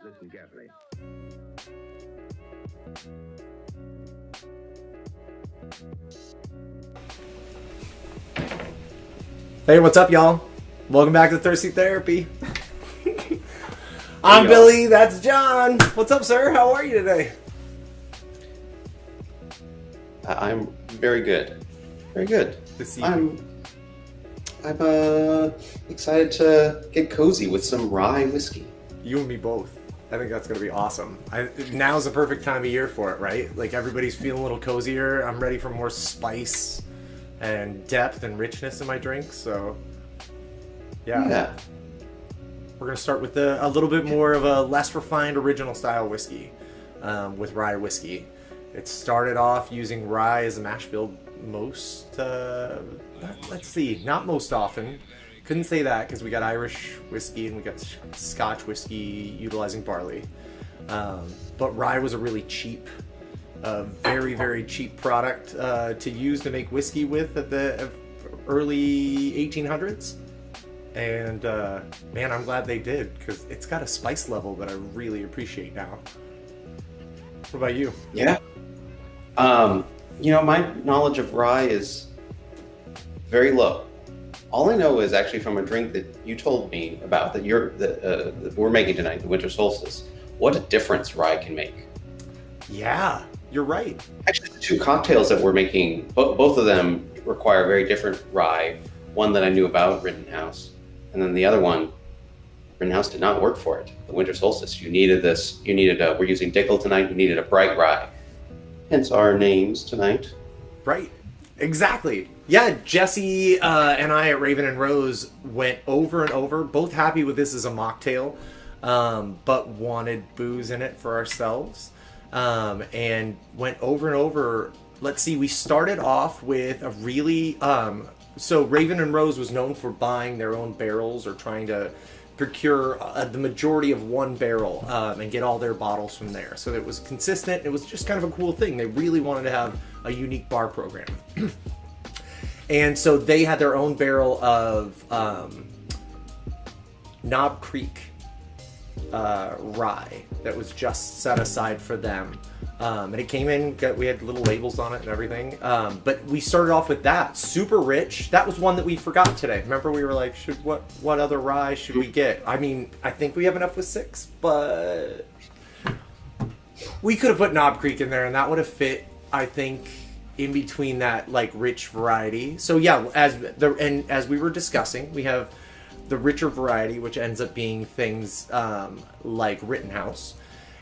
Listen carefully. Hey, what's up, y'all? Welcome back to Thirsty Therapy. I'm Billy, that's John. What's up, sir? How are you today? I'm very good. Very good. I'm excited to get cozy with some rye whiskey. You and me both. I think that's going to be awesome. Now's the perfect time of year for it, right? Like, everybody's feeling a little cozier. I'm ready for more spice and depth and richness in my drink, so yeah. We're going to start with a little bit more of a less refined original style whiskey with Rye Whiskey. It started off using rye as a mash bill not most often. Couldn't say that because we got Irish whiskey and we got Scotch whiskey utilizing barley. But rye was a really cheap, very, very cheap product to use to make whiskey with at the early 1800s. And man, I'm glad they did because it's got a spice level that I really appreciate now. What about you? Yeah. My knowledge of rye is very low. All I know is actually from a drink that you told me about that we're making tonight, the Winter Solstice. What a difference rye can make. Yeah, you're right. Actually, the two cocktails that we're making, both of them require very different rye. One that I knew about, Rittenhouse, and then the other one, Rittenhouse did not work for it. The Winter Solstice, we're using Dickel tonight, you needed a bright rye. Hence our names tonight. Right. Exactly. Yeah, Jesse and I at Raven and Rose went over and over, both happy with this as a mocktail, but wanted booze in it for ourselves. and went over and over. Let's see, we started off with a really so Raven and Rose was known for buying their own barrels or trying to procure the majority of one barrel and get all their bottles from there. So it was consistent. It was just kind of a cool thing. They really wanted to have a unique bar program. And so they had their own barrel of Knob Creek rye that was just set aside for them. And it came in, we had little labels on it and everything. But we started off with that. Super rich. That was one that we forgot today. Remember we were like, what other rye should we get? I mean, I think we have enough with 6, but we could have put Knob Creek in there and that would have fit, I think, in between that like rich variety. So yeah, as we were discussing, we have the richer variety, which ends up being things like Rittenhouse.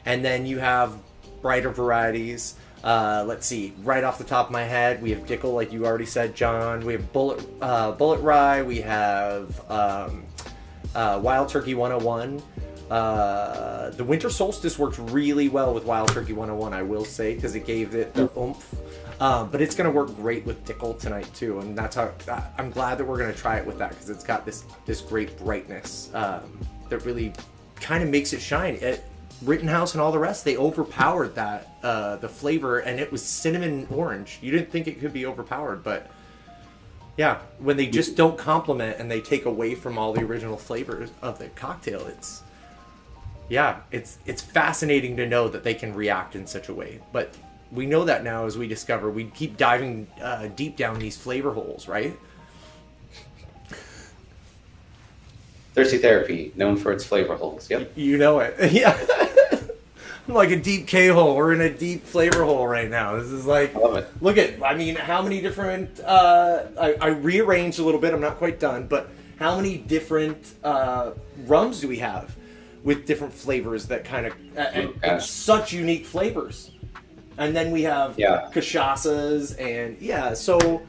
And then you have brighter varieties. Let's see, right off the top of my head, we have Dickel, like you already said, John. We have Bullet Rye. We have Wild Turkey 101. The Winter Solstice worked really well with Wild Turkey 101, I will say, because it gave it the oomph. But it's going to work great with Dickel tonight too, and that's how I'm glad that we're going to try it with that, because it's got this great brightness that really kind of makes it shine. Rittenhouse and all the rest, they overpowered that the flavor, and it was cinnamon orange. You didn't think it could be overpowered, but yeah, when they just don't complement and they take away from all the original flavors of the cocktail, it's fascinating to know that they can react in such a way. But we know that now, as we discover, we keep diving deep down these flavor holes, right? Thirsty Therapy, known for its flavor holes. Yep. You know it. Yeah. I'm like a deep K-hole. We're in a deep flavor hole right now. This is like, I love it. Look at, I mean, how many different, I rearranged a little bit. I'm not quite done, but how many different rums do we have with different flavors that kind of, and such unique flavors? And then we have cachaças and so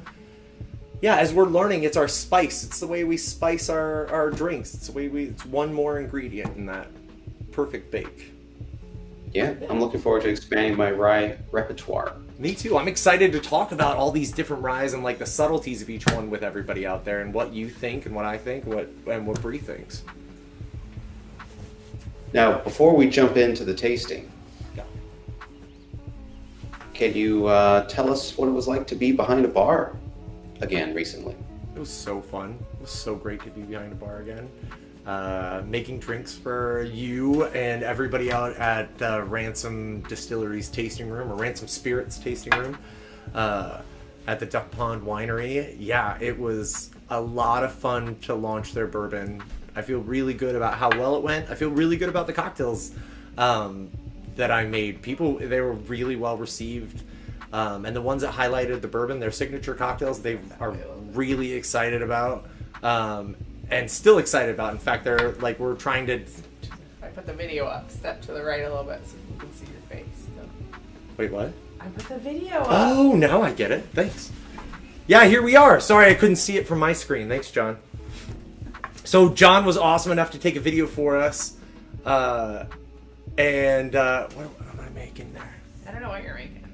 as we're learning, it's our spice. It's the way we spice our drinks. It's the way it's one more ingredient in that perfect bake. Yeah, I'm looking forward to expanding my rye repertoire. Me too. I'm excited to talk about all these different ryes and like the subtleties of each one with everybody out there, and what you think and what I think and what Bree thinks. Now, before we jump into the tasting, can you tell us what it was like to be behind a bar again recently? It was so fun. It was so great to be behind a bar again. Making drinks for you and everybody out at Ransom Distillery's tasting room, or Ransom Spirits tasting room, at the Duck Pond Winery. Yeah, it was a lot of fun to launch their bourbon. I feel really good about how well it went. I feel really good about the cocktails that I made. They were really well received. And the ones that highlighted the bourbon, their signature cocktails, they are really excited about. And still excited about. In fact, they're like, we're trying to... I put the video up. Step to the right a little bit so you can see your face. So. Wait, what? I put the video up. Oh, now I get it. Thanks. Yeah, here we are. Sorry, I couldn't see it from my screen. Thanks, John. So John was awesome enough to take a video for us. What am I making there? I don't know what you're making.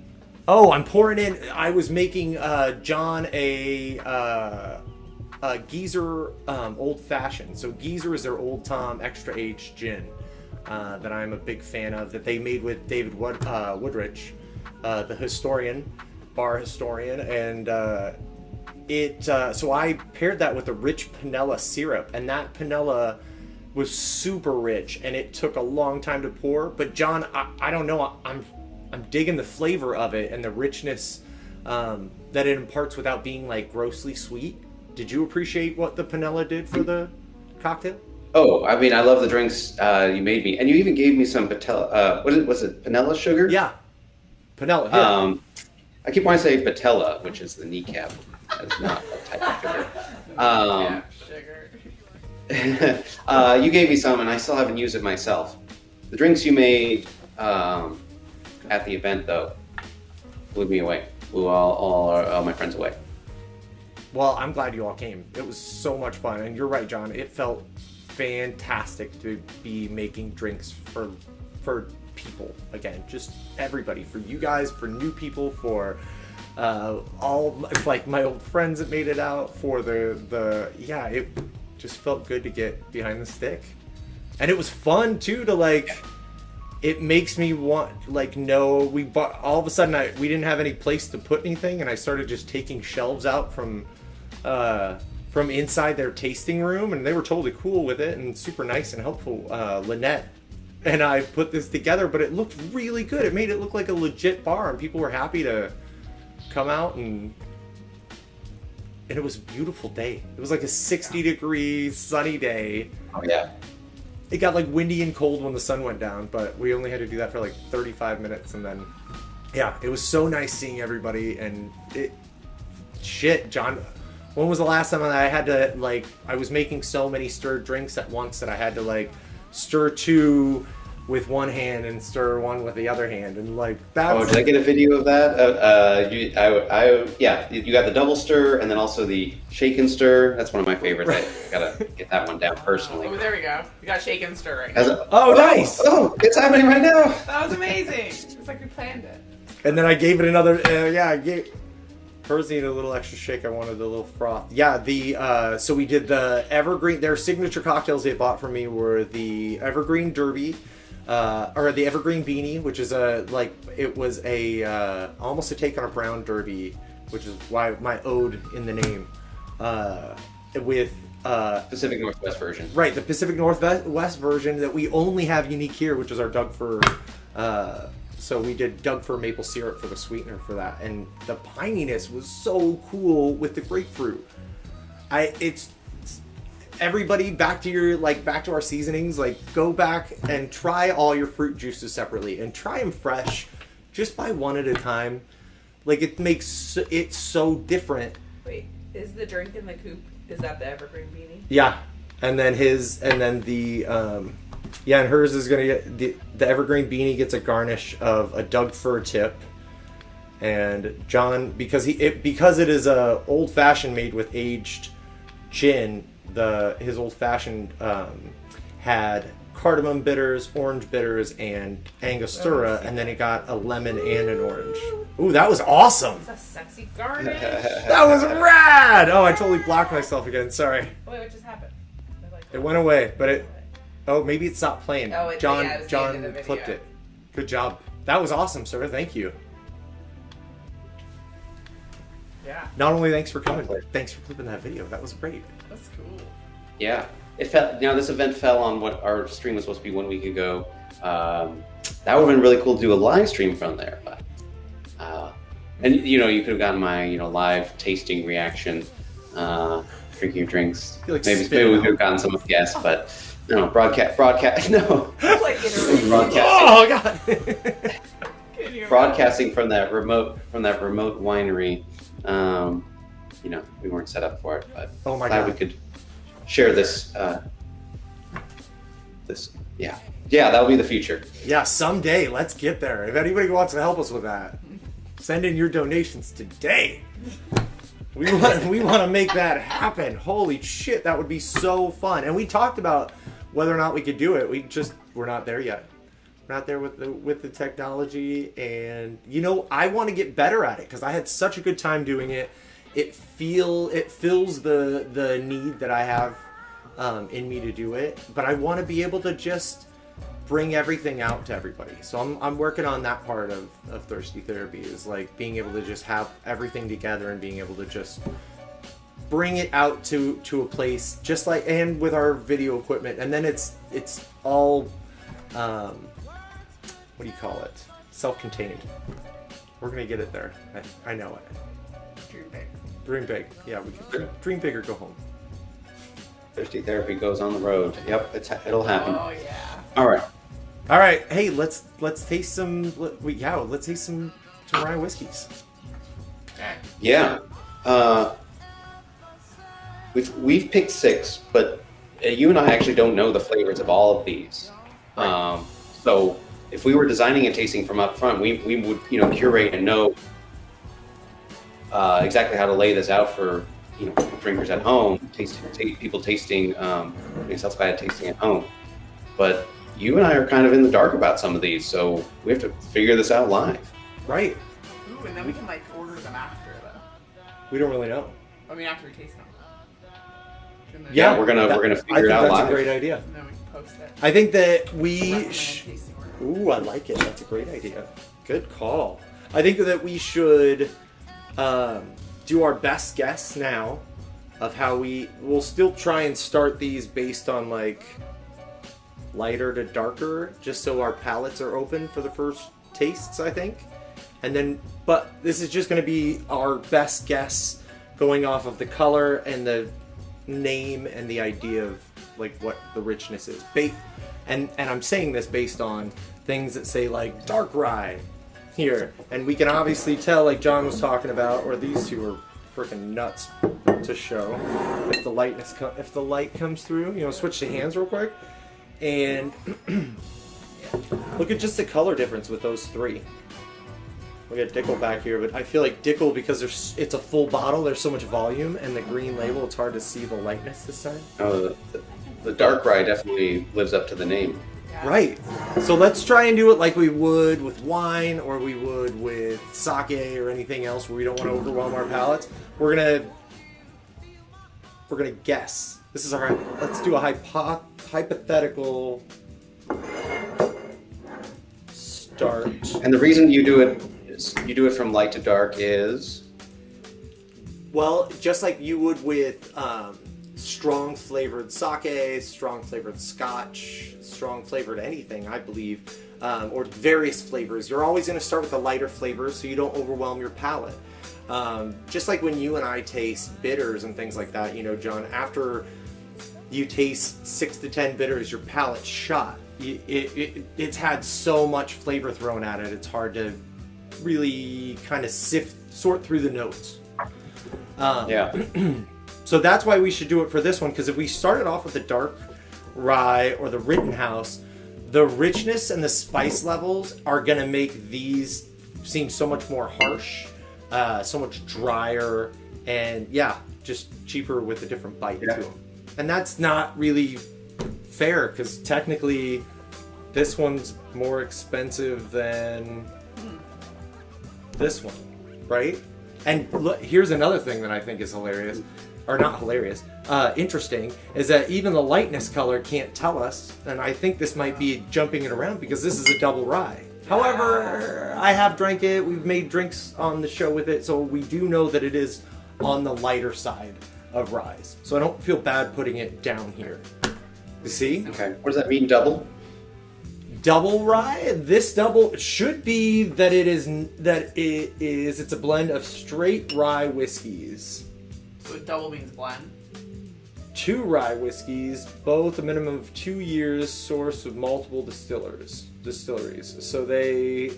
Oh, I'm pouring in... I was making John a Geezer Old Fashioned. So Geezer is their Old Tom Extra Aged Gin that I'm a big fan of, that they made with David Woodrich, the bar historian, and so I paired that with a rich panela syrup, and that panela was super rich, and it took a long time to pour. But John, I don't know, I'm digging the flavor of it and the richness that it imparts without being like grossly sweet. Did you appreciate what the panela did for the cocktail? Oh, I mean, I love the drinks you made me, and you even gave me some patella. Was it panela sugar? Yeah, panela. Yeah. I keep wanting to say patella, which is the kneecap. That's not a type of sugar. You gave me some, and I still haven't used it myself. The drinks you made at the event, though, blew me away. Blew all my friends away. Well, I'm glad you all came. It was so much fun, and you're right, John. It felt fantastic to be making drinks for people again, just everybody, for you guys, for new people, for all like my old friends that made it out, for the yeah, it just felt good to get behind the stick. And it was fun too to like, it makes me want like, no, we bought, all of a sudden we didn't have any place to put anything, and I started just taking shelves out from inside their tasting room, and they were totally cool with it and super nice and helpful. Lynette and I put this together, but it looked really good. It made it look like a legit bar, and people were happy to come out, and it was a beautiful day. It was like a 60-degree sunny day. Oh yeah. It got like windy and cold when the sun went down, but we only had to do that for like 35 minutes, and then yeah, it was so nice seeing everybody. And John, when was the last time that I had to like, I was making so many stirred drinks at once that I had to like stir 2 with one hand and stir 1 with the other hand, and like that's... Oh, did I get a video of that? You got the double stir and then also the shake and stir. That's one of my favorites. I gotta get that one down personally. Oh, there we go. We got shake and stir right now. Nice! Oh, it's happening right now. That was amazing. It's like we planned it. And then I gave it another, I gave hers needed a little extra shake. I wanted a little froth. Yeah, so we did the Evergreen, their signature cocktails they bought from me were the Evergreen Derby, or the Evergreen Beanie, which is it was almost a take on a brown derby, which is why my ode in the name, with Pacific Northwest version. Right, the Pacific Northwest version that we only have unique here, which is our Doug Fir. So we did Doug Fir maple syrup for the sweetener for that, and the pininess was so cool with the grapefruit. It's everybody back to our seasonings. Like, go back and try all your fruit juices separately and try them fresh, just by one at a time. Like, it makes it so different. Wait, is the drink in the coupe? Is that the Evergreen Beanie? Yeah, and then and hers is gonna get the Evergreen Beanie gets a garnish of a Doug Fir tip, and John, because it is a old fashioned made with aged gin. His old fashioned had cardamom bitters, orange bitters, and Angostura, and then it got a lemon and an orange. Ooh, that was awesome! It's a sexy garnish. That was rad! Oh, I totally blocked myself again. Sorry. Wait, what just happened? It went away, but it... Oh, maybe it stopped playing. Oh, John it was the end of the clipped video. it. Good job. That was awesome, sir. Thank you. Yeah. Not only thanks for coming, but thanks for clipping that video. That was great. That's cool. Yeah. It fell. This event fell on what our stream was supposed to be 1 week ago. That would have been really cool to do a live stream from there, but and you could have gotten my live tasting reaction, drinking your drinks. Like maybe we could have gotten some of the guests, but no, broadcast. No. Like Broadcasting. Oh god. Broadcasting from that remote winery. We weren't set up for it, but Oh my glad god. we could share this. Yeah, that'll be the future. Yeah, someday. Let's get there. If anybody wants to help us with that, send in your donations today. We want to make that happen. Holy shit, that would be so fun. And we talked about whether or not we could do it. We're not there yet. We're not there with the technology, and I want to get better at it because I had such a good time doing it. It fills the need that I have in me to do it, but I want to be able to just bring everything out to everybody. So I'm working on that part of Thirsty Therapy, is like being able to just have everything together and being able to just bring it out to a place, just like, and with our video equipment, and then it's all what do you call it? Self-contained. We're gonna get it there. I know it. Dream big. Dream big. Yeah, we can dream big or go home. Thirsty Therapy goes on the road. Yep, it'll happen. Oh yeah. All right. Hey, let's taste some. Let's taste some Rye whiskeys. Okay. Yeah. We've picked 6, but you and I actually don't know the flavors of all of these. Right. So if we were designing a tasting from up front, we would curate and know exactly how to lay this out for drinkers at home, people tasting, self-guided tasting at home. But you and I are kind of in the dark about some of these, so we have to figure this out live. Right. Ooh, and then we can like order them after though. We don't really know. I mean, after we taste them. Yeah, we're gonna figure it out that's live. a great idea. And then we can post it. I think that Recommended tasting order. Ooh, I like it. That's a great idea. Good call. I think that we should do our best guess now of how we'll still try and start these based on like lighter to darker, just so our palates are open for the first tastes, I think. And then, but this is just going to be our best guess going off of the color and the name and the idea of like what the richness is. And I'm saying this based on things that say like dark rye here, and we can obviously tell, like John was talking about, or these two are freaking nuts to show. If the if the light comes through, you know, switch to hands real quick, and look at just the color difference with those three. We got Dickel back here, but I feel like Dickel, because it's a full bottle, there's so much volume, and the green label, it's hard to see the lightness this time. Oh, the dark rye definitely lives up to the name. Yeah. Right. So let's try and do it like we would with wine, or we would with sake or anything else where we don't want to overwhelm our palates. We're gonna guess. This is our. Let's do a hypothetical start. And the reason you do it from light to dark is, Well, just like you would with strong flavored sake, strong flavored scotch, strong flavored anything, I believe, or various flavors. You're always going to start with the lighter flavors so you don't overwhelm your palate. Just like when you and I taste bitters and things like that, you know, John, after you taste 6 to 10 bitters, your palate's shot. It's had so much flavor thrown at it, it's hard to really kind of sort through the notes. yeah. So that's why we should do it for this one, because if we started off with the dark rye or the Rittenhouse, the richness and the spice levels are going to make these seem so much more harsh, so much drier, and yeah, just cheaper with a different bite to them. And that's not really fair, because technically this one's more expensive than this one, right? And look, here's another thing that I think is hilarious, or not hilarious, interesting, is that even the lightness color can't tell us, and I think this might be jumping it around because this is a double rye. However, I have drank it, we've made drinks on the show with it, so we do know that it is on the lighter side of ryes. So I don't feel bad putting it down here. You see? Okay. What does that mean, double? Double rye. This double should be that it's a blend of straight rye whiskeys. So double means blend. 2 rye whiskeys, both a minimum of 2 years, source of multiple distilleries. So they're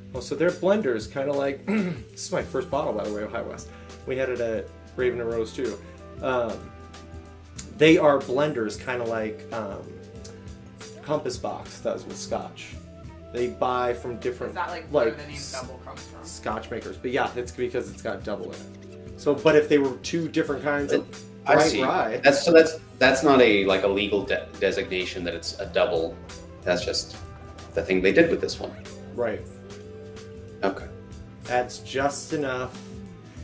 blenders, kind of like this is my first bottle, by the way, of High West. We had it at Raven and Rose too. They are blenders, kind of like Compass Box does with Scotch. They buy from different, Is that like where the name double comes from? Scotch makers. But yeah, it's because it's got double in it. So, but if they were 2 different kinds of I bright see. rye, That's not a legal designation that it's a double. That's just the thing they did with this one. right? Okay. Adds just enough.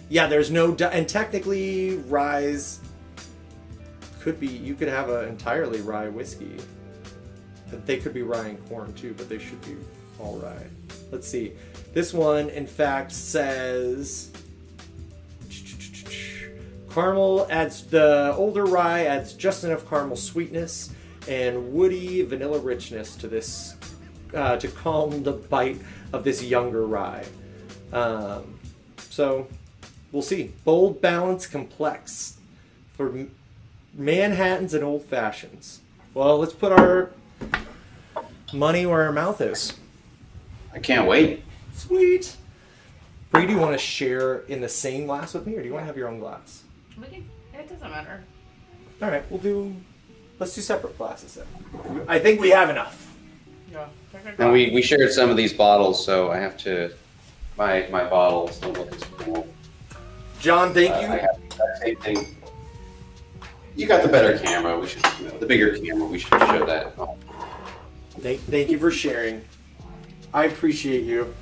Yeah, there's no, and technically ryes could be. You could have an entirely rye whiskey. They could be rye and corn too, but they should be all rye. Let's see. This one, in fact, says caramel adds, the older rye adds just enough caramel sweetness and woody vanilla richness to this to calm the bite of this younger rye. So we'll see. Bold, balanced, complex for Manhattans and old fashions. Well, let's put our money where our mouth is. I can't wait. Sweet. Bree, do you want to share in the same glass with me, or do you want to have your own glass? It doesn't matter. All right, let's do separate glasses then. I think we have enough. Yeah. And we shared some of these bottles, so I have to. My bottles don't look as cool. John, thank you. I have the exact same thing. You got the better camera. We should, the bigger camera. We should show that. Oh. Thank you for sharing. I appreciate you.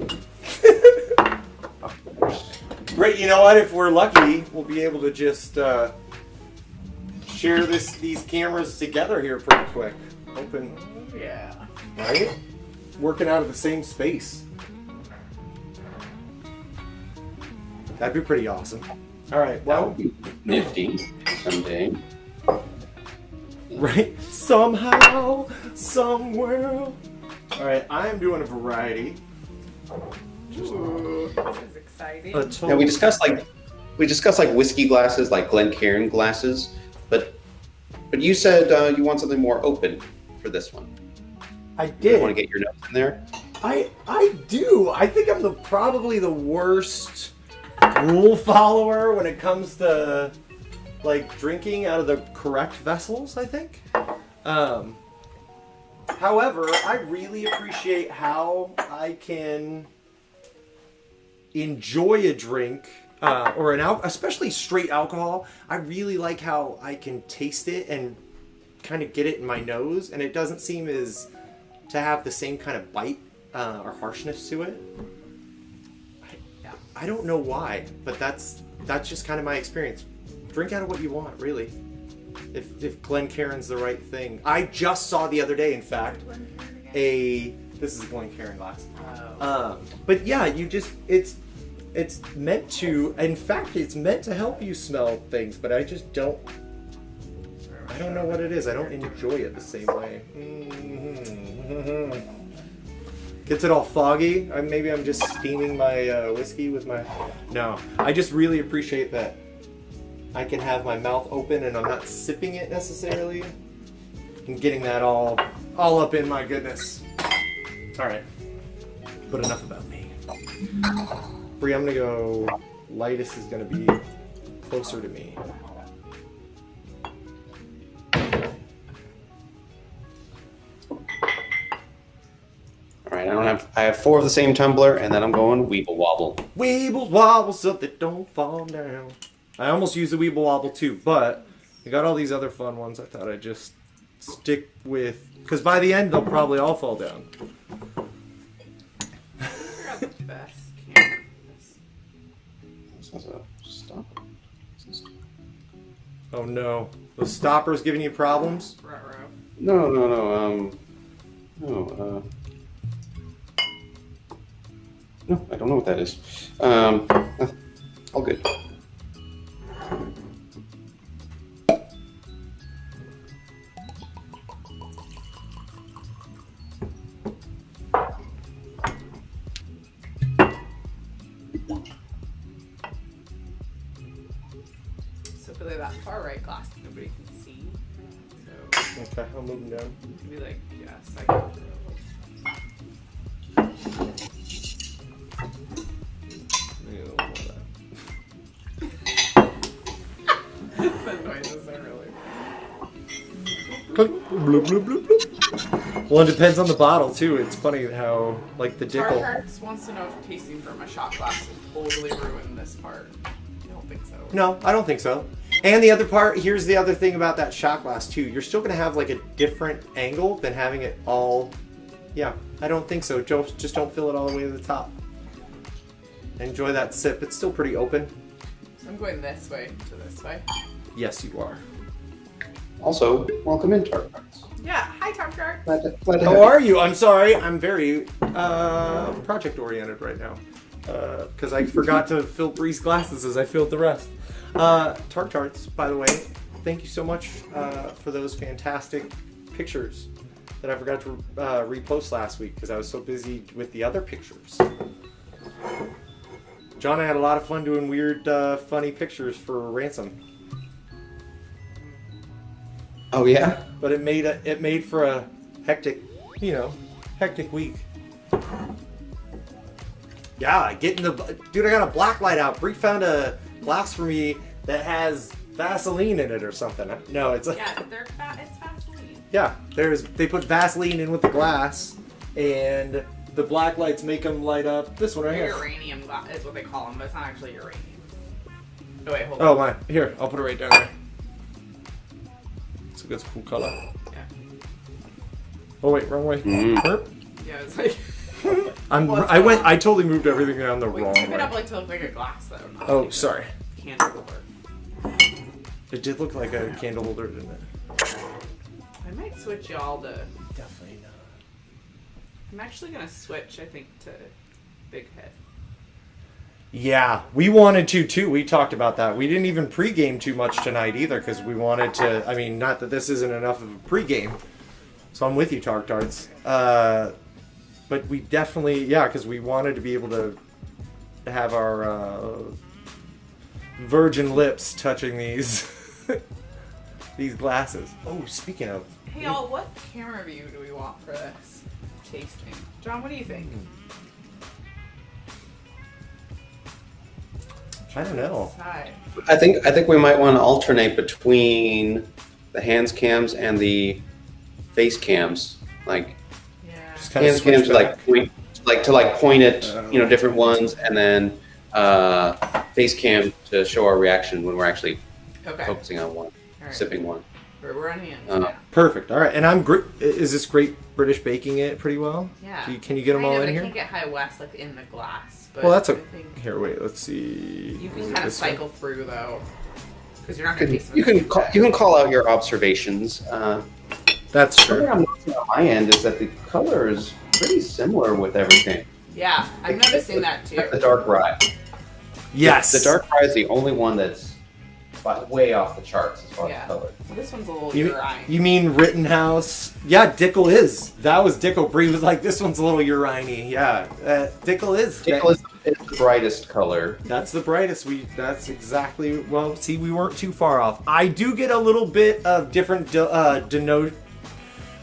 Great. You know what? If we're lucky, we'll be able to just share these cameras together here pretty quick. Open. Yeah. Right? Working out of the same space. That'd be pretty awesome. All right. That Well, would be nifty someday. right? Somehow, somewhere. All right. I am doing a variety. Ooh, this is exciting. A total. Now we discussed like whiskey glasses, like Glencairn glasses, but you said you want something more open for this one. I You did. want to get your nose in there? I do. I think I'm probably the worst rule follower when it comes to like drinking out of the correct vessels, I think. However, I really appreciate how I can enjoy a drink or especially straight alcohol. I really like how I can taste it and kind of get it in my nose, and it doesn't seem to have the same kind of bite or harshness to it. I don't know why, but that's just kind of my experience. Drink out of what you want, really. If Glencairn's the right thing. I just saw the other day, in fact, this is a Glencairn glass. But yeah, it's meant to, in fact, it's meant to help you smell things, but I just don't know what it is. I don't enjoy it the same way. Gets it all foggy. Maybe I'm just steaming my whiskey with my... No, I just really appreciate that I can have my mouth open and I'm not sipping it necessarily. And getting that all up in my goodness. All right, but enough about me. Bree, I'm gonna go. Lightest is gonna be closer to me. All right, I have 4 of the same tumbler, and then I'm going Weeble Wobble. Weeble wobble so that don't fall down. I almost used the Weeble Wobble too, but I got all these other fun ones. I thought I'd just stick with, because by the end they'll probably all fall down. You're the best cameras. This has a stopper. Oh no, the stopper's giving you problems. Ruh-roh. No. No, I don't know what that is. All good. So really that far right glass nobody can see. So Okay, I'll move them down. it can be like, yeah, second. The noises are really Click, bloop, bloop, bloop, bloop. Well, it depends on the bottle too. It's funny how, like, the dickle. Tartarks wants to know if tasting from a shot glass will totally ruin this part. I don't think so. No, I don't think so. And the other part, here's the other thing about that shot glass too. You're still gonna have like a different angle than having it all. Yeah, I don't think so. Just don't fill it all the way to the top. Enjoy that sip. It's still pretty open. So I'm going this way to this way. Yes, you are. Also, welcome in, Tartarks. Yeah, hi Tartark. Glad to How have are you? I'm sorry. I'm very project oriented right now because I forgot to fill Bree's glasses as I filled the rest. Tarts, by the way, thank you so much for those fantastic pictures that I forgot to repost last week because I was so busy with the other pictures. John and I had a lot of fun doing weird, funny pictures for Ransom. Oh yeah? But it made for a hectic week. Yeah, dude, I got a black light out. Bree found a glass for me that has Vaseline in it or something. No, it's Yeah, it's Vaseline. yeah. They put Vaseline in with the glass, and the black lights make them light up. This one right here. Uranium glass is what they call them, but it's not actually uranium. Oh wait, hold Oh on. my! Here, I'll put it right down there. It's a good, cool color. Yeah. Oh wait, wrong way. Burp. Yeah, it's like. I totally moved everything down the wrong Tip it way. up like to look like a glass though. Not Oh, like a sorry. candle holder. It did look like a candle holder, didn't it? I might switch y'all to. Definitely not. I'm actually gonna switch. I think to Big Head. Yeah, we wanted to too. We talked about that. We didn't even pregame too much tonight either because we wanted to. I mean, not that this isn't enough of a pregame. So I'm with you, Tark Tarts. But we definitely, yeah, because we wanted to be able to have our virgin lips touching these these glasses. Oh, speaking of. Hey y'all, what camera view do we want for this tasting? John, what do you think? I don't know. Side. I think we might want to alternate between the hands cams and the face cams. Like Yeah. Just kind of hands switch cams back. point at different ones, and then face cam to show our reaction when we're actually Okay. focusing on one, Alright. sipping one. We're on hands. Uh, Perfect. All right, and I'm great. Is this Great British baking it pretty well? Yeah. Can you get them Kind all of, in I here? can't get High West like in the glass. But Well, that's I a. think Here, wait. Let's see. you Is can it kind of this one? cycle through though, because you're not gonna taste them. you can call out your observations. That's Something true. I'm noticing on my end is that the color is pretty similar with everything. Yeah, I'm noticing that too. The dark rye. Yes. The dark rye is the only one that's way off the charts as far Yeah. as color. This one's a little You, urine. you mean Rittenhouse? Yeah, Dickel is. That was Dickel. Bree was like, this one's a little urine-y. Yeah, Dickel is. Tickle is the brightest color. That's the brightest. That's exactly. Well, see, we weren't too far off. I do get a little bit of different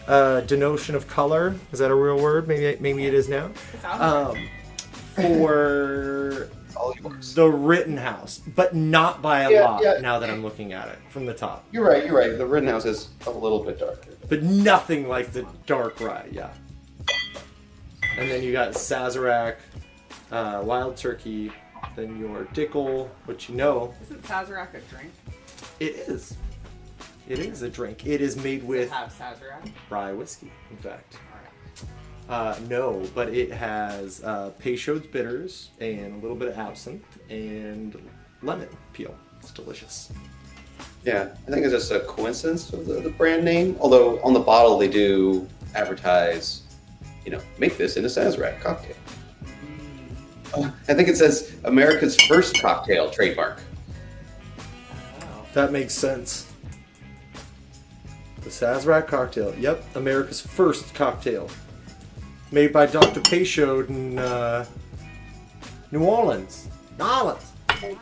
denotion of color. Is that a real word? Maybe it is now. It sounds For All yours. the Rittenhouse, but not by a Yeah, lot. yeah. Now that I'm looking at it from the top, You're right. The Rittenhouse is a little bit darker. but nothing like the dark rye. Yeah. And then you got Sazerac, Wild Turkey, then your Dickel, which Isn't Sazerac a drink? it is. It is a drink. It is made Does with it have Sazerac? Rye whiskey, in fact. Alright. No, but it has Peychaud's bitters and a little bit of absinthe and lemon peel. It's delicious. Yeah, I think it's just a coincidence of the brand name. Although on the bottle they do advertise, make this in a Sazerac cocktail. I think it says America's first cocktail trademark. Oh. That makes sense. The Sazerac cocktail. Yep, America's first cocktail. Made by Dr. Peychaud in New Orleans. Okay.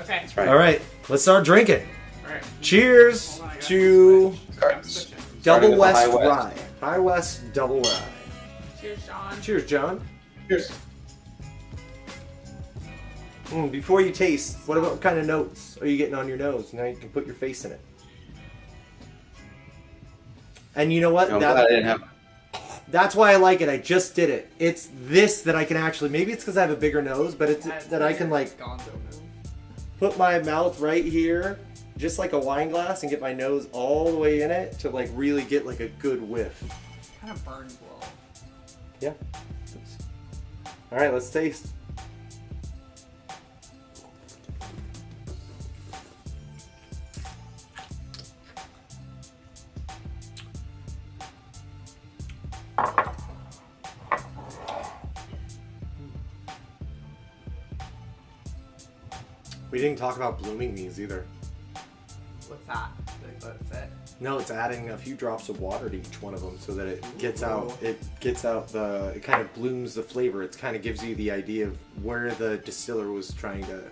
That's right. All right, let's start drinking. Alright. Cheers Hold on, I gotta to switch. Alright. I'm switching. Starting Double with the West High West. Rye. High West Double Rye. Cheers, Sean. Cheers, John. Cheers. Before you taste, what kind of notes are you getting on your nose? Now you can put your face in it. And you know what? I'm glad I didn't have. That's why I like it. I just did it. It's this that I can actually. Maybe it's because I have a bigger nose, but it's that I can like put my mouth right here, just like a wine glass, and get my nose all the way in it to like really get like a good whiff. Kind of burns a little. Yeah. All right, let's taste. We didn't talk about blooming these either. What's that? That's it. No, it's adding a few drops of water to each one of them so that it gets out it kind of blooms the flavor. It kind of gives you the idea of where the distiller was trying to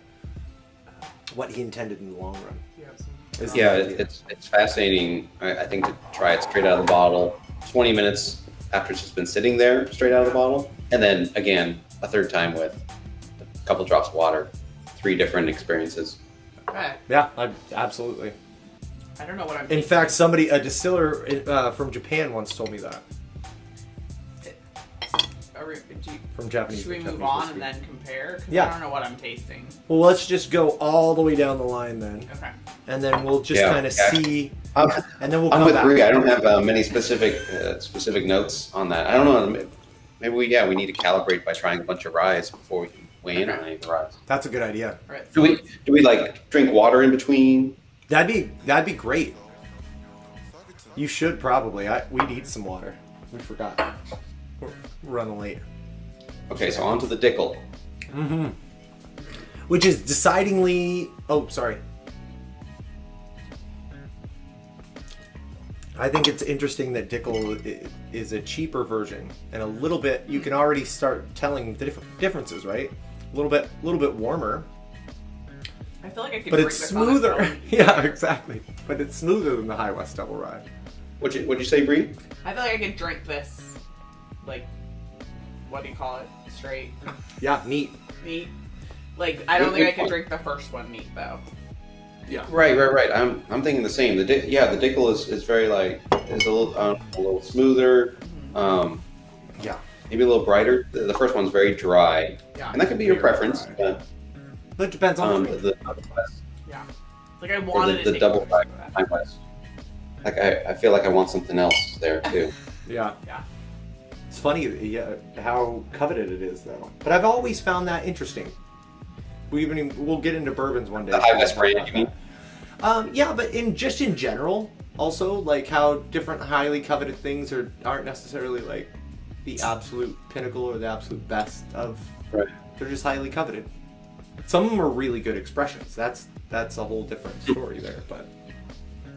what he intended in the long run. You have some. Is the Yeah, idea. it's fascinating. I think to try it straight out of the bottle, 20 minutes after it's just been sitting there, straight out of the bottle, and then again a third time with a couple drops of water. 3 different experiences. Okay. Yeah, absolutely. I don't know what I'm. In fact, a distiller from Japan once told me that. From Japanese. Should we Japanese move on whiskey. and then compare? 'Cause Yeah. I don't know what I'm tasting. Well, let's just go all the way down the line then. Okay. and then we'll just kind of see, I'm, and then we'll I'm come with back. Bree. I don't have many specific notes on that. I don't know. Maybe we need to calibrate by trying a bunch of ryes before we can weigh in on any of the ryes. That's a good idea. All right. Do we like drink water in between? That'd be great. You should probably. We need some water. We forgot. We're running late. Okay, so on to the Dickel. Mm-hmm. Which is decidingly... Oh, sorry. I think it's interesting that Dickel is a cheaper version. And a little bit... You can already start telling the differences, right? A little bit warmer. I feel like I could But drink it's this on its smoother. own. Yeah, exactly. But it's smoother than the High West Double Rye. What'd you say, Bree? I feel like I could drink this, like, what do you call it? Straight. Yeah, neat. Neat. Like, I don't think I could drink the first one neat, though. Yeah. Right. I'm thinking the same. The Dickel is very is a little smoother. Yeah. Maybe a little brighter. The first one's very dry, Yeah. and that could be your Very preference. dry. But it depends on The Yeah. Like, I wanted to the take double it rye for that. High West. Like I feel like I want something else there too. Yeah. Yeah. It's funny how coveted it is, though. But I've always found that interesting. We'll get into bourbons one day. The High West brand, you mean? Yeah, but in general, also like how different highly coveted things aren't necessarily like the absolute pinnacle or the absolute best of. Right. They're just highly coveted. Some of them are really good expressions. That's a whole different story there, but.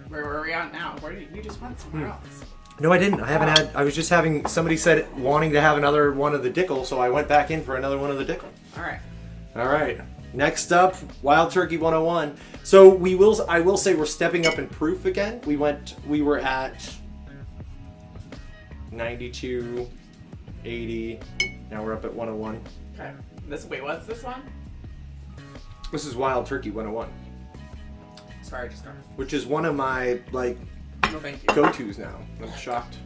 Where are we at now? Where you just went somewhere else? No, I didn't. I was just having somebody said wanting to have another one of the Dickel, so I went back in for another one of the Dickel. All right. Next up, Wild Turkey 101. So I will say we're stepping up in proof again. We were at 92, 80. Now we're up at 101. Okay. Wait, what's this one? This is Wild Turkey 101, Sorry, just got. which is one of my like No, thank you. go-tos now. I'm shocked.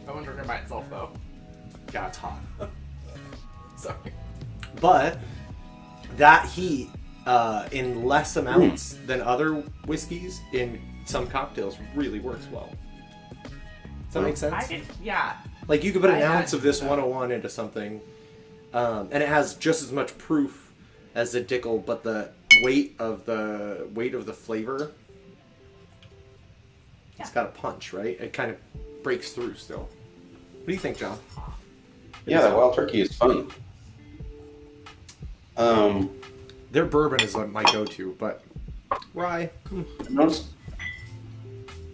I wonder if it by itself though. Yeah, it's hot. Sorry. But that heat in less amounts than other whiskeys in some cocktails really works well. Does that make sense? Yeah. Like you could put an I ounce of this that. 101 into something, and it has just as much proof as the Dickel, but the weight of the flavor, it's got a punch, right? It kind of breaks through still. What do you think, John? Yeah, that Wild Turkey is fun. Their bourbon is like my go-to, but rye. I'm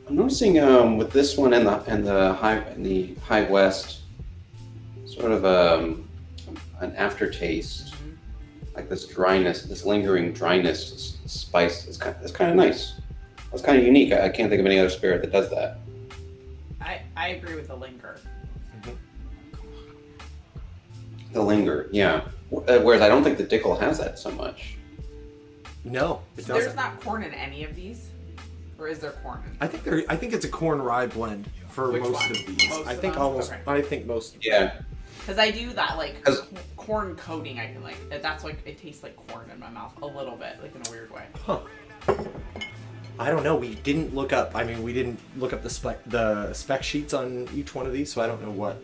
noticing with this one and the High West, sort of an aftertaste, like this dryness, this lingering dryness, spice. It's kind of nice. It's kind of unique. I can't think of any other spirit that does that. I agree with the linger. The linger, yeah. Whereas I don't think the Dickel has that so much. No, it So there's doesn't. not corn in any of these, or is there corn in? I think it's a corn rye blend for Which most one? of these. Most I of think them? almost. Okay. I think most. Yeah. Because I do that like 'Cause- corn coating. I can like that's like it tastes like corn in my mouth a little bit, like in a weird way. Huh. I don't know. We didn't look up. I mean, we didn't look up the spec sheets on each one of these, so I don't know what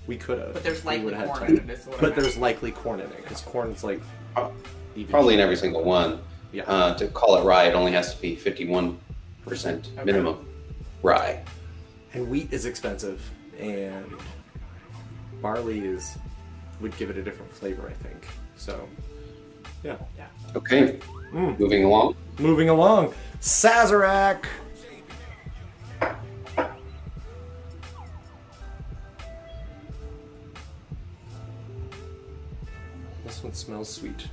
we could have. But there's We likely would've had corn time. in it. Is what But I'm there's likely corn in it because corn's like even Probably in every single one. Yeah. To call it rye, it only has to be 51% minimum rye. And wheat is expensive, and barley would give it a different flavor, I think. So, yeah. Yeah. Okay, Mm. moving along. Moving along, Sazerac. This one smells sweet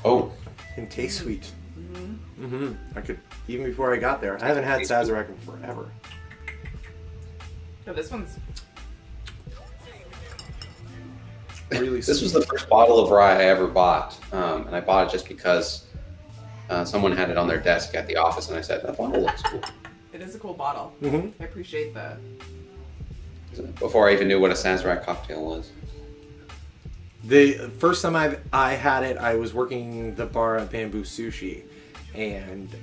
Oh, and tastes sweet. Mm-hmm. I could even before I got there. I haven't had Sazerac in forever. So this one's Really this sweet. was the first bottle of rye I ever bought, and I bought it just because someone had it on their desk at the office, and I said, that bottle looks cool. it is a cool bottle. Mhm. I appreciate the Before I even knew what a Sazerac cocktail was. The first time I had it, I was working the bar at Bamboo Sushi, and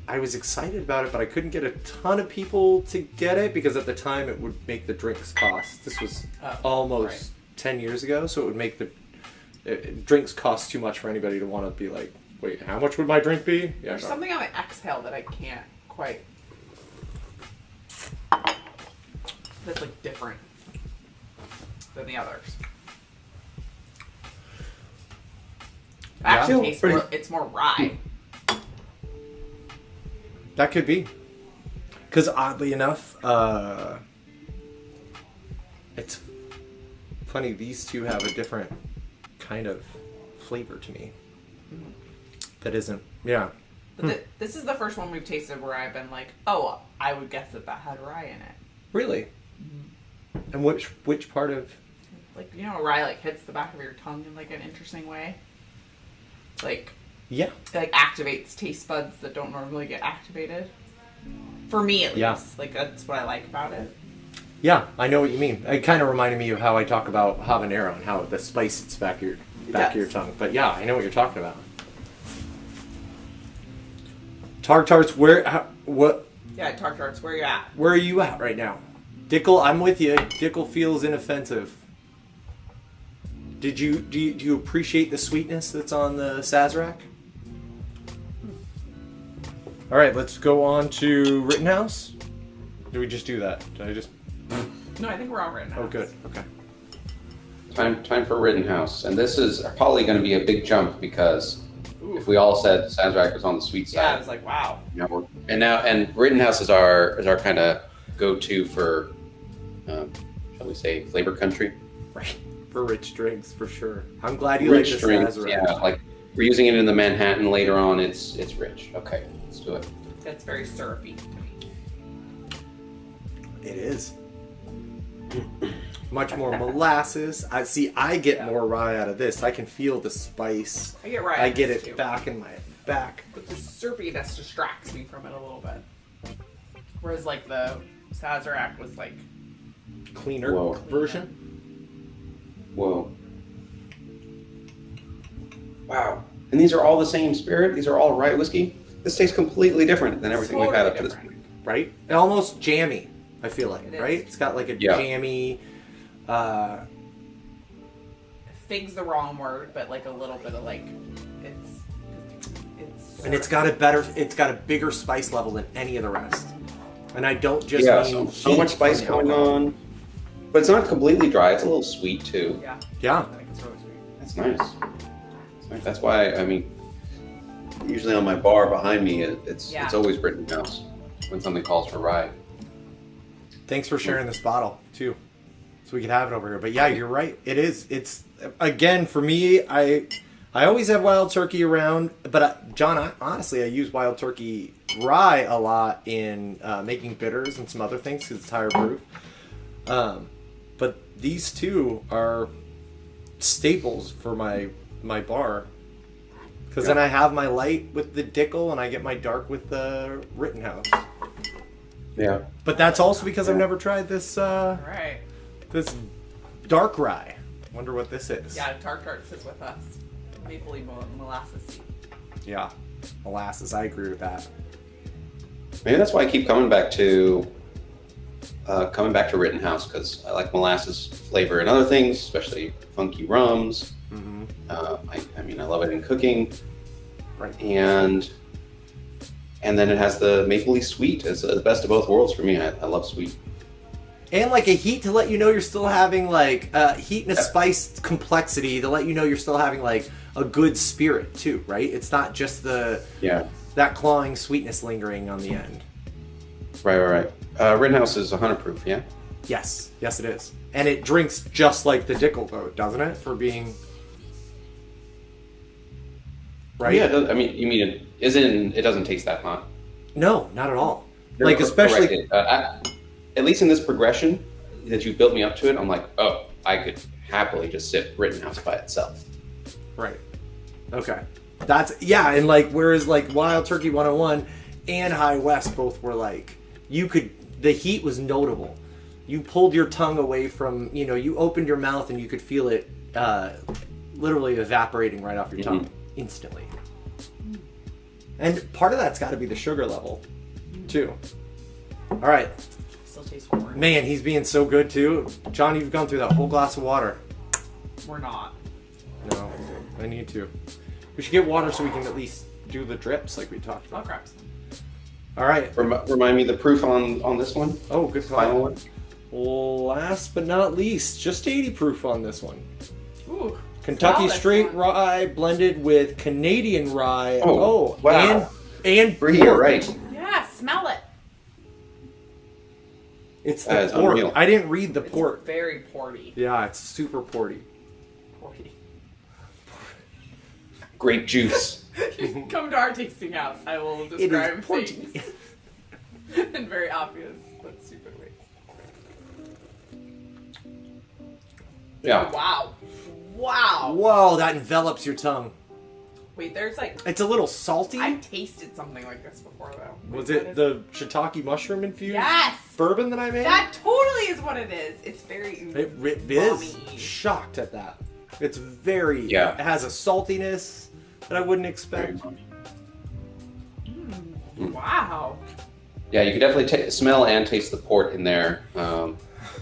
I was excited about it, but I couldn't get a ton of people to get it because at the time it would make the drinks cost. This was almost 10 years ago, so it would make the drinks cost too much for anybody to want to be like, wait, how much would my drink be? Yeah, There's something on the exhale that I can't quite. That's like different than the others. Actually, it's more rye. That could be. Because oddly enough, it's funny, these two have a different kind of flavor to me. That isn't, yeah. But this is the first one we've tasted where I've been like, oh, I would guess that had rye in it. Really? Mm-hmm. And which part of? Like, you know, rye like hits the back of your tongue in like an interesting way. Like, yeah, it like activates taste buds that don't normally get activated. For me, at least. Yeah. Like, that's what I like about it. Yeah, I know what you mean. It kind of reminded me of how I talk about habanero and how the spice hits back of your tongue. But yeah, I know what you're talking about. Tartarts, what? Yeah, Tartarts, where you at? Where are you at right now? Dickel, I'm with you. Dickel feels inoffensive. Do you appreciate the sweetness that's on the Sazerac? All right, let's go on to Rittenhouse. Did we just do that? Did I just? No, I think we're on Rittenhouse. Oh, good. Okay. Time for Rittenhouse, and this is probably going to be a big jump because if we all said Sazerac was on the sweet side, yeah, I was like, wow. And Rittenhouse is our kind of go-to for, shall we say, flavor country, right? For rich drinks, for sure. I'm glad you like the Sazerac. Yeah, like we're using it in the Manhattan later on. It's rich. Okay, let's do it. That's very syrupy to me. It is. Much more molasses. I get more rye out of this. I can feel the spice. I get rye. I get it too. back in my back. But the syrupiness distracts me from it a little bit. Whereas like the Sazerac was like cleaner version. Whoa. Wow. And these are all the same spirit? These are all Rye Whiskey? This tastes completely different than everything we've had up to this point. Right? And almost jammy, I feel like, right? It's got like a jammy... Fig's the wrong word, but like a little bit of like... It's and it's got a bigger spice level than any of the rest. And I don't just mean so much spice going on. But it's not completely dry. It's a little sweet too. Yeah. I think it's really sweet. That's nice. That's why, I mean, usually on my bar behind me, it's always Rittenhouse when something calls for rye. Thanks for sharing this bottle too, so we could have it over here. But yeah, you're right. It is. It's again for me. I always have Wild Turkey around, but John, honestly, I use Wild Turkey rye a lot in making bitters and some other things because it's higher proof. But these two are staples for my bar. Because then I have my light with the Dickel and I get my dark with the Rittenhouse. Yeah. But that's also because I've never tried this this dark rye. Wonder what this is. Yeah, Tartarts is with us. Maple molasses. Yeah. Molasses, I agree with that. Maybe that's why I keep coming back to Rittenhouse, because I like molasses flavor and other things, especially funky rums. Mm-hmm. I mean, I love it in cooking. Right. And then it has the mapley sweet. It's the best of both worlds for me. I love sweet. And like a heat to let you know you're still having like heat and a spice complexity to let you know you're still having like a good spirit too, right? It's not just that clawing sweetness lingering on the end. Right. Rittenhouse is 100 proof, yeah? Yes it is. And it drinks just like the Dickel boat, doesn't it? For being... Right? Yeah, I mean, you mean it doesn't taste that hot. No, not at all. Like, especially... at least in this progression that you built me up to it, I'm like, oh, I could happily just sip Rittenhouse by itself. Right. Okay. And like, whereas like Wild Turkey 101 and High West both were like, the heat was notable. you pulled your tongue away from, you opened your mouth and you could feel it literally evaporating right off your tongue instantly. And part of that's got to be the sugar level, too. All right. Still tastes orange. Man, he's being so good, too. John, you've gone through that whole glass of water. We're not. No, I need to. We should get water so we can at least do the drips like we talked I'll about. grab some. All right. Remind me the proof on this one. Oh, good Final thought. one. Last but not least, just 80 proof on this one. Ooh. Kentucky Smell straight this one. rye blended with Canadian rye. Oh, wow. And Bree, port. you're right. Yeah, smell it. It's That the is port. unreal. I didn't read the It's port. very porty. Yeah, it's super porty. Porty. Grape juice. Come to our tasting house. I will It is describe porty. things in very obvious but stupid ways. Yeah. Wow. Wow. Whoa, that envelops your tongue. Wait, there's like... It's a little salty. I've tasted something like this before, though. Was Wait, it what the shiitake mushroom infused Yes! bourbon that I made? That totally is what it is. It's very... It is. umami. Shocked at that. It's very... Yeah. It has a saltiness that I wouldn't expect. Wow. Yeah, you can definitely smell and taste the port in there.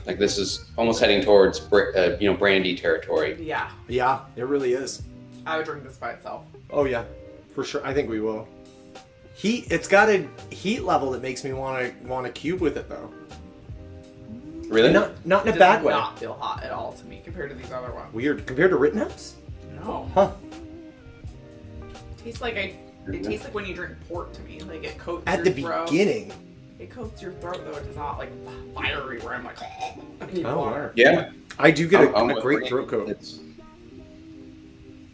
Like this is almost heading towards brandy territory. Yeah. Yeah, it really is. I would drink this by itself. Oh yeah, for sure. I think we will. It's got a heat level that makes me want to cube with it though. Really? Not in a It bad does way. not feel hot at all to me compared to these other ones. Weird compared to Rittenhouse. No. Huh? It tastes like when you drink port to me. Like it coats At your the throat. beginning. It coats your throat though. It does not like fiery where I'm like. I need Oh, water. wow. Yeah. I do get I'm a with great Bree. throat coat. It's-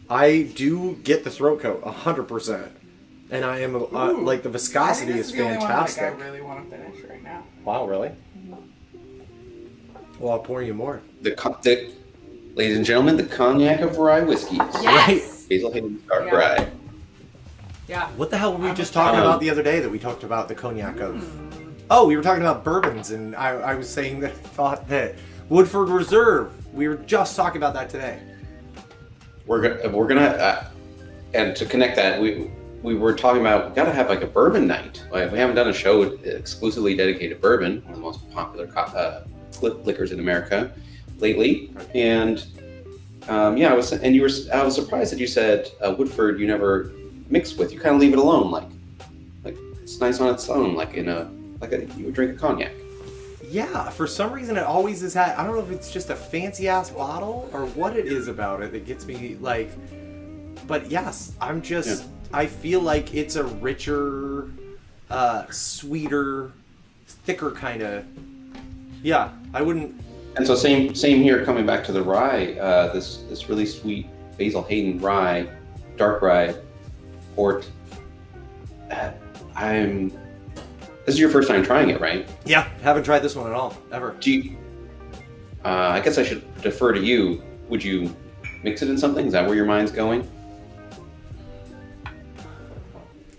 I do get the throat coat 100%, and I am Ooh. like the viscosity I think this is the only one, like, fantastic. I really want to finish right now. Wow, really? Well, I'll pour you more. Ladies and gentlemen, the cognac of rye whiskeys. Yes. Basil Hayden's dark Yeah. rye. Yeah. What the hell were we I'm just a talking fan. about the other day that we talked about the cognac of? Oh, we were talking about bourbons, and I was saying that I thought that Woodford Reserve. We were just talking about that today. We're gonna and to connect that, we were talking about we gotta have like a bourbon night. Like, we haven't done a show exclusively dedicated to bourbon, one of the most popular liquors in America lately. And I was surprised that you said Woodford you never mix with. You kind of leave it alone, like it's nice on its own, like you would drink a cognac. Yeah, for some reason it always has had. I don't know if it's just a fancy ass bottle or what it is about it that gets me like. But yes, I'm just. Yeah. I feel like it's a richer, sweeter, thicker kind of. Yeah, I wouldn't. And so same here. Coming back to the rye, this really sweet Basil Hayden rye, dark rye, port. This is your first time trying it, right? Yeah, haven't tried this one at all ever. Do you? I guess I should defer to you. Would you mix it in something? Is that where your mind's going?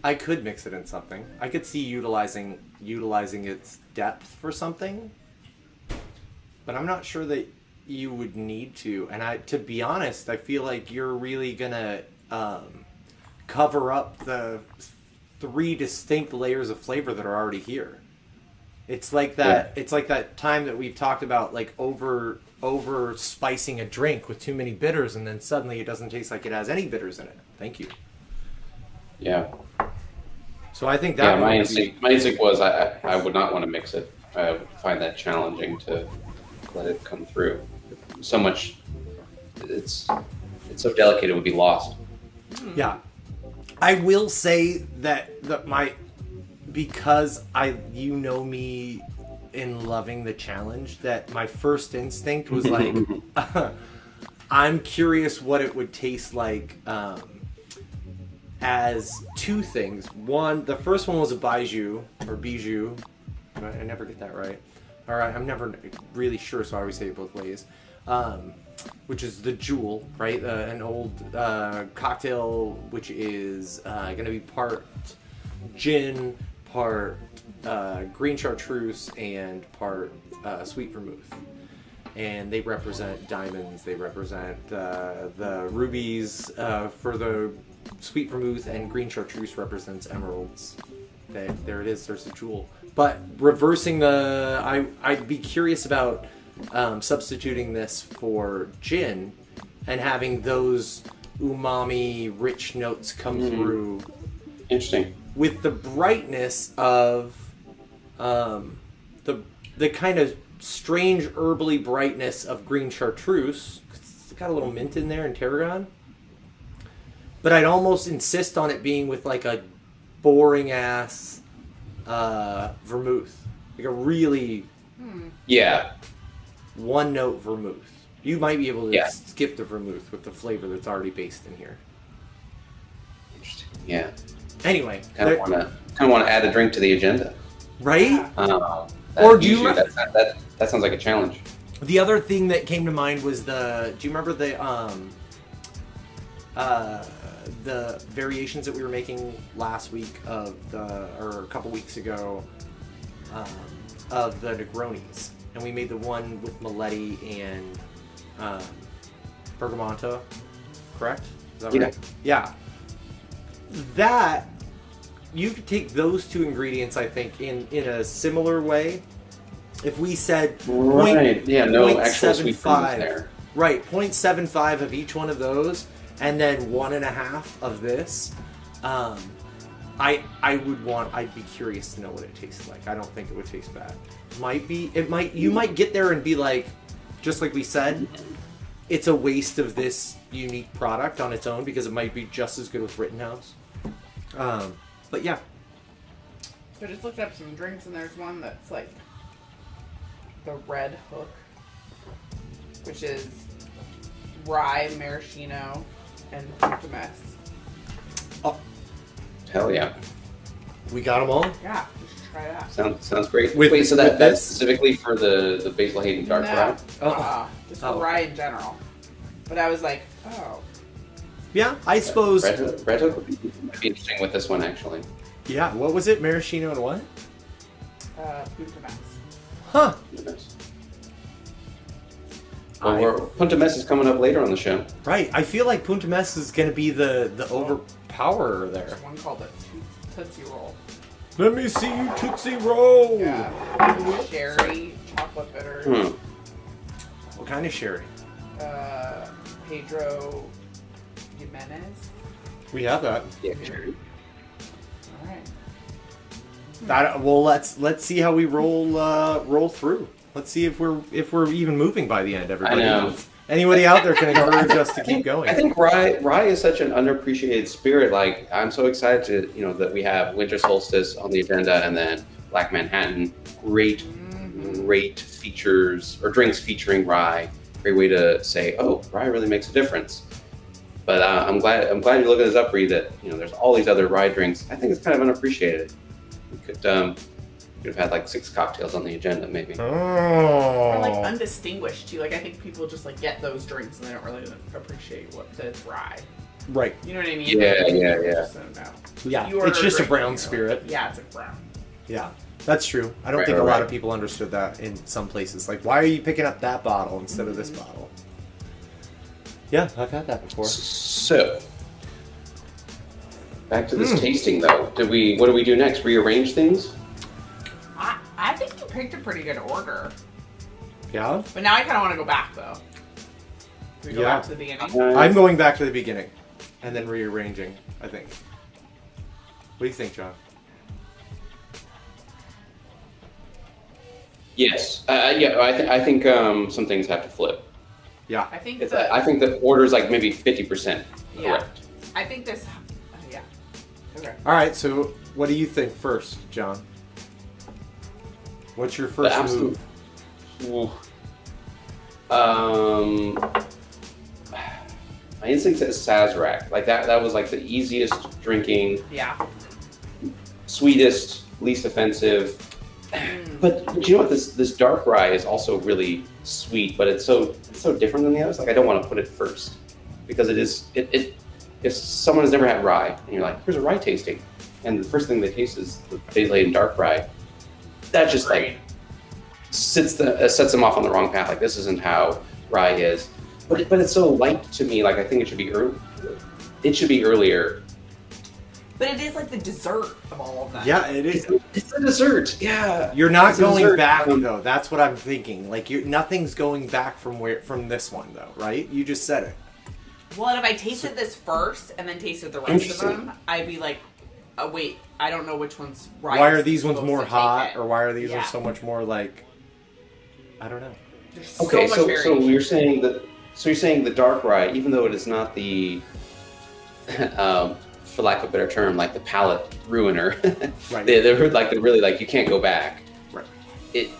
I could mix it in something. I could see utilizing its depth for something, but I'm not sure that you would need to. And to be honest, I feel like you're really gonna cover up the 3 distinct layers of flavor that are already here. It's like that. Yeah. It's like that time that we've talked about, like over spicing a drink with too many bitters, and then suddenly it doesn't taste like it has any bitters in it. Thank you. Yeah. So I think that my instinct was I would not want to mix it. I would find that challenging to let it come through. So much. It's so delicate it would be lost. Yeah. I will say that because you know me in loving the challenge, that my first instinct was like, I'm curious what it would taste like as 2 things. One, the first one was a bijou. I never get that right. All right, I'm never really sure, so I always say it both ways. Which is the Jewel, right? An old cocktail, which is going to be part gin, part green chartreuse and part sweet vermouth. And they represent diamonds, they represent the rubies for the sweet vermouth, and green chartreuse represents emeralds. There it is, there's a jewel. But reversing I'd be curious about substituting this for gin and having those umami rich notes come through. Interesting. With the brightness of the kind of strange herbally brightness of green chartreuse. It's got a little mint in there and tarragon. But I'd almost insist on it being with like a boring ass vermouth. Like a really one note vermouth. You might be able to skip the vermouth with the flavor that's already based in here. Interesting. Yeah. Anyway, kind of want to add a drink to the agenda, right? Or do you? That sounds like a challenge. The other thing that came to mind was do you remember the variations that we were making last week or a couple weeks ago of the Negronis, and we made the one with Maletti and Bergamonto, correct? Is that right? Yeah. That you could take those two ingredients, I think, in a similar way. If we said no actual sweet vermouth there. Right, 0.75 of each one of those, and then 1.5 of this. I'd be curious to know what it tastes like. I don't think it would taste bad. You might get there and be like, just like we said, it's a waste of this unique product on its own because it might be just as good with Rittenhouse. But yeah. So I just looked up some drinks, and there's one that's like the Red Hook, which is rye, maraschino, and Puttames. Oh, hell yeah! We got them all. Yeah, we should try that. Sounds great. Wait, so that's specifically for the Basil Hayden dark rye? Just for rye in general. But I was like, oh. Yeah, I suppose. Red Hook would be interesting with this one, actually. Yeah, what was it? Maraschino and what? Puttames. Huh. Well, Puttames is coming up later on the show. Right. I feel like Puttames is going to be the overpowerer there. There's one called a Tootsie Roll. Let me see you Tootsie Roll. Yeah. Sherry, chocolate bitters. What kind of sherry? Pedro Jimenez. We have that. Yeah, sherry. All right. Well, let's see how we roll through. Let's see if we're even moving by the end. Everybody. I know. Anybody out there can encourage us to keep going. I think rye is such an underappreciated spirit. Like, I'm so excited to that we have Winter Solstice on the agenda, and then Black Manhattan. Great features or drinks featuring rye. Great way to say, oh, rye really makes a difference. But I'm glad you're looking this up, Ree, that there's all these other rye drinks. I think it's kind of unappreciated. We could have had like 6 cocktails on the agenda, maybe. Oh. Or like undistinguished too. Like I think people just like get those drinks and they don't really appreciate what it's rye. Right. You know what I mean? Yeah. Just don't know. Yeah. It's just a brown spirit. Yeah, it's a brown. Yeah. That's true. I don't think a lot of people understood that in some places. Like, why are you picking up that bottle instead of this bottle? Yeah, I've had that before. So, back to this tasting though. What do we do next? Rearrange things? I think you picked a pretty good order. Yeah? But now I kind of want to go back though. Can we go back to the beginning? I'm going back to the beginning and then rearranging, I think. What do you think, John? Yes. I think some things have to flip. Yeah. I think the order is like maybe 50% correct. I think this. Yeah. Okay. All right. So, what do you think first, John? What's your first move? My instinct says Sazerac. Like that was like the easiest drinking. Yeah. Sweetest, least offensive. But you know what? This dark rye is also really sweet, but it's so different than the others. Like I don't want to put it first because it is. If someone has never had rye and you're like, here's a rye tasting, and the first thing they taste is the days-laden dark rye. That just like sets them off on the wrong path. Like this isn't how rye is, but it's so light to me. Like I think it should be early. It should be earlier. But it is like the dessert of all of that. Yeah, it is. It's a dessert. Yeah. You're not It's a going dessert. back though. That's what I'm thinking. Like nothing's going back from this one though, right? You just said it. Well, and if I tasted this first and then tasted the rest of Interesting. them, I'd be like, oh, wait, I don't know which one's right. Why are these ones more hot, or why are these Yeah. are so much more like? I don't know. There's Okay, so so much so variation. you're saying that. So you're saying the dark rye, even though it is not the, for lack of a better term, like the palate ruiner. Right. they're really like you can't go back. Right. It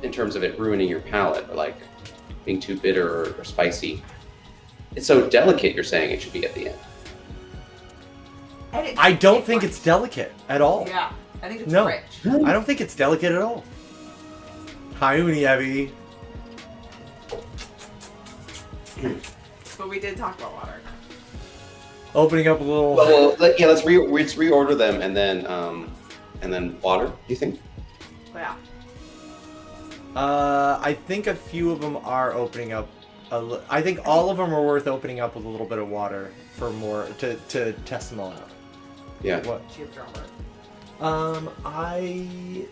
in terms of it ruining your palate or like being too bitter or spicy. It's so delicate. You're saying it should be at the end. And it's I don't different. think it's delicate at all. Yeah, I think it's No. rich. I don't think it's delicate at all. Hi, Evie. But we did talk about water. Opening up a little. Well, let's reorder them and then water. Do you think? Yeah. I think a few of them are opening up. I think all of them are worth opening up with a little bit of water for more to test them all out. Yeah. What? Cheap dropper. I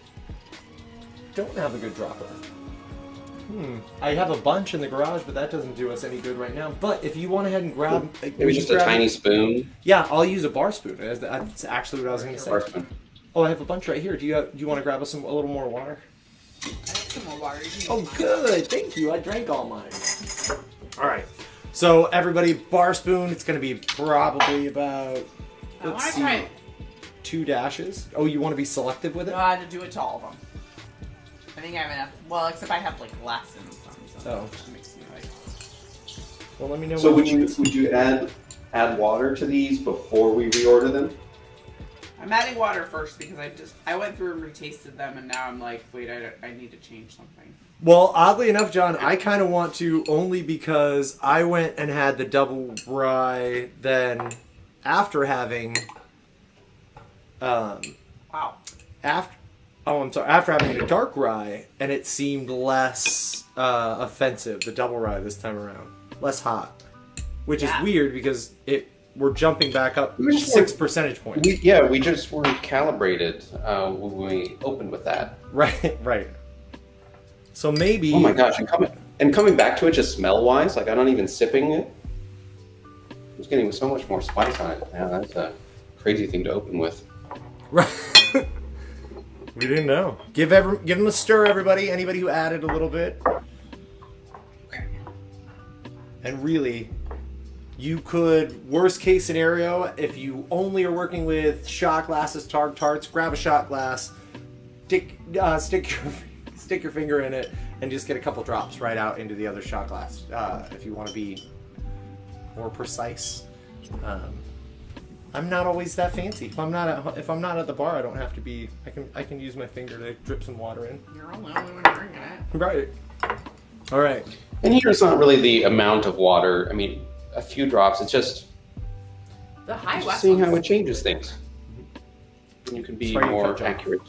don't have a good dropper. I have a bunch in the garage, but that doesn't do us any good right now. But if you went ahead and grab, Maybe just a tiny spoon. Yeah, I'll use a bar spoon. That's actually what I was going to say. Bar spoon. Oh, I have a bunch right here. Do you want to grab us a little more water? I have some more water. You can Oh, use mine. good. Thank you. I drank all mine. All right. So everybody, bar spoon. It's going to be probably about. I Let's want to see, try it. 2 dashes. Oh, you want to be selective with it? No, I had to do it to all of them. I think I have enough. Well, except I have like less in some. So Oh. it makes me like. Well, let me know. So what would you add water to these before we reorder them? I'm adding water first because I went through and retasted them and now I'm like, wait, I need to change something. Well, oddly enough, John, I kind of want to only because I went and had the double rye. Then after having, Wow. after having a dark rye, and it seemed less offensive. The double rye this time around, less hot, which is Yeah. weird because we're jumping back up We just 6 percentage points. We just weren't calibrated when we opened with that. Right. So maybe. Oh my gosh! And coming back to it, just smell wise, like I'm not even sipping it. It's getting so much more spice on it. Yeah, that's a crazy thing to open with. Right. We didn't know. Give them a stir, everybody. Anybody who added a little bit. And really, you could, worst case scenario, if you only are working with shot glasses, tarts, grab a shot glass, stick your finger in it, and just get a couple drops right out into the other shot glass. If you want to be more precise. I'm not always that fancy. If I'm not at the bar, I don't have to be. I can use my finger to drip some water in. You're only one drinking it. Right. All right. And here it's not really the amount of water. I mean, a few drops. It's just The high Just west seeing how it ones. changes things. And you can be Sorry, you more cut, John. accurate.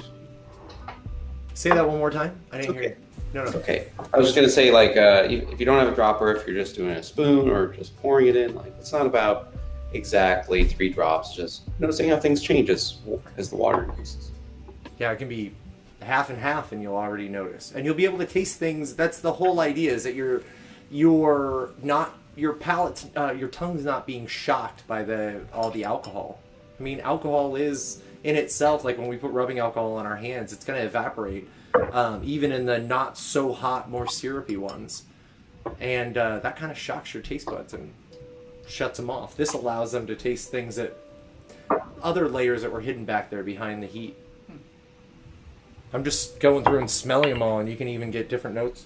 Say that one more time. I didn't hear you. No. Okay. I was just going to say, like, if you don't have a dropper, if you're just doing a spoon or just pouring it in, like, it's not about exactly 3 drops, just noticing how things change as the water increases. Yeah, it can be half and half, and you'll already notice, and you'll be able to taste things. That's the whole idea: is that your palate, your tongue's not being shocked by all the alcohol. I mean, alcohol is in itself, like when we put rubbing alcohol on our hands, it's going to evaporate, even in the not so hot, more syrupy ones, and that kind of shocks your taste buds and shuts them off. This allows them to taste things that other layers that were hidden back there behind the heat. I'm just going through and smelling them all, and you can even get different notes.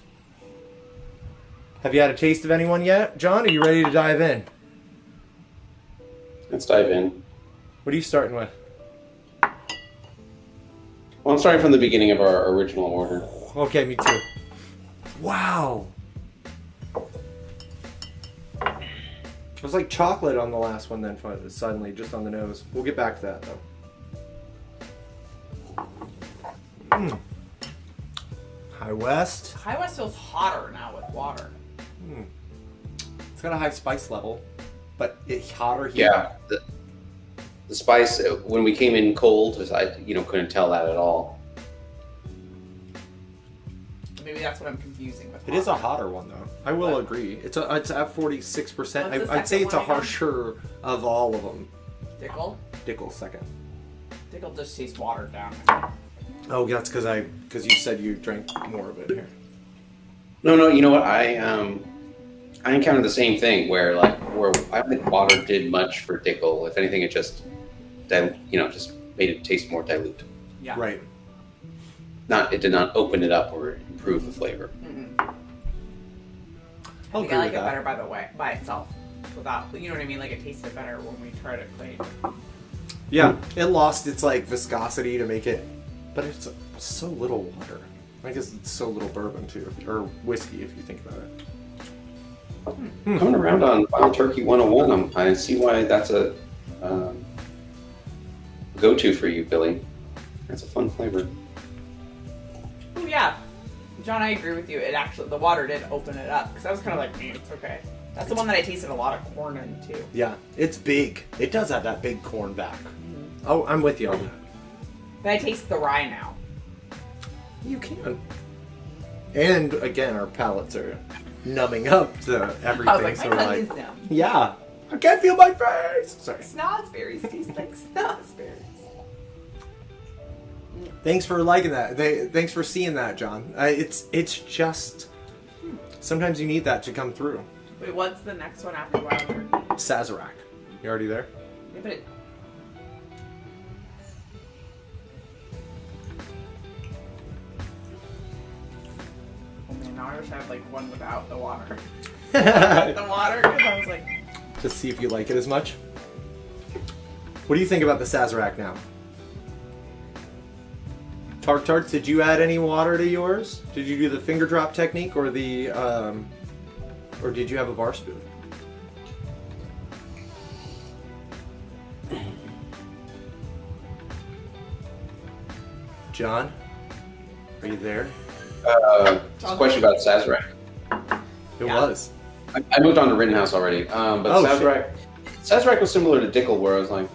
Have you had a taste of anyone yet? John, are you ready to dive in? Let's dive in. What are you starting with? Well, I'm starting from the beginning of our original order. Okay, me too. Wow. It was like chocolate on the last one then, suddenly, just on the nose. We'll get back to that, though. High West. High West feels hotter now with water. It's got a high spice level, but it's hotter here. Yeah, the spice when we came in cold, I couldn't tell that at all. Maybe that's what I'm confusing with. It is a hotter one though. I will agree. It's at 46%. I'd say it's a harsher of all of them. Dickel second. Dickel just tastes watered down. Oh, that's because you said you drank more of it here. No, you know what? I encountered the same thing where I don't think water did much for Dickel. If anything, it just just made it taste more dilute. Yeah. Right. It did not open it up or improve the flavor. I think I like it better by itself, without, you know what I mean? Like it tasted better when we tried it plain. Yeah, it lost its viscosity to make it, but it's so little water. I guess it's so little bourbon too, or whiskey if you think about it. Coming around on Wild Turkey 101, I see why that's a go-to for you, Billy. That's a fun flavor. Oh yeah, John, I agree with you. The water did open it up because I was kind of like, it's okay. That's the one that I tasted a lot of corn in too. Yeah, it's big. It does have that big corn back. Oh, I'm with you on that. But I taste the rye now. You can. And again, our palates are numbing up to everything. I was like, so my tongue is numb. Yeah, I can't feel my face. Sorry. Snozberries taste like snozberries. Thanks for liking that. Thanks for seeing that, John. It's just sometimes you need that to come through. Wait, what's the next one after Wild Turkey? Sazerac. You already there? Yeah, but it... Oh man, now I wish I had one without the water. The water, because I was like... Just see if you like it as much. What do you think about the Sazerac now? Tarts, did you add any water to yours? Did you do the finger drop technique or the, or did you have a bar spoon? John, are you there? Just a question about Sazerac. It was. I moved on to Rittenhouse already, but Sazerac was similar to Dickel, where I was like,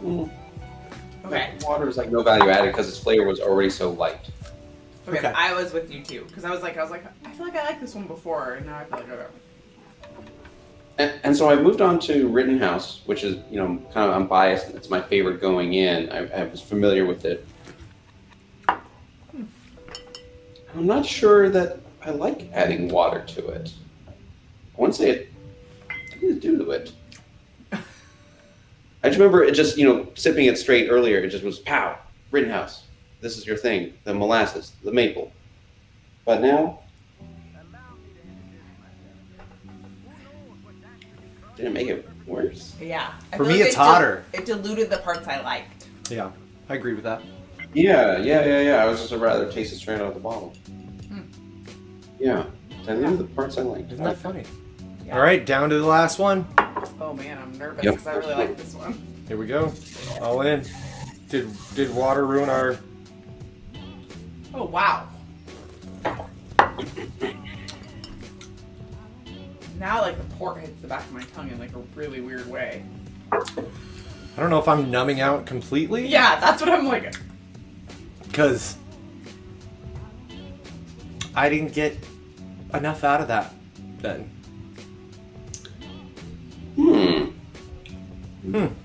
okay. Water is no value added because its flavor was already so light. Okay, I was with you too, because I was like, I feel like I liked this one before, and now I feel like And so I moved on to Rittenhouse, which is, I'm biased. It's my favorite going in. I was familiar with it. I'm not sure that I like adding water to it. I wouldn't say it didn't do to it. I just remember it just, sipping it straight earlier, it just was, pow, Rittenhouse. This is your thing. The molasses, the maple. But now, didn't make it worse. Yeah. For me, it's hotter. It diluted the parts I liked. Yeah, I agree with that. Yeah. I was just rather taste it straight out of the bottle. Yeah. Diluted the parts I liked. Isn't that funny? Yeah. All right, down to the last one. Oh man, I'm nervous because I really like this one. Here we go. All in. Did water ruin our... Oh wow. Now the port hits the back of my tongue in a really weird way. I don't know if I'm numbing out completely. Yeah, that's what I'm like. Because I didn't get enough out of that then.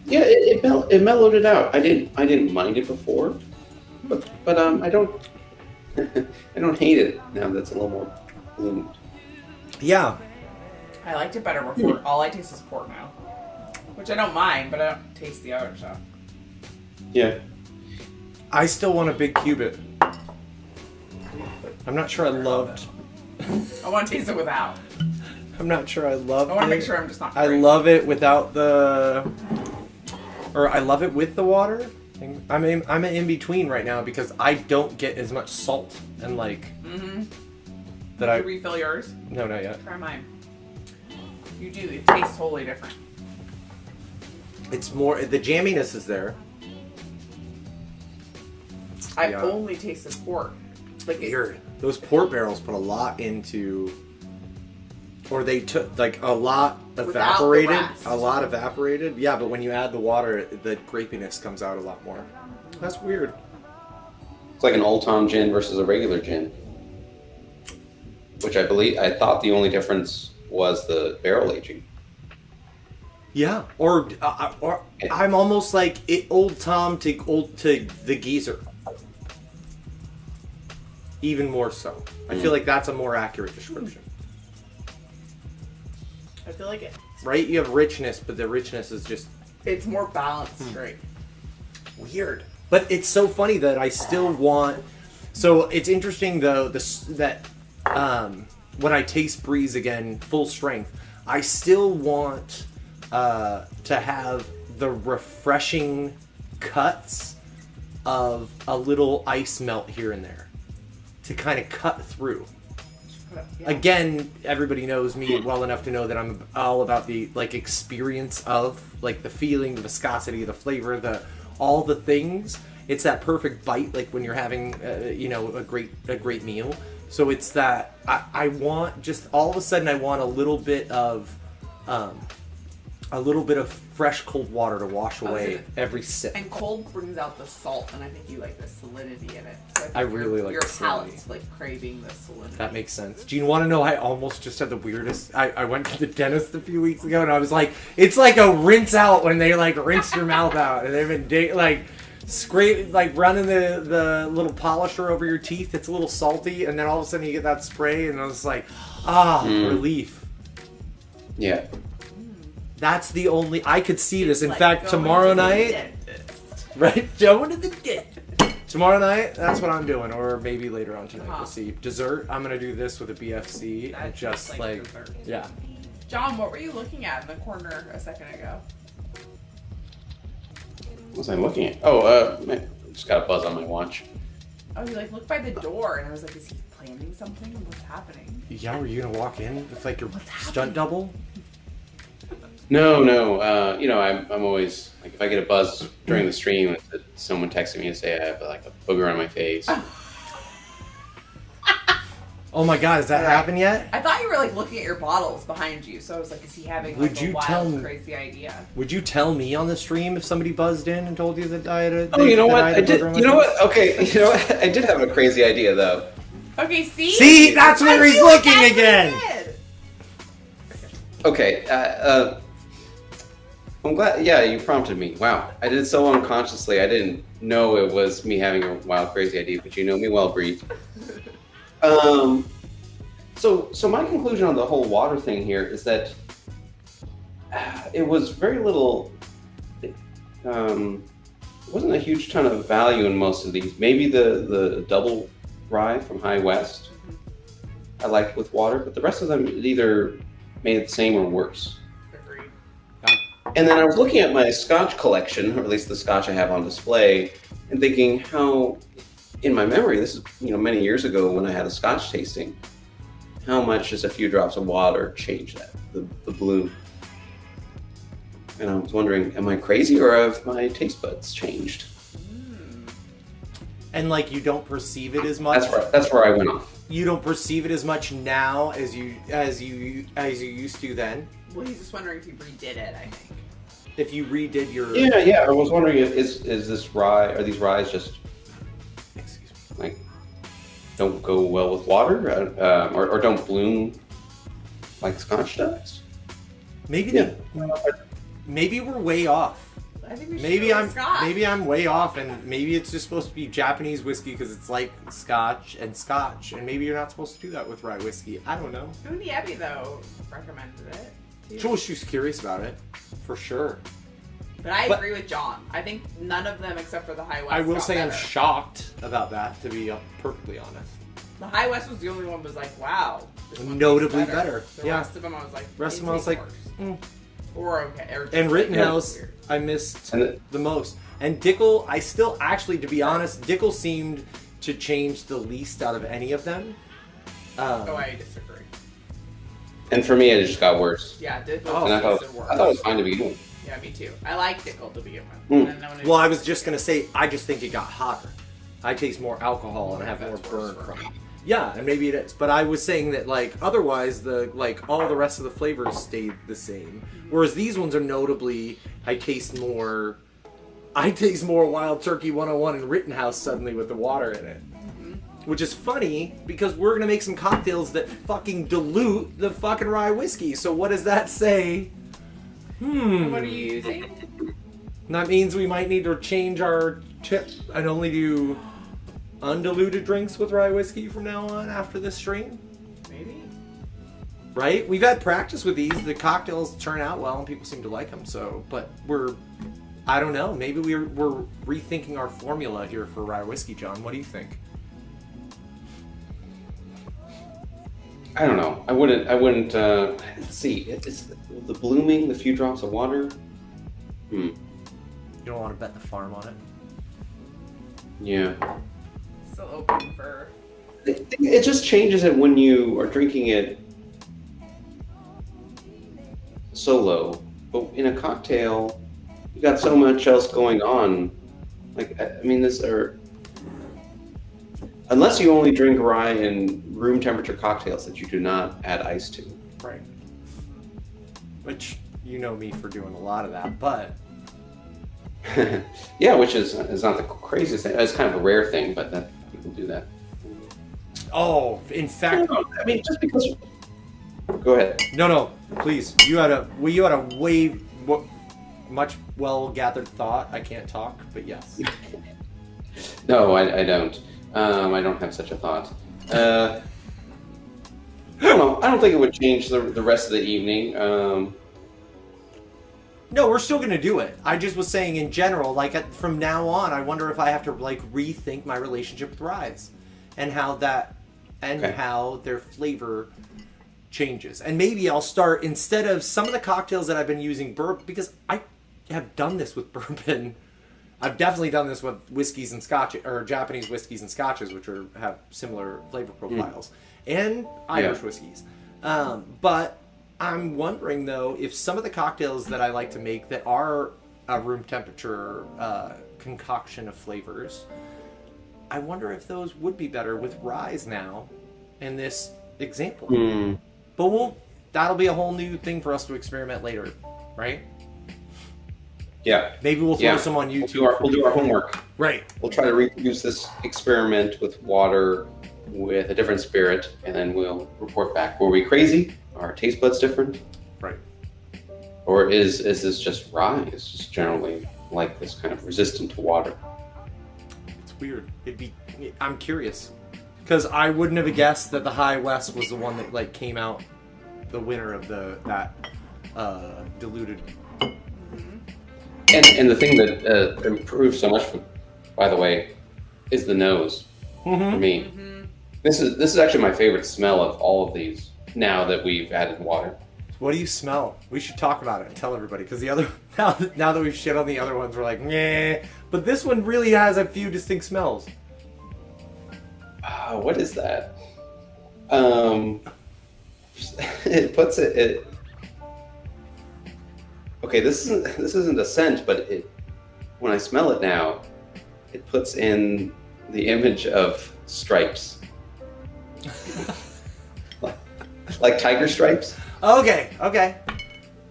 Yeah, it mellowed it out. I didn't mind it before, but I don't I don't hate it now. That's a little more bloomed. Yeah. I liked it better before. All I taste is port now, which I don't mind, but I don't taste the other stuff. Yeah. I still want a big cubit. I'm not sure I loved. I want to taste it without. I'm not sure I love. I want to make sure I'm just not. I love it without the, or I love it with the water. I'm in between right now because I don't get as much salt and Mm-hmm. that I Did you refill yours? No, not yet. Try mine. You do. It tastes totally different. It's more the jamminess is there. I only tasted port. Like Weird. Those port barrels put a lot into, or they took like a lot evaporated. rest. A lot evaporated. Yeah, but when you add the water, the grapiness comes out a lot more. That's weird. It's like an Old Tom gin versus a regular gin. Which I thought the only difference was the barrel aging. Yeah, or I'm almost like Old Tom to the geezer. Even more so. I feel like that's a more accurate description. I feel like it. Right? You have richness, but the richness is just It's more balanced, right? weird. But it's so funny that I still want. So it's interesting though that when I taste Breeze again, full strength, I still want to have the refreshing cuts of a little ice melt here and there to kind of cut through. Yeah. Again, everybody knows me well enough to know that I'm all about the like experience of like the feeling, the viscosity, the flavor, all the things. It's that perfect bite, like when you're having a great meal. So it's that I want just all of a sudden I want a little bit of fresh cold water to wash away every sip. And cold brings out the salt, and I think you like the solidity in it. So I really like your the solidity. palate's like craving the solidity. That makes sense. Do you want to know? I almost just had the weirdest. I went to the dentist a few weeks ago, and I was like, it's like a rinse out when they like rinse your mouth out, and they've been running the little polisher over your teeth. It's a little salty, and then all of a sudden you get that spray, and I was like, relief. Yeah. That's the only I could see this. In Like fact, going tomorrow to the night, dentist. right? Going to the dentist. Tomorrow night, that's what I'm doing, or maybe later on tonight. We'll see. Dessert, I'm gonna do this with a BFC, and That's just like dessert. yeah. John, what were you looking at in the corner a second ago? What was I looking at? Oh, man, just got a buzz on my watch. Oh, you like looked by the door, and I was like, is he planning something? What's happening? Yeah, were you gonna walk in with like your What's happening? stunt double? No. I'm always like if I get a buzz during the stream, someone texting me and say I have like a booger on my face. Oh my god, has that happened yet? I thought you were like looking at your bottles behind you, so I was like, is he having Would like you a wild, tell me- crazy idea? Would you tell me on the stream if somebody buzzed in and told you that I had a? Oh, you know that what? had I a did. booger on my You know face? what? Okay, you know what? I did have a crazy idea though. Okay, see? See, that's I where he's feel like looking that's what he again. did. Okay, I'm glad. Yeah, you prompted me. Wow, I did so unconsciously. I didn't know it was me having a wild, crazy idea. But you know me well, Bree. So my conclusion on the whole water thing here is that it was very little. It wasn't a huge ton of value in most of these. Maybe the double rye from High West I liked with water, but the rest of them it either made it the same or worse. Agreed. And then I was looking at my Scotch collection, or at least the Scotch I have on display, and thinking how, in my memory, this is many years ago when I had a Scotch tasting, how much does a few drops of water change that, the bloom? And I was wondering, am I crazy or have my taste buds changed? And like you don't perceive it as much. That's where I went off. You don't perceive it as much now as you used to then. Well, he's just wondering if you redid it, I think. If you redid your Yeah. I was wondering if is this rye? Are these ryes just excuse me. like don't go well with water, or don't bloom like Scotch does? Maybe maybe we're way off. I think we should Maybe go I'm with Scotch. maybe I'm way off, and maybe it's just supposed to be Japanese whiskey because it's like Scotch, and maybe you're not supposed to do that with rye whiskey. I don't know. Mooney Abbey, though, recommended it. Too. Joel, she's curious about it, for sure. But I agree with John. I think none of them, except for the High West, I will got say I'm better. shocked about that, to be perfectly honest. The High West was the only one was like, wow. This one Notably tastes better. The Yeah. rest of them I was like, Rest of it them I was tastes like, worse. Or okay. Or just And like, Rittenhouse, weird. I missed And the most. And Dickel, I still actually, to be honest, Dickel seemed to change the least out of any of them. Oh, I disagree. And for me, it just got worse. Yeah, Dickel Oh. And I thought tasted worse. it was fine to begin with. Yeah, me too. I like Dickel to begin with. Mm. And then when Well, I was just going to say, I just think it got hotter. I taste more alcohol and I have more burn from it. Yeah, and maybe it is. But I was saying that like otherwise all the rest of the flavors stayed the same. Whereas these ones are notably I taste more Wild Turkey 101 and Rittenhouse suddenly with the water in it. Which is funny because we're gonna make some cocktails that fucking dilute the fucking rye whiskey. So what does that say? What are you using? That means we might need to change our tip and only do undiluted drinks with rye whiskey from now on after this stream. Maybe. Right? We've had practice with these. The cocktails turn out well and people seem to like them. So, but I don't know. Maybe we're rethinking our formula here for rye whiskey, John. What do you think? I don't know. I wouldn't, let's see. It's the blooming, the few drops of water. You don't want to bet the farm on it? Yeah. Still open for... It just changes it when you are drinking it solo. But in a cocktail, you got so much else going on. Like, I mean, unless you only drink rye in room temperature cocktails that you do not add ice to. Right. Which, you know me for doing a lot of that, but... Yeah, which is not the craziest thing. It's kind of a rare thing, but that people do that. Oh, in fact... I mean, just because... Go ahead. No, please. You had a way much well-gathered thought. I can't talk, but yes. No, I don't. I don't have such a thought. I don't know. I don't think it would change the rest of the evening. No, we're still gonna do it. I just was saying in general, like from now on, I wonder if I have to like rethink my relationship with ryes, and how how their flavor changes. And maybe I'll start instead of some of the cocktails that I've been using bourbon, because I have done this with bourbon. I've definitely done this with whiskeys and scotch, or Japanese whiskeys and scotches, which have similar flavor profiles, and Irish whiskeys. But I'm wondering though if some of the cocktails that I like to make that are a room temperature concoction of flavors, I wonder if those would be better with ryes now in this example. But that'll be a whole new thing for us to experiment later, right? Yeah. Maybe we'll throw some on YouTube. We'll do our homework. Right. We'll try to reproduce this experiment with water with a different spirit, and then we'll report back. Were we crazy? Are our taste buds different? Right. Or is this just rye? It's just generally like this kind of resistant to water. It's weird. I'm curious. Because I wouldn't have guessed that the High West was the one that like came out the winner of that diluted. And the thing that improves so much, by the way, is the nose for me. This is actually my favorite smell of all of these now that we've added water. What do you smell? We should talk about it and tell everybody, because the other now that we've shit on the other ones, we're like, nah. But this one really has a few distinct smells. What is that? It puts it. Okay, this isn't a scent, but when I smell it now, it puts in the image of stripes, like tiger stripes. Okay.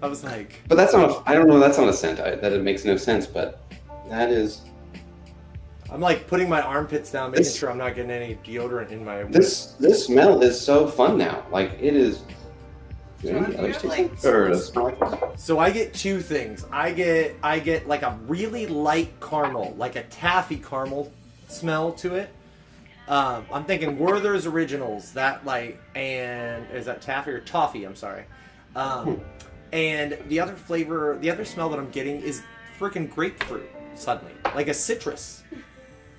I was like, but that's not. I don't know. That's not a scent. That it makes no sense. But that is. I'm like putting my armpits down, making sure I'm not getting any deodorant in my. This smell is so fun now. Like it is. So I get two things. I get like a really light caramel, like a taffy caramel smell to it. I'm thinking Werther's Originals, that like, and is that taffy or toffee? I'm sorry. And the other smell that I'm getting is freaking grapefruit. Suddenly, like a citrus.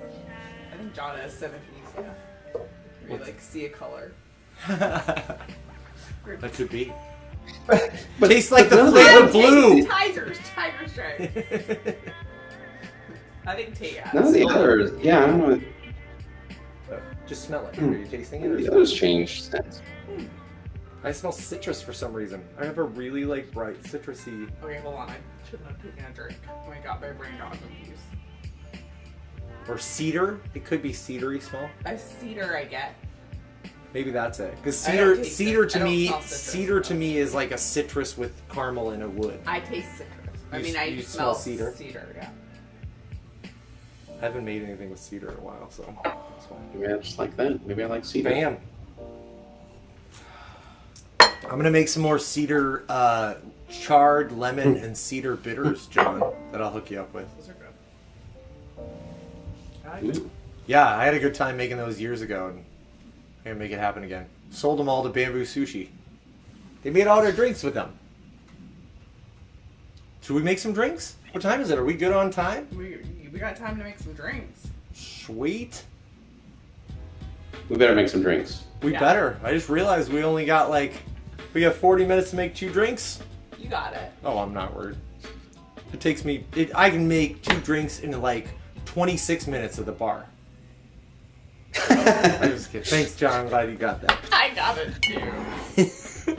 I think John has synesthesia. You like see a color. That could be. But tastes like the flavor blue. Tiger stripes. I think Tate has. None of the others. Yeah, I don't know. Just smell it. Are you tasting it? Or The others change scents. I smell citrus for some reason. I have a really like bright citrusy. Okay, hold on. I shouldn't have taken a drink. Oh my god, my brain got confused. Or cedar. It could be cedary smell. A cedar I get. Maybe that's it. Because I don't cedar taste it. to I don't me, smell citrus, cedar to though. me is like a citrus with caramel in a wood. I taste citrus. I You mean, s- I you smell smell cedar? yeah. I haven't made anything with cedar in a while, so that's why. Maybe I just like that. Maybe I like cedar. Bam. I'm gonna make some more cedar, charred lemon and cedar bitters, John. That I'll hook you up with. Those are good. Ooh. Yeah, I had a good time making those years ago, and I'm gonna make it happen again. Sold them all to Bamboo Sushi. They made all their drinks with them. Should we make some drinks? What time is it? Are we good on time? We got time to make some drinks. Sweet. We better make some drinks. We Yeah. better. I just realized we only got we got 40 minutes to make 2 drinks. You got it. Oh, I'm not worried. It takes me. I can make 2 drinks in 26 minutes at the bar. I'm just kidding. Thanks, John. I'm glad you got that. I got it too.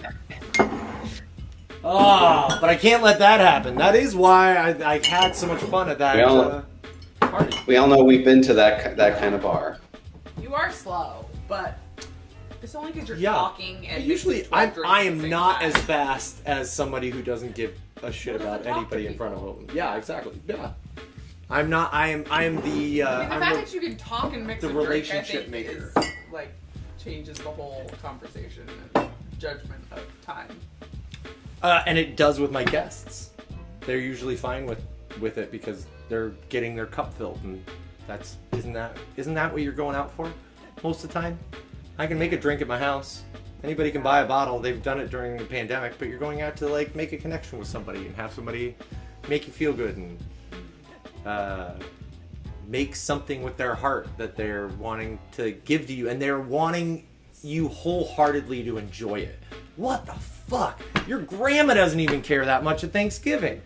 Oh, but I can't let that happen. That is why I had so much fun at that party. We all know we've been to that kind of bar. You are slow, but it's only because you're Yeah. talking and Usually, mixing 12 drinks I at the am same not time. as fast as somebody who doesn't give a shit Who doesn't about talk to anybody in front of people. them. Yeah, exactly. Yeah. I'm not. I am the. I mean, the I'm fact the- that you can talk and mix the a drink, relationship I think, maker. is, changes the whole conversation and judgment of time. And it does with my guests. They're usually fine with it because they're getting their cup filled, and isn't that what you're going out for most of the time? I can make a drink at my house. Anybody can buy a bottle. They've done it during the pandemic, but you're going out to make a connection with somebody and have somebody make you feel good and make something with their heart that they're wanting to give to you, and they're wanting you wholeheartedly to enjoy it. What the fuck? Your grandma doesn't even care that much at Thanksgiving.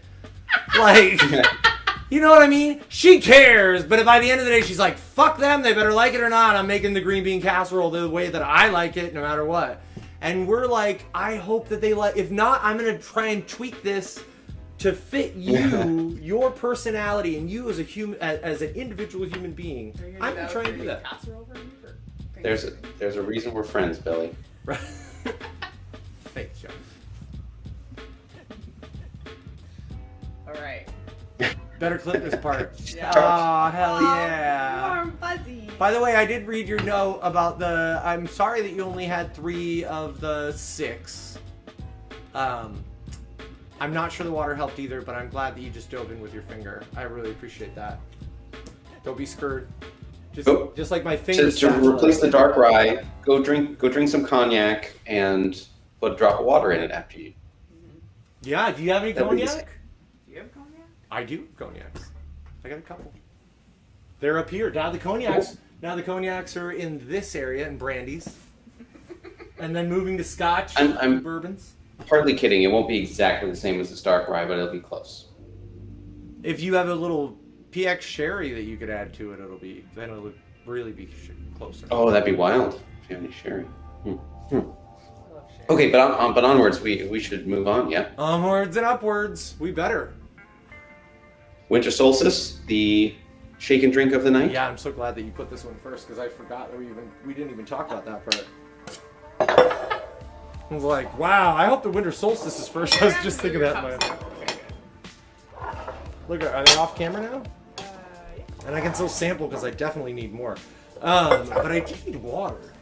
You know what I mean? She cares, but by the end of the day, she's like, fuck them, they better like it or not. I'm making the green bean casserole the way that I like it, no matter what. And we're like, I hope that they like, if not, I'm going to try and tweak this to fit you, your personality, and you as a human, as an individual human being. I'm going to try and do that. There's a reason we're friends, Billy. Right. Thanks, John. All right. Better clip this part. Yeah. Oh, hell yeah. Warm fuzzy. By the way, I did read your note about I'm sorry that you only had 3 of the 6. I'm not sure the water helped either, but I'm glad that you just dove in with your finger. I really appreciate that. Don't be scared. Just like my finger. To replace the dark rye, go drink some cognac and put a drop of water in it after you. Yeah, do you have any That'd be cognac? Do you have cognac? I do have cognacs. I got a couple. They're up here. Now the cognacs are in this area in brandies. And then moving to scotch I'm bourbons. Partly kidding. It won't be exactly the same as this dark rye, but it'll be close. If you have a little PX sherry that you could add to it, then it'll really be closer. Oh, that'd be wild if you have any sherry. I love sherry. Okay, but onwards, we should move on. Yeah. Onwards and upwards. We better. Winter solstice, the shake and drink of the night. Yeah, I'm so glad that you put this one first because I forgot that we didn't even talk about that part. I was like, wow, I hope the winter solstice is first. I was just thinking that. Look, are they off camera now? Yeah. And I can still sample because I definitely need more. But I do need water.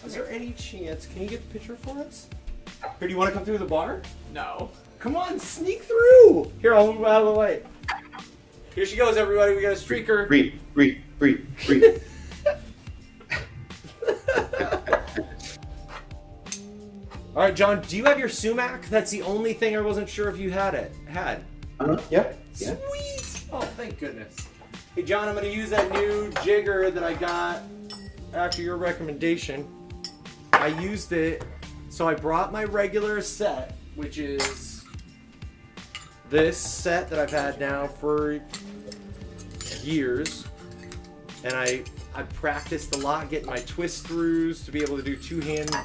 Is there any chance? Can you get the picture for us? Here, do you want to come through the bar? No. Come on, sneak through. Here, I'll move out of the way. Here she goes, everybody. We got a streaker. Breathe. All right, John, do you have your sumac? That's the only thing I wasn't sure if you had. Yeah. Sweet! Oh, thank goodness. Hey, John, I'm going to use that new jigger that I got after your recommendation. I used it, so I brought my regular set, which is this set that I've had now for years. And I practiced a lot getting my twist throughs to be able to do two-handed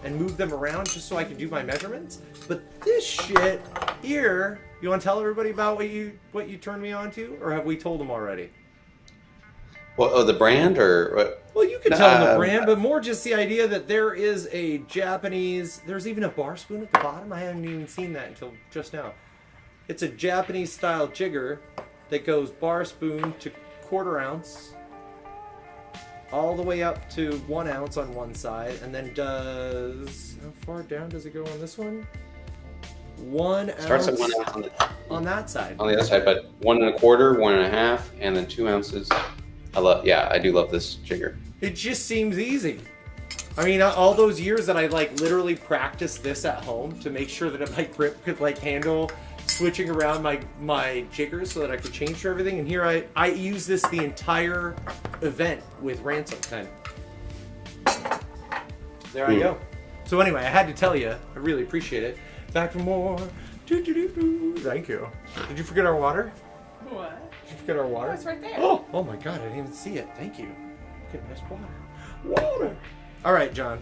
and move them around just so I can do my measurements. But this shit here, you want to tell everybody about what you turned me on to, or have we told them already? Well, oh, the brand or what? Well, you can tell them the brand, but more just the idea that there is a Japanese. There's even a bar spoon at the bottom. I haven't even seen that until just now. It's a Japanese style jigger that goes bar spoon to 1/4 ounce, all the way up to 1 ounce on one side, and then does, how far down does it go on this one? 1 ounce. Starts at 1 ounce on that side. On the other side, but 1 1/4, 1 1/2, and then 2 ounces. I do love this jigger. It just seems easy. I mean, all those years that I like literally practiced this at home to make sure that my grip could like handle switching around my jiggers so that I could change for everything. And here I use this the entire event with ransom kind of. There I go. So anyway, I had to tell you, I really appreciate it. Back for more. Thank you. Did you forget our water? What? Did you forget our water? Oh, it's right there. Oh my God, I didn't even see it. Thank you. Get nice water. Water. All right, John.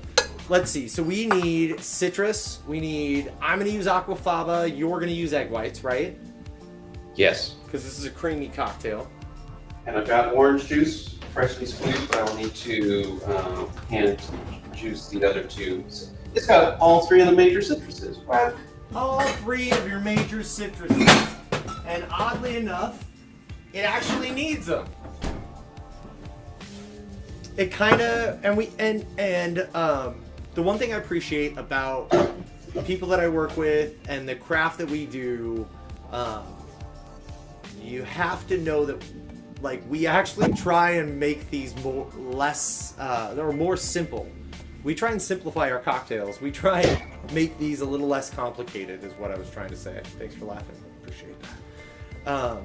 Let's see. So we need citrus. I'm going to use Aquafaba. You're going to use egg whites, right? Yes. Because this is a creamy cocktail. And I've got orange juice, freshly squeezed, but I will need to hand juice the other two. It's got all 3 of the major citruses. What? All 3 of your major citruses. And oddly enough, it actually needs them. It kind of, the one thing I appreciate about the people that I work with and the craft that we do, you have to know that, like, we actually try and make these more simple. We try and simplify our cocktails. We try and make these a little less complicated, is what I was trying to say. Thanks for laughing. Appreciate that.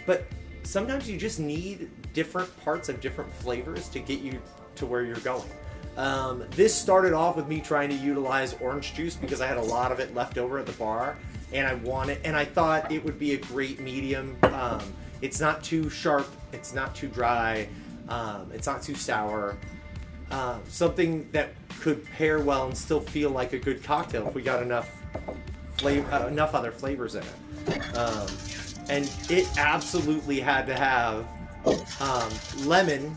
But sometimes you just need different parts of different flavors to get you to where you're going. This started off with me trying to utilize orange juice because I had a lot of it left over at the bar, and I thought it would be a great medium. It's not too sharp, it's not too dry, it's not too sour. Something that could pair well and still feel like a good cocktail if we got enough other flavors in it. And it absolutely had to have lemon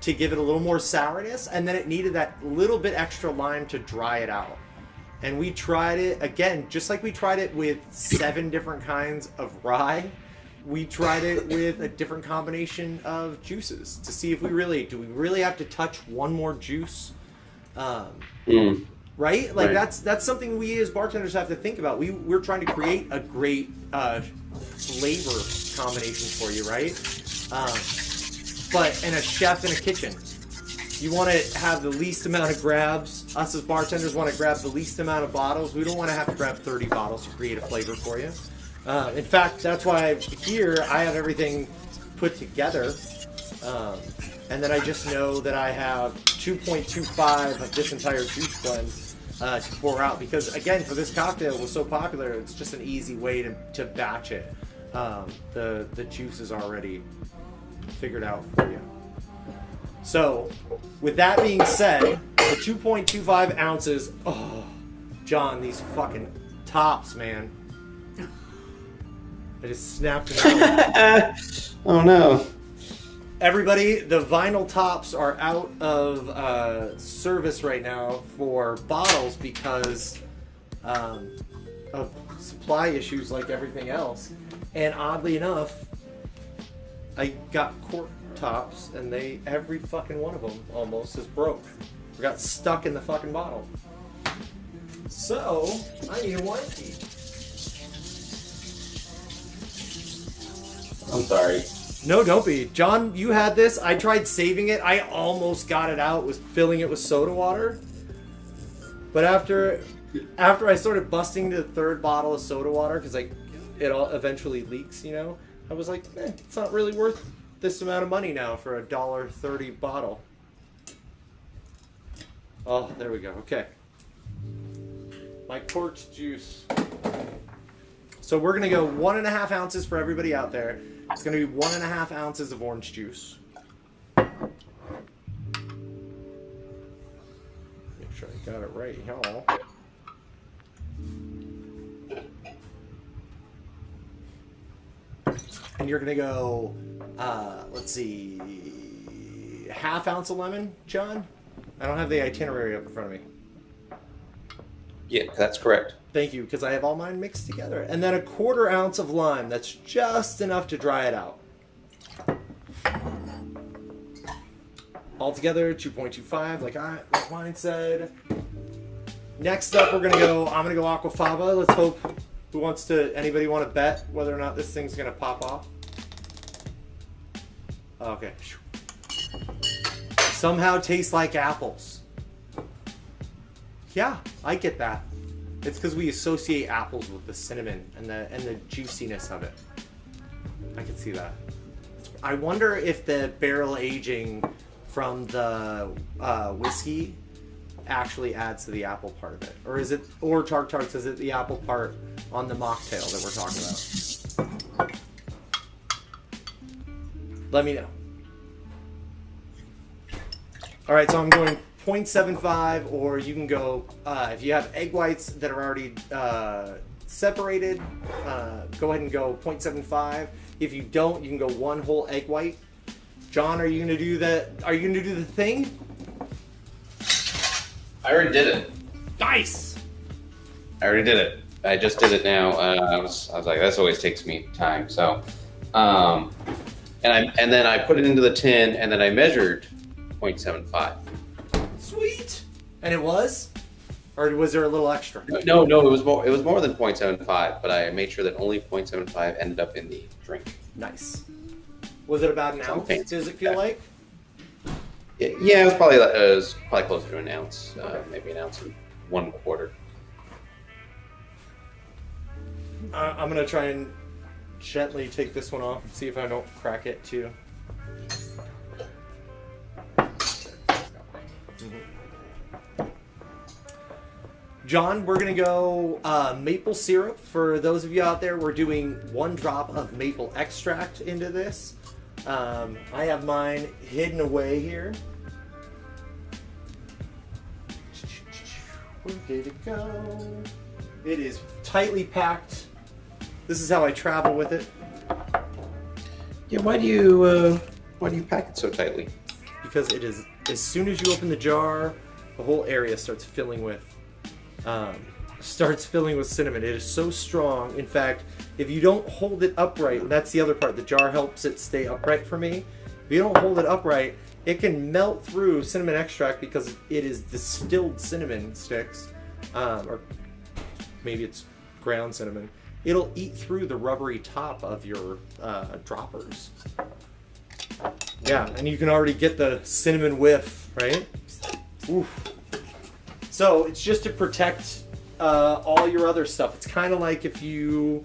to give it a little more sourness, and then it needed that little bit extra lime to dry it out. And we tried it again, just like we tried it with 7 different kinds of rye. We tried it with a different combination of juices to see if do we really have to touch one more juice? Right? Like right. That's something we as bartenders have to think about. We're trying to create a great flavor combination for you, right? But in a chef in a kitchen, you want to have the least amount of grabs. Us as bartenders want to grab the least amount of bottles. We don't want to have to grab 30 bottles to create a flavor for you. In fact, that's why here I have everything put together. And then I just know that I have 2.25 of this entire juice blend to pour out. Because again, for this cocktail, it was so popular, it's just an easy way to batch it. The juice is already figured out for you. So, with that being said, the 2.25 ounces, oh, John, these fucking tops, man. I just snapped them out. Oh no. Everybody, the vinyl tops are out of service right now for bottles because of supply issues like everything else. And oddly enough, I got cork tops and every fucking one of them almost is broke. Or got stuck in the fucking bottle. So, I need a wine key. I'm sorry. No, don't be. John, you had this. I tried saving it. I almost got it out. Was filling it with soda water. But after I started busting the 3rd bottle of soda water, because it all eventually leaks, you know, I was like, it's not really worth this amount of money now for a $1.30 bottle. Oh, there we go. Okay. My corked juice. So we're going to go 1.5 ounces for everybody out there. It's going to be 1.5 ounces of orange juice. Make sure I got it right, y'all. And you're gonna go, let's see, ½ ounce of lemon, John? I don't have the itinerary up in front of me. Yeah, that's correct. Thank you, because I have all mine mixed together. And then ½ ounce of lime. That's just enough to dry it out. Altogether, 2.25, like mine said. Next up, I'm gonna go Aquafaba. Let's hope. Anybody want to bet whether or not this thing's gonna pop off? Okay. Somehow tastes like apples. Yeah, I get that. It's because we associate apples with the cinnamon and the juiciness of it. I can see that. I wonder if the barrel aging from the whiskey actually adds to the apple part of it, or Tartarks, is it the apple part on the mocktail that we're talking about? Let me know. All right, so I'm going 0.75, or you can go, if you have egg whites that are already separated, go ahead and go 0.75. If you don't, you can go 1 whole egg white. John, are you gonna do the thing? I already did it. Nice. I already did it. I just did it now. I was like, this always takes me time. So, and then I put it into the tin, and then I measured 0.75. Sweet. And it was? Or was there a little extra? No, it was more. It was more than 0.75, but I made sure that only 0.75 ended up in the drink. Nice. Was it about an ounce? Does it feel like? Yeah, it was probably closer to an ounce, okay. Maybe an ounce and 1/4. I'm gonna try and gently take this one off and see if I don't crack it too. John, we're gonna go maple syrup. For those of you out there, we're doing 1 drop of maple extract into this. I have mine hidden away here. Where did it go? It is tightly packed. This is how I travel with it. Yeah, why do you pack it so tightly? Because it is, as soon as you open the jar, the whole area starts filling with cinnamon. It is so strong. In fact, if you don't hold it upright, and that's the other part, the jar helps it stay upright for me. If you don't hold it upright, it can melt through cinnamon extract because it is distilled cinnamon sticks, or maybe it's ground cinnamon. It'll eat through the rubbery top of your droppers. Yeah, and you can already get the cinnamon whiff, right? Oof. So it's just to protect all your other stuff. It's kind of like if you,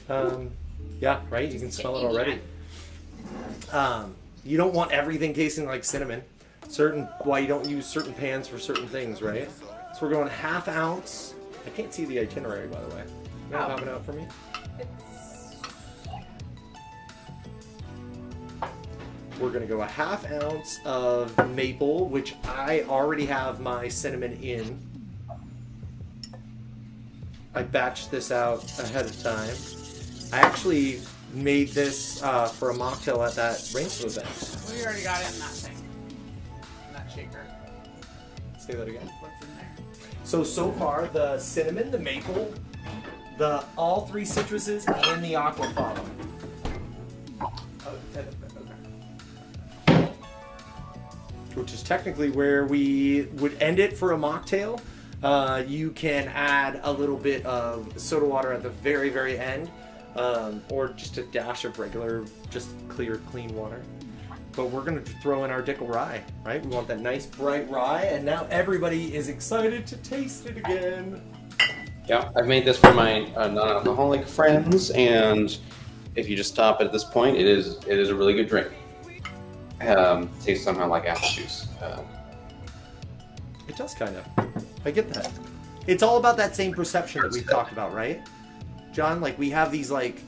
yeah, right? You can smell it already. You don't want everything tasting like cinnamon. Why you don't use certain pans for certain things, right? So we're going ½ ounce. I can't see the itinerary, by the way. You don't have it out for me? We're gonna go ½ ounce of maple, which I already have my cinnamon in. I batched this out ahead of time. I actually made this for a mocktail at that Rainbow event. We already got it in that thing. In that shaker. Say that again. What's in there? So far, the cinnamon, the maple, all 3 citruses, and the aquafaba. Which is technically where we would end it for a mocktail. You can add a little bit of soda water at the very, very end, or just a dash of regular, just clear, clean water. But we're going to throw in our Dickel rye, right? We want that nice, bright rye, and now everybody is excited to taste it again. Yeah, I've made this for my non-alcoholic friends, and if you just stop at this point, it is a really good drink. Tastes somehow like apple juice. It does kind of. I get that. It's all about that same perception that we've talked about, right? John, like we have these like,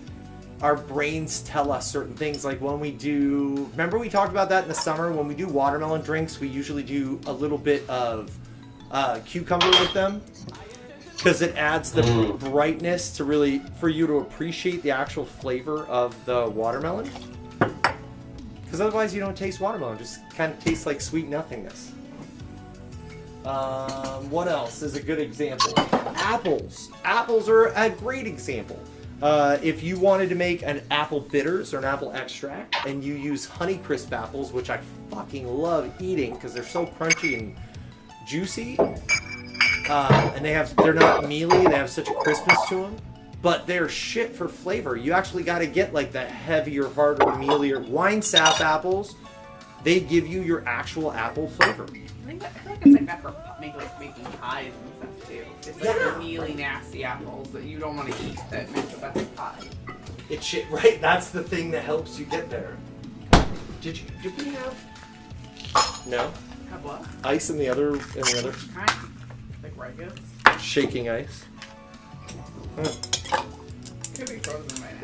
our brains tell us certain things. Like when we do, remember we talked about that in the summer? When we do watermelon drinks, we usually do a little bit of cucumber with them. because it adds the brightness to really, for you to appreciate the actual flavor of the watermelon. Because otherwise you don't taste watermelon, it just kind of tastes like sweet nothingness. What else is a good example? Apples. Apples are a great example. If you wanted to make an apple bitters or an apple extract, and you use Honeycrisp apples, which I fucking love eating because they're so crunchy and juicy, and they're not mealy, they have such a crispness to them, but they're shit for flavor. You actually got to get like that heavier, harder, mealier wine sap apples. They give you your actual apple flavor. I feel like it's like that for making pies and stuff too. It's like the mealy, nasty apples that you don't want to eat that make the best pie. It's shit, right? That's the thing that helps you get there. Did we have? No. Have what? Ice in the other. Kind. Like regulars. Shaking ice. Could be frozen right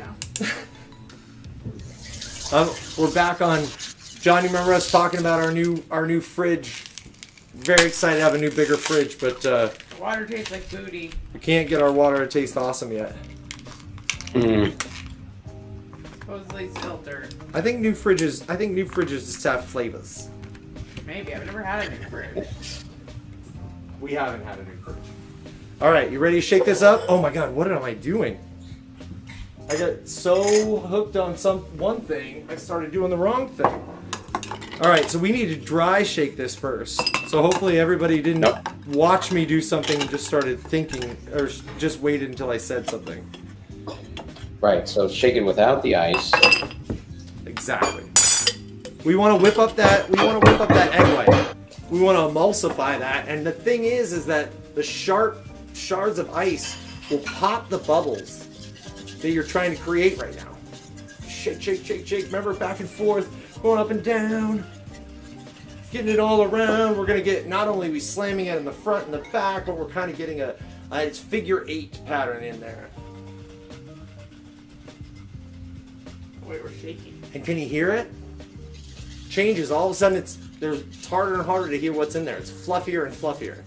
now. We're back on. John, you remember us talking about our new fridge? Very excited to have a new, bigger fridge, but Water tastes like booty. we can't get our water to taste awesome yet. Supposedly it's filtered. I think new fridges just have flavors. Maybe. I've never had a new fridge. We haven't had a new fridge. All right, you ready to shake this up? Oh my God, what am I doing? I got so hooked on one thing, I started doing the wrong thing. All right, so we need to dry shake this first. So hopefully everybody didn't watch me do something and just started thinking, or just waited until I said something. Right, so shaken without the ice. Exactly. We want to whip up that egg white. We want to emulsify that, and the thing is that the sharp shards of ice will pop the bubbles that you're trying to create right now. Shake, shake, shake, shake. Remember, back and forth, going up and down, getting it all around. We're gonna get, not only we slamming it in the front and the back, but we're kind of getting it's figure 8 pattern in there. Wait, we're shaking. And can you hear it? Changes all of a sudden. It's harder and harder to hear what's in there. It's fluffier and fluffier.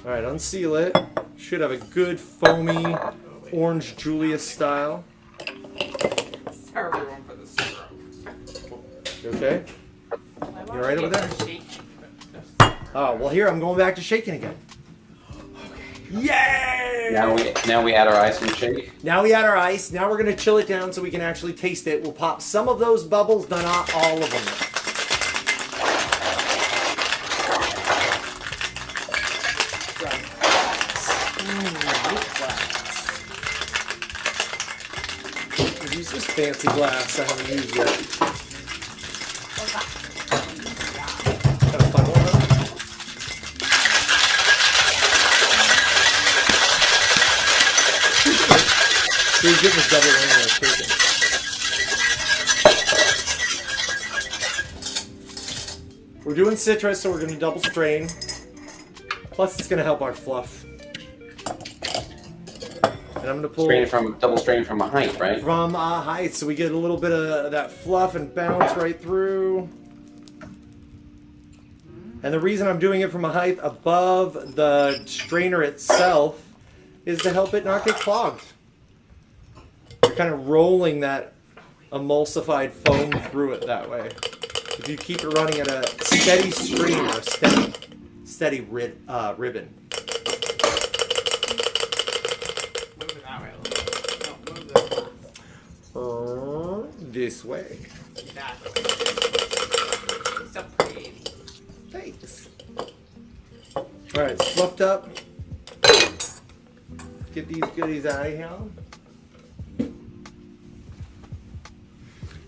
All right, unseal it. Should have a good foamy orange Julius style. Sorry everyone for the syrup. You okay? You all right over there? Shaking. Oh, well here, I'm going back to shaking again. Yay! Now we add our ice and shake. Now we add our ice. Now we're going to chill it down so we can actually taste it. We'll pop some of those bubbles, but not all of them. Use this fancy glass I haven't used yet. Got a fun one, though? So you're getting a double whammy of shaking. We're doing citrus, so we're going to double strain. Plus, it's going to help our fluff. And I'm going to pull... double strain from a height, right? From a height, so we get a little bit of that fluff and bounce right through. And the reason I'm doing it from a height above the strainer itself is to help it not get clogged. You're kind of rolling that emulsified foam through it that way. If you keep it running at a steady stream or a steady ribbon. This way. That way. So pretty. Thanks. Alright, it's fluffed up. Get these goodies out of here.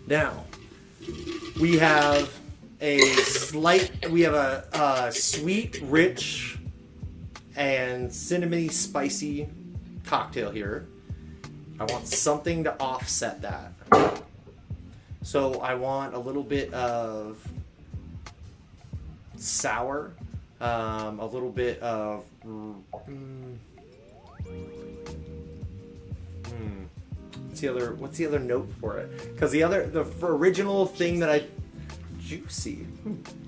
Now, we have a sweet, rich, and cinnamony, spicy cocktail here. I want something to offset that. So I want a little bit of sour, a little bit of what's the other note for it? Because the original thing that I juicy.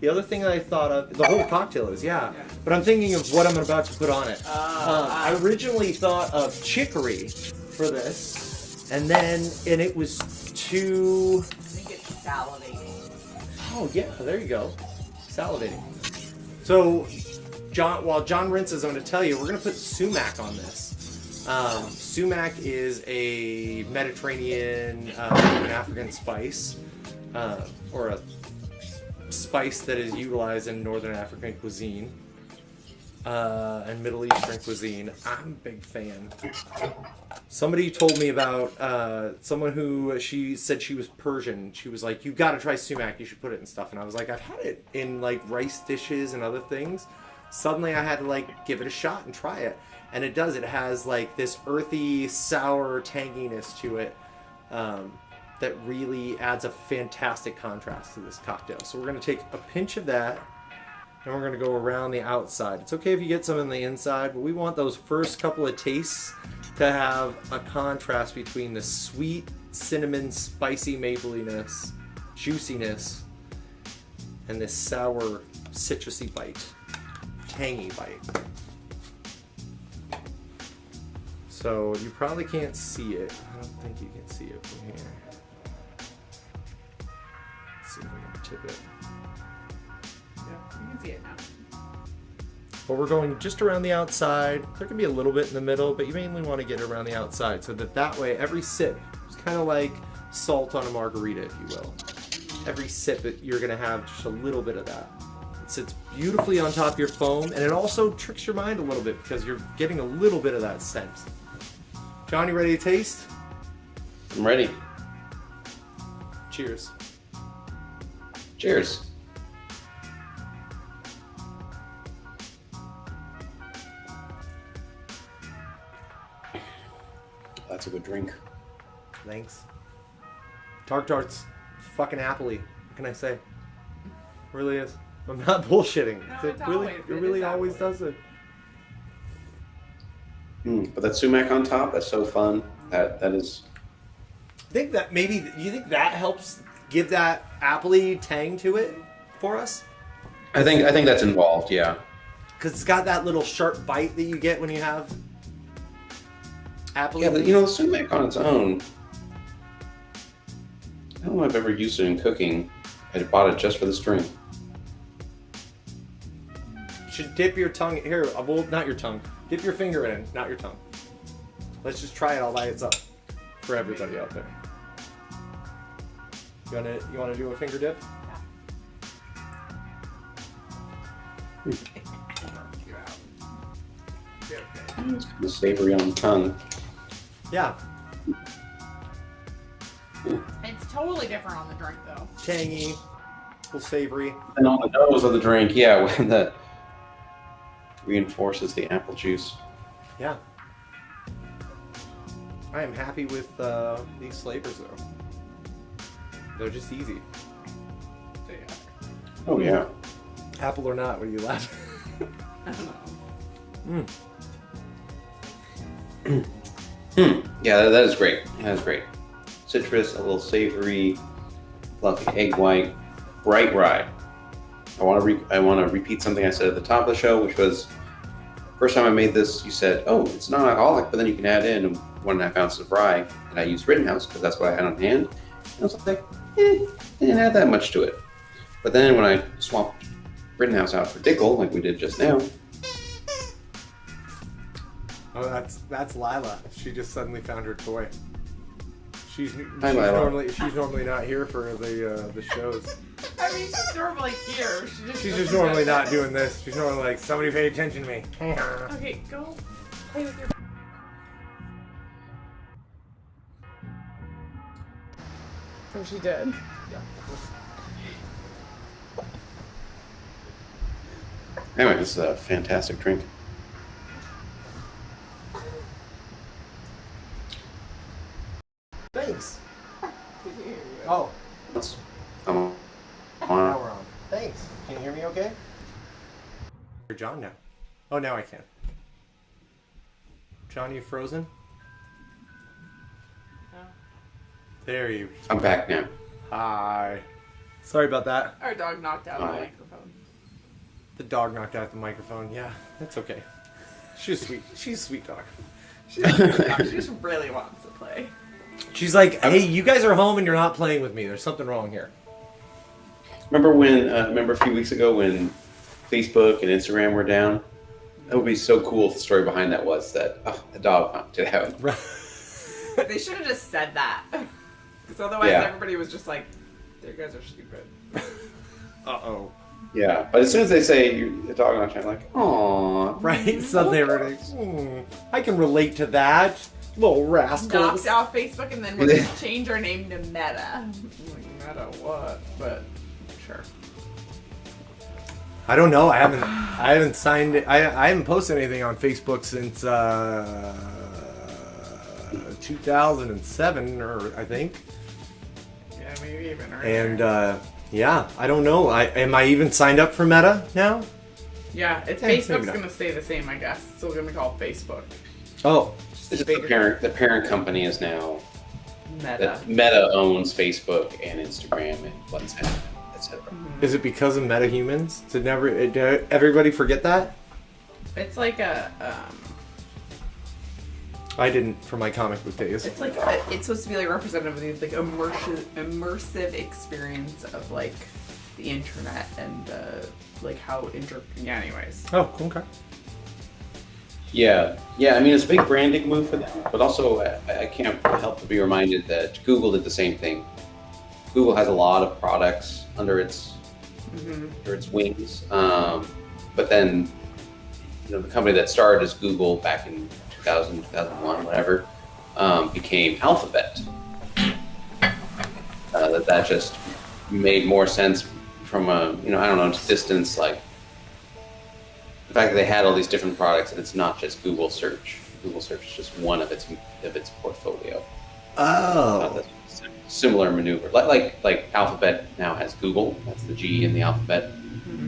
The other thing that I thought of, the whole cocktail is, yeah. But I'm thinking of what I'm about to put on it. I originally thought of chicory for this, and it was too... I think it's salivating. Oh yeah, there you go. Salivating. So, while John rinses, I'm going to tell you, we're going to put sumac on this. Sumac is a Mediterranean and African spice, or a spice that is utilized in Northern African cuisine and Middle Eastern cuisine. I'm a big fan. Somebody told me about someone who she said she was Persian. She was like, "You got to try sumac. You should put it in stuff." And I was like, "I've had it in like rice dishes and other things." Suddenly, I had to like give it a shot and try it, and it does. It has like this earthy, sour tanginess to it that really adds a fantastic contrast to this cocktail. So we're going to take a pinch of that, and we're going to go around the outside. It's okay if you get some on the inside, but we want those first couple of tastes to have a contrast between the sweet, cinnamon, spicy mapliness, juiciness, and this sour, citrusy bite, tangy bite. So you probably can't see it. I don't think you can see it from here. Let's see if we can tip it. Yeah, you can see it now. But we're going just around the outside. There can be a little bit in the middle, but you mainly want to get it around the outside so that way every sip is kind of like salt on a margarita, if you will. Every sip you're going to have just a little bit of that. It sits beautifully on top of your foam, and it also tricks your mind a little bit because you're getting a little bit of that scent. John, you ready to taste? I'm ready. Cheers. Cheers. That's a good drink. Thanks. Tart's fucking appley. What can I say? It really is. I'm not bullshitting. No, It really always does it. But that sumac on top, that's so fun. That is. I think that you think that helps give that appley tang to it for us? I think that's involved. Yeah. Because it's got that little sharp bite that you get when you have apple. Yeah, but the sumac on its own, I don't know if I've ever used it in cooking. I bought it just for this drink. You should dip your tongue here. Well, not your tongue. Dip your finger in, not your tongue. Let's just try it all by itself for everybody out there. You wanna do a finger dip? It's kind of savory on the tongue. Yeah. It's totally different on the drink, though. Tangy, a little savory. And on the nose of the drink, yeah, when that reinforces the apple juice. Yeah. I am happy with these flavors, though. They're just easy. So, yeah. Oh, yeah. Apple or not, what are you laughing? I don't know. Yeah, that is great. That is great. Citrus, a little savory, fluffy egg white, bright rye. I want to repeat something I said at the top of the show, which was first time I made this. You said, "Oh, it's non-alcoholic, but then you can add in 1.5 ounces of rye," and I used Rittenhouse because that's what I had on hand. And I was like, didn't add that much to it. But then when I swapped Rittenhouse out for Dickel, like we did just now. Oh, that's Lila. She just suddenly found her toy. She's Lila. normally not here for the shows. I mean, she's normally here. She's just normally not doing this. She's normally like, somebody pay attention to me. Okay, go play with your. Oh, she did. Anyway, this is a fantastic drink. Thanks. Oh, I'm now on. we're on. Thanks. Can you hear me okay? You're John now. Oh, now I can. John, you frozen? No. There you. I'm back now. Hi. Sorry about that. Our dog knocked out the Alright. microphone. The dog knocked out the microphone. Yeah, that's okay. She's sweet. She's a sweet dog. She just really wants to play. She's like, hey, you guys are home and you're not playing with me. There's something wrong here. Remember a few weeks ago when Facebook and Instagram were down? That would be so cool if the story behind that was that the dog knocked it out. They should have just said that. Because otherwise everybody was just like, you guys are stupid. Uh-oh. Yeah, but as soon as they say the dog knocked it out, I'm like, aww. Right? Suddenly everybody's, I can relate to that. Little rascals. Knocked out Facebook and then we're going to change our name to Meta. I'm like, Meta what? But, sure. I don't know. I haven't signed it. I haven't posted anything on Facebook since 2007, or I think. Yeah, maybe even earlier. And yeah, I don't know. Am I even signed up for Meta now? Yeah, it's Facebook's going to stay the same, I guess. It's still going to be called Facebook. Oh, It's the parent company is now Meta. Meta owns Facebook and Instagram and WhatsApp, etc. is it because of metahumans? Did everybody forget that? It's like a I didn't for my comic book days. it's like it's supposed to be like representative of the like immersive experience of like the internet and like how anyways. Oh, okay. Yeah. I mean, it's a big branding move for them, but also I can't help but be reminded that Google did the same thing. Google has a lot of products under its wings, but then the company that started as Google back in 2000, 2001, whatever, became Alphabet. That just made more sense from a distance, like the fact that they had all these different products and it's not just Google search. Google search is just one of its portfolio. Oh. That's a similar maneuver, like Alphabet now has Google. That's the G in the alphabet.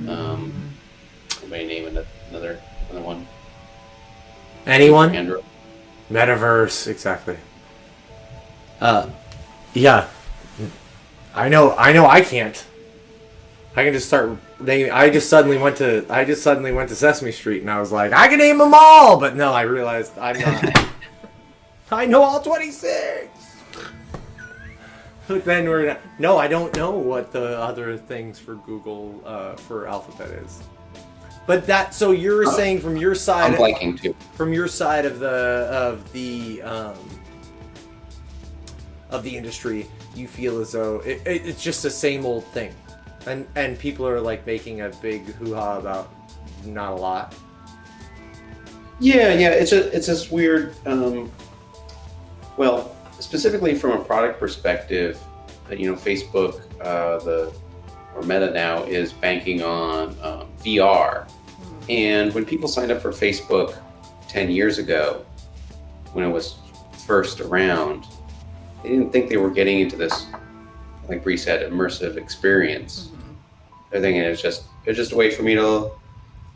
Anybody name another one? Anyone? Android. Metaverse, exactly. Yeah. I know I can't. I can just start naming. I just suddenly went to Sesame Street and I was like, I can name them all, but no, I realized I'm not. I know all 26. But then I don't know what the other things for Google for Alphabet is. But so you're saying from your side, I'm blanking too. From your side of the industry, you feel as though it's just the same old thing, and people are like making a big hoo-ha about not a lot. Yeah, it's this weird. Well, specifically from a product perspective, Facebook, or Meta now is banking on VR. And when people signed up for Facebook 10 years ago, when it was first around, they didn't think they were getting into this, like Bree said, immersive experience. They're thinking it's just a way for me to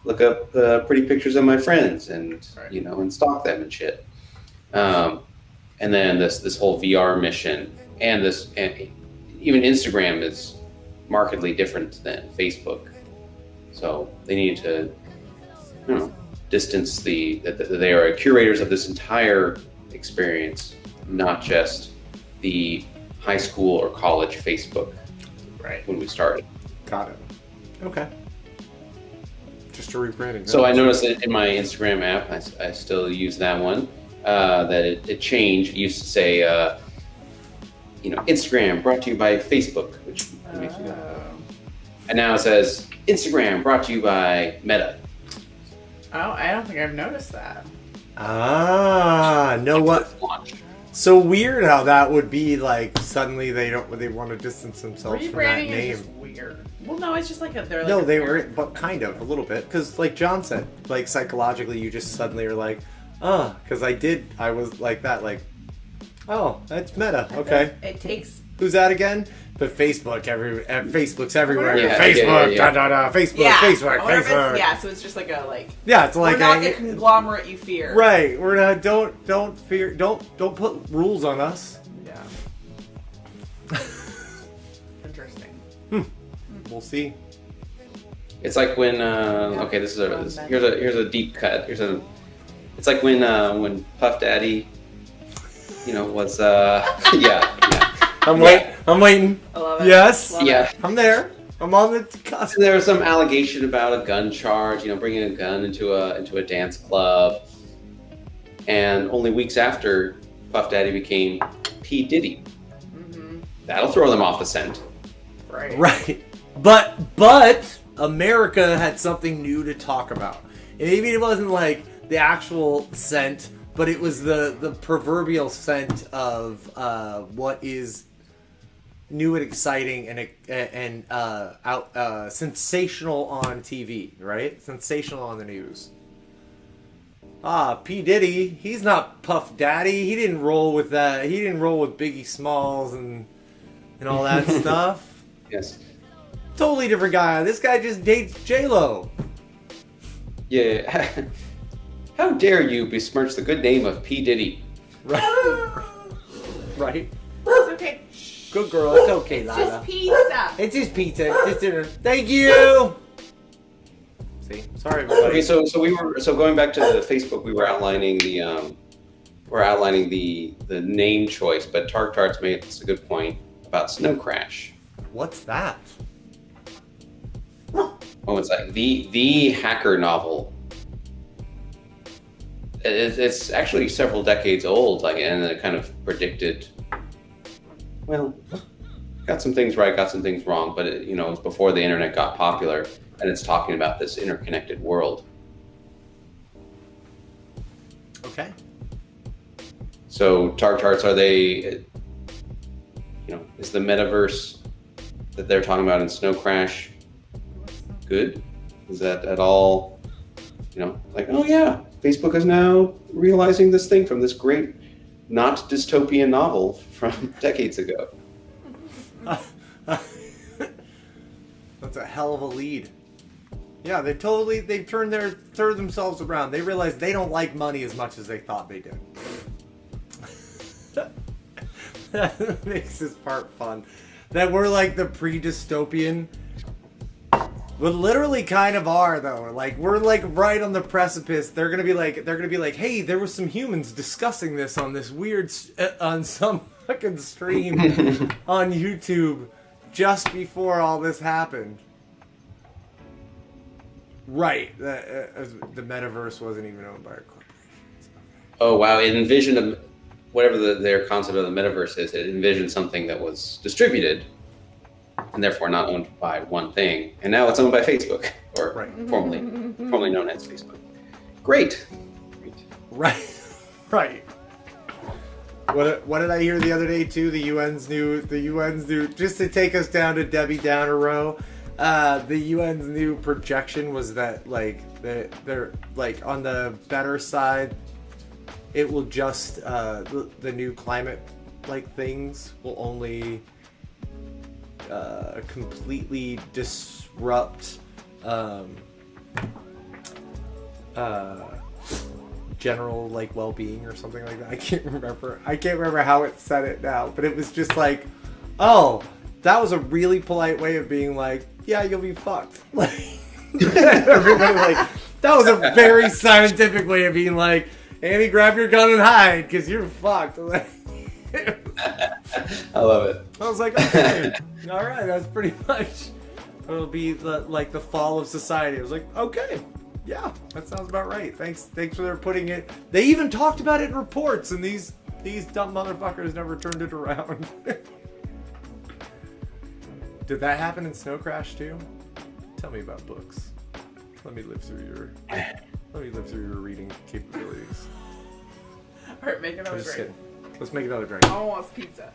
look up pretty pictures of my friends and and stalk them and shit. And then this whole VR mission and even Instagram is markedly different than Facebook. So they need to distance that they are curators of this entire experience, not just the high school or college Facebook. Right. When we started. Got it. Okay. Just a rebranding. So I noticed that in my Instagram app, I still use that one. That it changed. It used to say, Instagram brought to you by Facebook, which makes me and now it says Instagram brought to you by Meta. Oh, I don't think I've noticed that. Know what? So weird how that would be like suddenly they want to distance themselves from that Rebranding name. is just weird. Well, no, it's just like they were, but kind of a little bit, because like John said, like psychologically, you just suddenly are like, because I was like that, like, oh, that's Meta, okay. It takes. Who's that again? But Facebook, Facebook's everywhere. Yeah, Facebook, yeah. Facebook, Facebook. Yeah, so it's just like a like. Yeah, it's like we're not the conglomerate you fear. Right, we're not. Don't fear. Don't put rules on us. Yeah. Interesting. we'll see. It's like when okay, here's a deep cut. It's like when Puff Daddy, was yeah. I'm waiting. I love it. Yes. Love Yeah. it. I'm there. I'm on the cusp. There was some allegation about a gun charge, bringing a gun into a dance club, and only weeks after Puff Daddy became P Diddy. Mm-hmm. That'll throw them off the scent. Right. But America had something new to talk about. And maybe it wasn't like the actual scent, but it was the proverbial scent of what is new and exciting and sensational on TV, right? Sensational on the news. P. Diddy, he's not Puff Daddy. He didn't roll with that. He didn't roll with Biggie Smalls and all that stuff. Yes. Totally different guy. This guy just dates J-Lo. Yeah. How dare you besmirch the good name of P. Diddy? Right. Right. It's okay. Good girl. It's okay, It's Lila. just pizza. It's just pizza. It's just dinner. Thank you. See, sorry, everybody. Okay, so going back to the Facebook, we were outlining the name choice, but Tarts made a good point about Snow Crash. What's that? Oh, it's like the hacker novel. It's actually several decades old, and it kind of predicted. Well, got some things right, got some things wrong, but it was before the internet got popular, and it's talking about this interconnected world. Okay. So Tarts, are they? Is the metaverse that they're talking about in Snow Crash good? Is that at all? Like, oh yeah, Facebook is now realizing this thing from this great, not dystopian novel from decades ago. That's a hell of a lead. Yeah, they've turned themselves around. They realize they don't like money as much as they thought they did. That makes this part fun. That we're like the pre-dystopian. We literally kind of are though. Like we're like right on the precipice. They're gonna be like, hey, there was some humans discussing this on this weird on some fucking stream on YouTube just before all this happened. Right. The metaverse wasn't even owned by a corporation. Oh wow! It envisioned whatever their concept of the metaverse is. It envisioned something that was distributed, and therefore not owned by one thing. And now it's owned by Facebook, or Right. formerly known as Facebook. Great. Right. Right. What did I hear the other day too? The UN's new just to take us down to Debbie Downer row. The UN's new projection was that they're like on the better side, it will just the new climate things will only completely disrupt general well-being or something like that. I can't remember how it said it now, but it was just like, oh, that was a really polite way of being like, yeah, you'll be fucked. Everybody that was a very scientific way of being like, Annie, grab your gun and hide because you're fucked. I love it. I was like, okay, all right, that's pretty much. It'll be the fall of society. I was like, okay, yeah, that sounds about right. Thanks for their putting it. They even talked about it in reports, and these dumb motherfuckers never turned it around. Did that happen in Snow Crash too? Tell me about books. Let me live through your reading capabilities. All right, make another I'm just drink. kidding. Let's make another drink. I want pizza.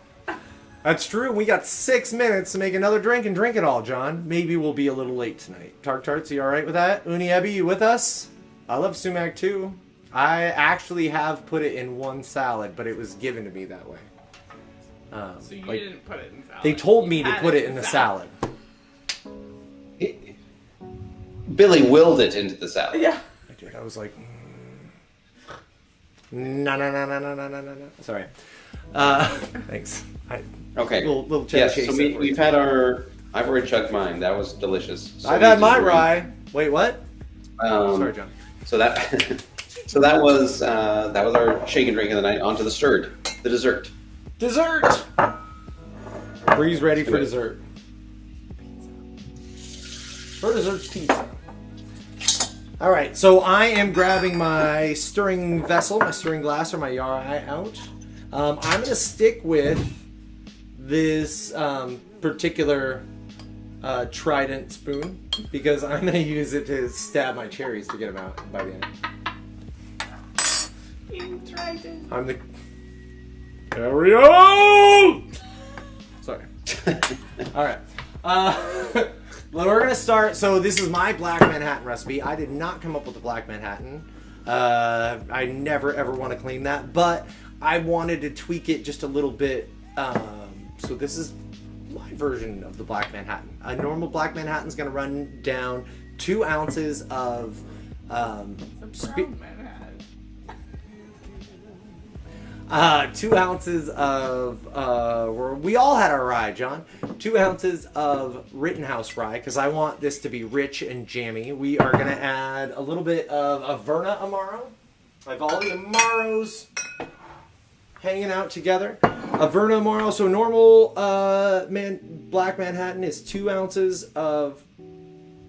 That's true. We got 6 minutes to make another drink and drink it all, John. Maybe we'll be a little late tonight. Tarts, you all right with that? Uni Ebby, you with us? I love sumac too. I actually have put it in one salad, but it was given to me that way. So you didn't put it in salad. They told me You to had put it in the salad. Billy willed it into the salad. Yeah. I did. I was like, no. Sorry. Thanks. Okay. Little Yes. chase So there for we've you. had our I've already chugged mine. That was delicious. So I've had easy my to drink. rye. Wait, what? Sorry, John. So that so that was our shake and drink of the night. On to the stirred, the dessert. Dessert! Bree's ready for dessert. For dessert's pizza. All right, so I am grabbing my stirring vessel, my stirring glass, or my rye out. I'm going to stick with this particular trident spoon because I'm going to use it to stab my cherries to get them out by the end. You tried it. I'm the... Carry on! Sorry. All right. Well, we're going to start. So this is my Black Manhattan recipe. I did not come up with the Black Manhattan. I never, ever want to claim that. But I wanted to tweak it just a little bit. So this is my version of the Black Manhattan. A normal Black Manhattan is going to run down 2 ounces of... Brown Manhattan. 2 ounces of, we all had our rye, John. 2 ounces of Rittenhouse rye, because I want this to be rich and jammy. We are going to add a little bit of Averna Amaro. I have all the Amaros hanging out together. Averna Amaro, so normal Black Manhattan is 2 ounces of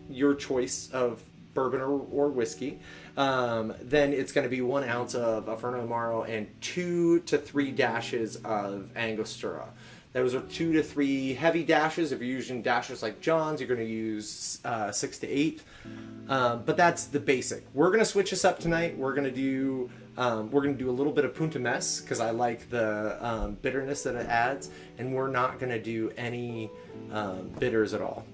your choice of bourbon or whiskey. Then it's going to be 1 ounce of Averna Amaro and 2 to 3 dashes of Angostura. Those are 2 to 3 heavy dashes. If you're using dashes like John's, you're going to use 6 to 8. But that's the basic. We're going to switch this up tonight. We're going to do a little bit of Punta Mess because I like the bitterness that it adds, and we're not going to do any bitters at all.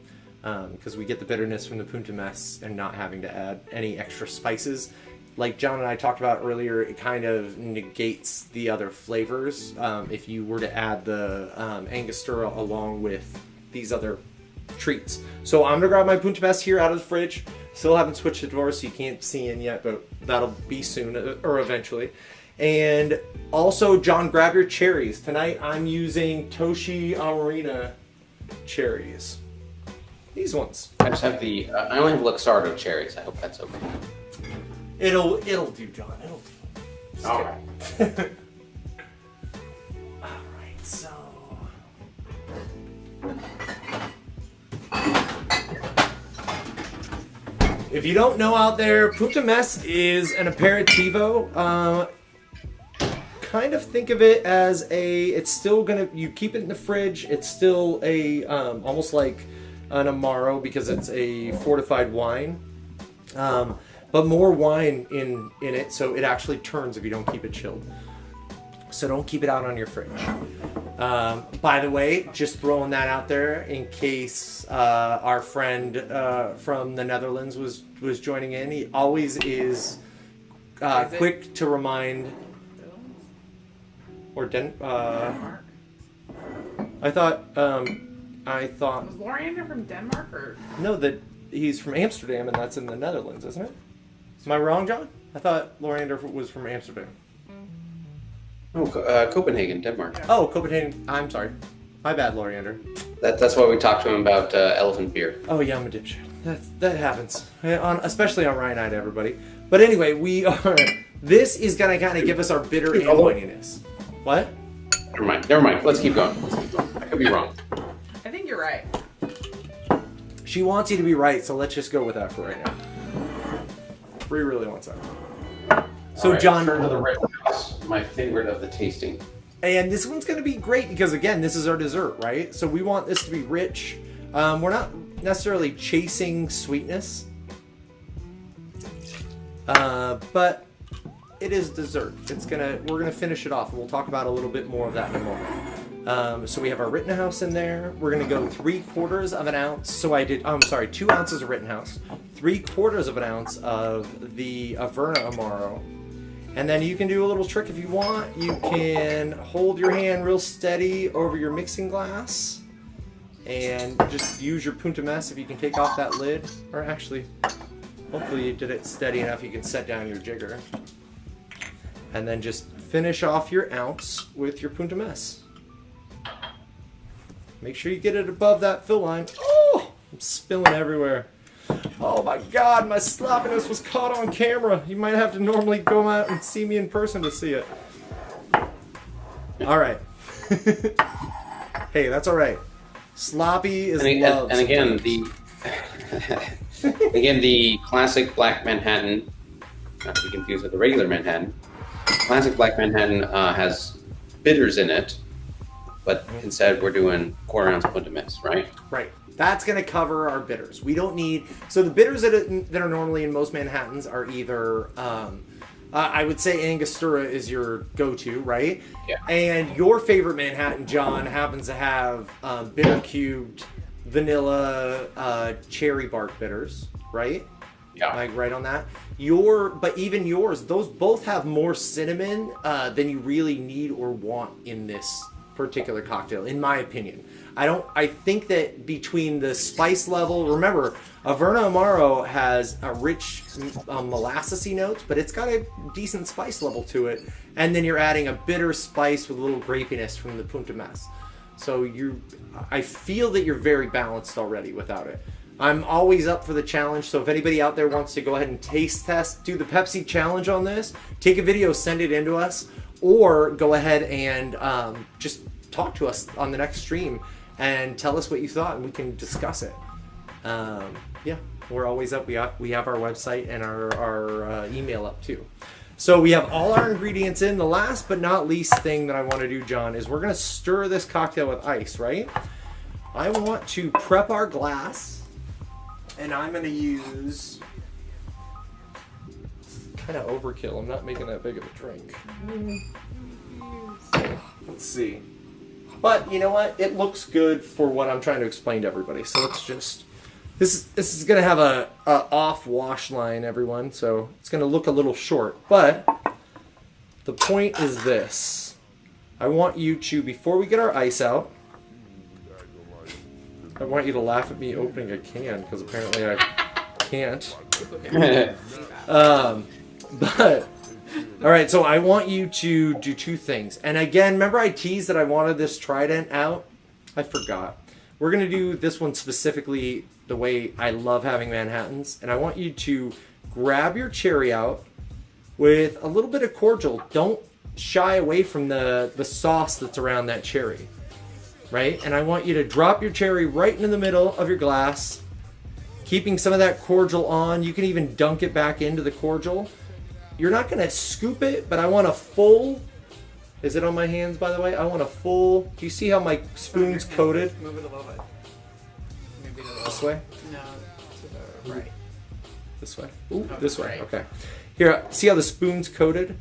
Because we get the bitterness from the Punta Mess and not having to add any extra spices. Like John and I talked about earlier, it kind of negates the other flavors if you were to add the Angostura along with these other treats. So I'm gonna grab my Punta Mess here out of the fridge. Still haven't switched the door, so you can't see in yet, but that'll be soon or eventually. And also, John, grab your cherries. Tonight I'm using Toshi Amarina cherries. These ones. I just have I only have Luxardo cherries. I hope that's okay. It'll do, John. It'll do. All right. All right. So. If you don't know out there, Punta Mess is an aperitivo. Kind of think of it as it's still you keep it in the fridge. It's still almost like an Amaro because it's a fortified wine, but more wine in it, so it actually turns if you don't keep it chilled. So don't keep it out on your fridge. By the way, just throwing that out there in case our friend from the Netherlands was joining in. He always is quick to remind. Or Denmark. I thought. Was Loriander from Denmark or? No, that he's from Amsterdam, and that's in the Netherlands, isn't it? Am I wrong, John? I thought Loriander was from Amsterdam. Oh, Copenhagen, Denmark. Oh, Copenhagen. I'm sorry. My bad, Loriander. That's why we talked to him about elephant beer. Oh yeah, I'm a dipshit. That happens, especially on Rye Night, everybody. But anyway, this is gonna kind of give us our bitter and wininess. What? Never mind. Let's keep going. I could be wrong. I think you're right. She wants you to be right, so let's just go with that for right now. Bree really wants that. So right, John, turn to the Rittenhouse, my favorite of the tasting. And this one's going to be great because again, this is our dessert, right? So we want this to be rich. We're not necessarily chasing sweetness, but it is dessert. We're gonna finish it off, and we'll talk about a little bit more of that in a moment. So we have our Rittenhouse in there. We're gonna go 3/4 of an ounce. So 2 ounces of Rittenhouse, 3/4 of an ounce of the Averna Amaro, and then you can do a little trick if you want. You can hold your hand real steady over your mixing glass, and just use your Punta Mess if you can take off that lid, or actually, hopefully you did it steady enough you can set down your jigger. And then just finish off your ounce with your Punta Mess. Make sure you get it above that fill line. Oh, I'm spilling everywhere. Oh my God, my sloppiness was caught on camera. You might have to normally go out and see me in person to see it. All right. Hey, that's all right. Sloppy is love. And again, the classic Black Manhattan, not to be confused with the regular Manhattan. Classic Black Manhattan has bitters in it, but instead we're doing quarter ounce Punta Mist, right? Right. That's going to cover our bitters. We don't need... So the bitters that are normally in most Manhattans are either... I would say Angostura is your go-to, right? Yeah. And your favorite Manhattan, John, happens to have bitter cubed, vanilla, cherry bark bitters, right? Yeah. Like right on that. But even yours, those both have more cinnamon than you really need or want in this particular cocktail, in my opinion. I think that between the spice level, remember, Averna Amaro has a rich molassesy notes, but it's got a decent spice level to it. And then you're adding a bitter spice with a little grapiness from the Punta Mess. So I feel that you're very balanced already without it. I'm always up for the challenge, so if anybody out there wants to go ahead and taste test, do the Pepsi challenge on this, take a video, send it in to us, or go ahead and just talk to us on the next stream and tell us what you thought, and we can discuss it. Yeah, we're always up. We have our website and our email up too. So we have all our ingredients in. The last but not least thing that I want to do, John, is we're going to stir this cocktail with ice, right? I want to prep our glass, and I'm going to use... kind of overkill. I'm not making that big of a drink. Let's see. But you know what? It looks good for what I'm trying to explain to everybody. So let's just... This is going to have a off wash line, everyone. So it's going to look a little short. But the point is this. I want you to, before we get our ice out, I want you to laugh at me opening a can, because apparently I can't. But... All right, so I want you to do two things. And again, remember I teased that I wanted this Trident out? I forgot. We're going to do this one specifically the way I love having Manhattans. And I want you to grab your cherry out with a little bit of cordial. Don't shy away from the sauce that's around that cherry. Right? And I want you to drop your cherry right in the middle of your glass, keeping some of that cordial on. You can even dunk it back into the cordial. You're not going to scoop it, but I want a full... Is it on my hands, by the way? I want a full... Do you see how my spoon's coated? Move it a little bit. Maybe a little. This way? No, to the right. This way? Ooh, Oh, this way. right. Okay. Here, see how the spoon's coated?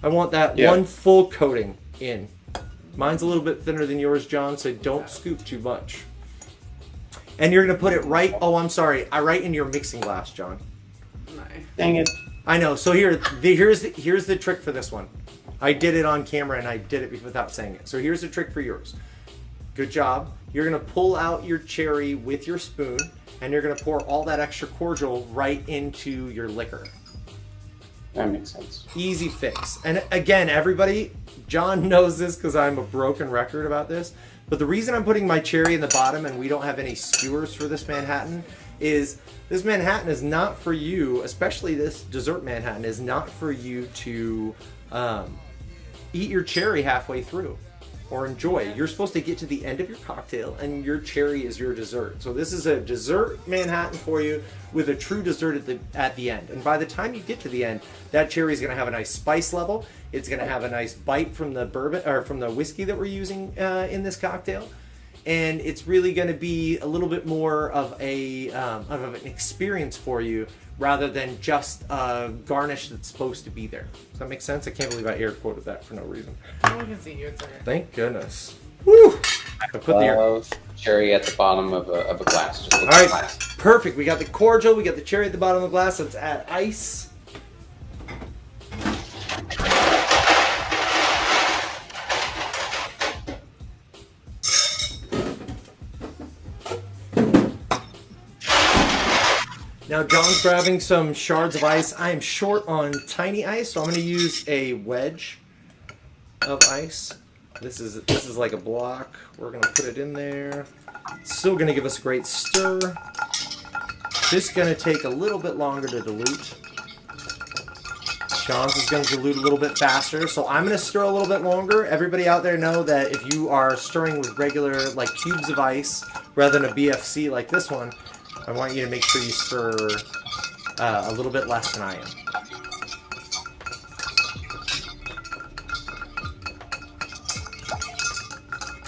I want that one full coating in. Mine's a little bit thinner than yours, John, so don't scoop too much. And you're going to put it right... Oh, I'm sorry. Right in your mixing glass, John. Nice. Dang it. I know. So here's the trick for this one. I did it on camera and I did it without saying it. So here's the trick for yours. Good job. You're going to pull out your cherry with your spoon and you're going to pour all that extra cordial right into your liquor. That makes sense. Easy fix. And again, everybody, John knows this because I'm a broken record about this. But the reason I'm putting my cherry in the bottom and we don't have any skewers for this Manhattan is this Manhattan is not for you, especially this dessert Manhattan, is not for you to eat your cherry halfway through or enjoy. You're supposed to get to the end of your cocktail and your cherry is your dessert. So this is a dessert Manhattan for you with a true dessert at the end. And by the time you get to the end, that cherry is going to have a nice spice level. It's going to have a nice bite from the bourbon or from the whiskey that we're using in this cocktail. And it's really going to be a little bit more of an experience for you rather than just a garnish that's supposed to be there. Does that make sense? I can't believe I air quoted that for no reason. No one can see you. It's okay. Thank goodness. Woo! I put the Love cherry at the bottom of a glass. Just look All at the right, glass. perfect. We got the cordial. We got the cherry at the bottom of the glass. Let's add ice. Now John's grabbing some shards of ice. I am short on tiny ice, so I'm going to use a wedge of ice. This is like a block. We're gonna put it in there. Still gonna give us a great stir. Just gonna take a little bit longer to dilute. John's is gonna dilute a little bit faster, so I'm gonna stir a little bit longer. Everybody out there know that if you are stirring with regular, like, cubes of ice rather than a BFC like this one, I want you to make sure you stir a little bit less than I am.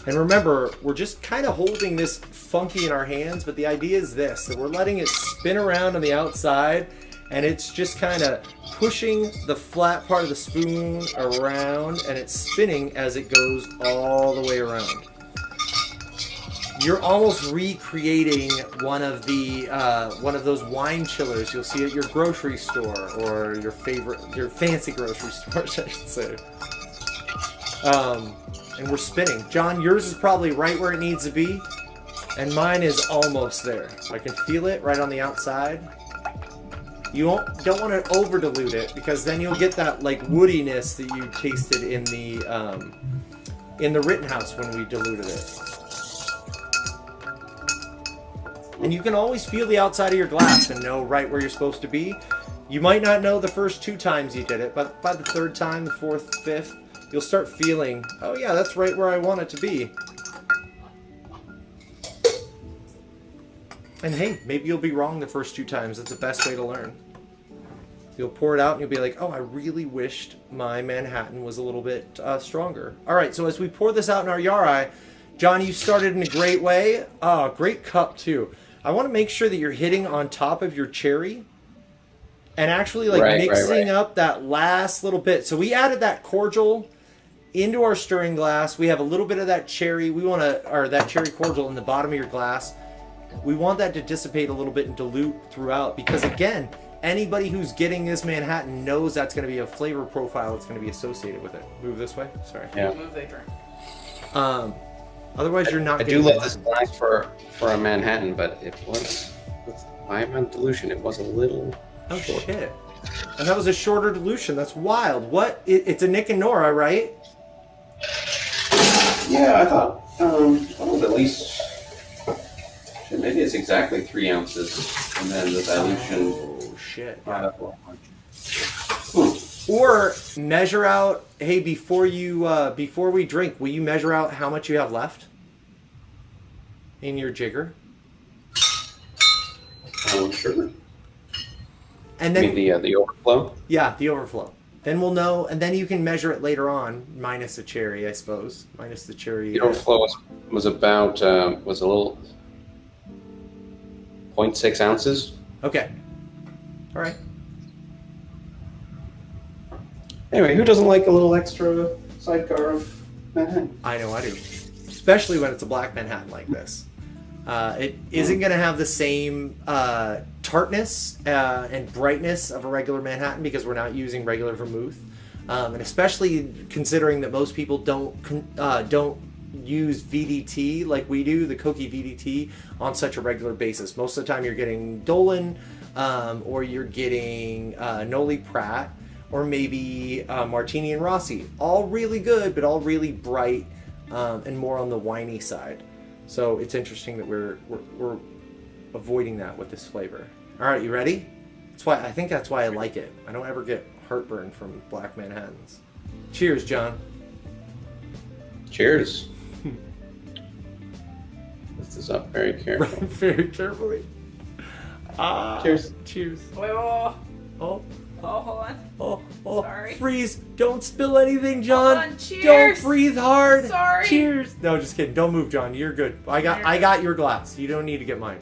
And remember, we're just kind of holding this funky in our hands, but the idea is this, that we're letting it spin around on the outside, and it's just kind of pushing the flat part of the spoon around, and it's spinning as it goes all the way around. You're almost recreating one of those wine chillers you'll see at your grocery store, or your fancy grocery store, I should say. And we're spinning. John, yours is probably right where it needs to be, and mine is almost there. I can feel it right on the outside. You don't want to over dilute it, because then you'll get that like woodiness that you tasted in the Rittenhouse when we diluted it. And you can always feel the outside of your glass and know right where you're supposed to be. You might not know the first 2 times you did it, but by the 3rd time, the 4th, 5th, you'll start feeling, oh yeah, that's right where I want it to be. And hey, maybe you'll be wrong the first 2 times. That's the best way to learn. You'll pour it out and you'll be like, oh, I really wished my Manhattan was a little bit stronger. All right, so as we pour this out in our Yarai, John, you started in a great way. Great cup too. I want to make sure that you're hitting on top of your cherry and actually like mixing up that last little bit. So we added that cordial into our stirring glass. We have a little bit of that cherry. That cherry cordial in the bottom of your glass. We want that to dissipate a little bit and dilute throughout, because again, anybody who's getting this Manhattan knows that's going to be a flavor profile that's going to be associated with it. Move this way. Sorry. Yeah. Move they drink. Otherwise, you're not. I do love this glass for a Manhattan, but it was with my amount of dilution. It was a little. Oh short. shit! And that was a shorter dilution. That's wild. What? It's a Nick and Nora, right? Yeah, I thought it was at least. Maybe it's exactly 3 ounces, and then the dilution. Oh shit! Or measure out. Hey, before we drink, will you measure out how much you have left in your jigger? Sure. And then the overflow. Yeah, the overflow. Then we'll know, and then you can measure it later on, minus the cherry, I suppose. Minus the cherry. The overflow was about was a little 0.6 ounces. Okay. All right. Anyway, who doesn't like a little extra sidecar of Manhattan? I know I do. Especially when it's a black Manhattan like this. It isn't going to have the same tartness and brightness of a regular Manhattan because we're not using regular vermouth. And especially considering that most people don't use VDT like we do, the Koki VDT, on such a regular basis. Most of the time you're getting Dolan or you're getting Noli Pratt, or maybe Martini and Rossi. All really good, but all really bright and more on the winey side. So it's interesting that we're avoiding that with this flavor. All right, you ready? I think that's why I like it. I don't ever get heartburn from black Manhattans. Cheers, John. Cheers. Lift this up very carefully. Very carefully. Cheers. Cheers. Wait, Oh. hold on. Oh, Sorry. Freeze! Don't spill anything, John. Hold on, cheers. Don't breathe hard. Sorry. Cheers. No, just kidding. Don't move, John. You're good. I got your glass. You don't need to get mine.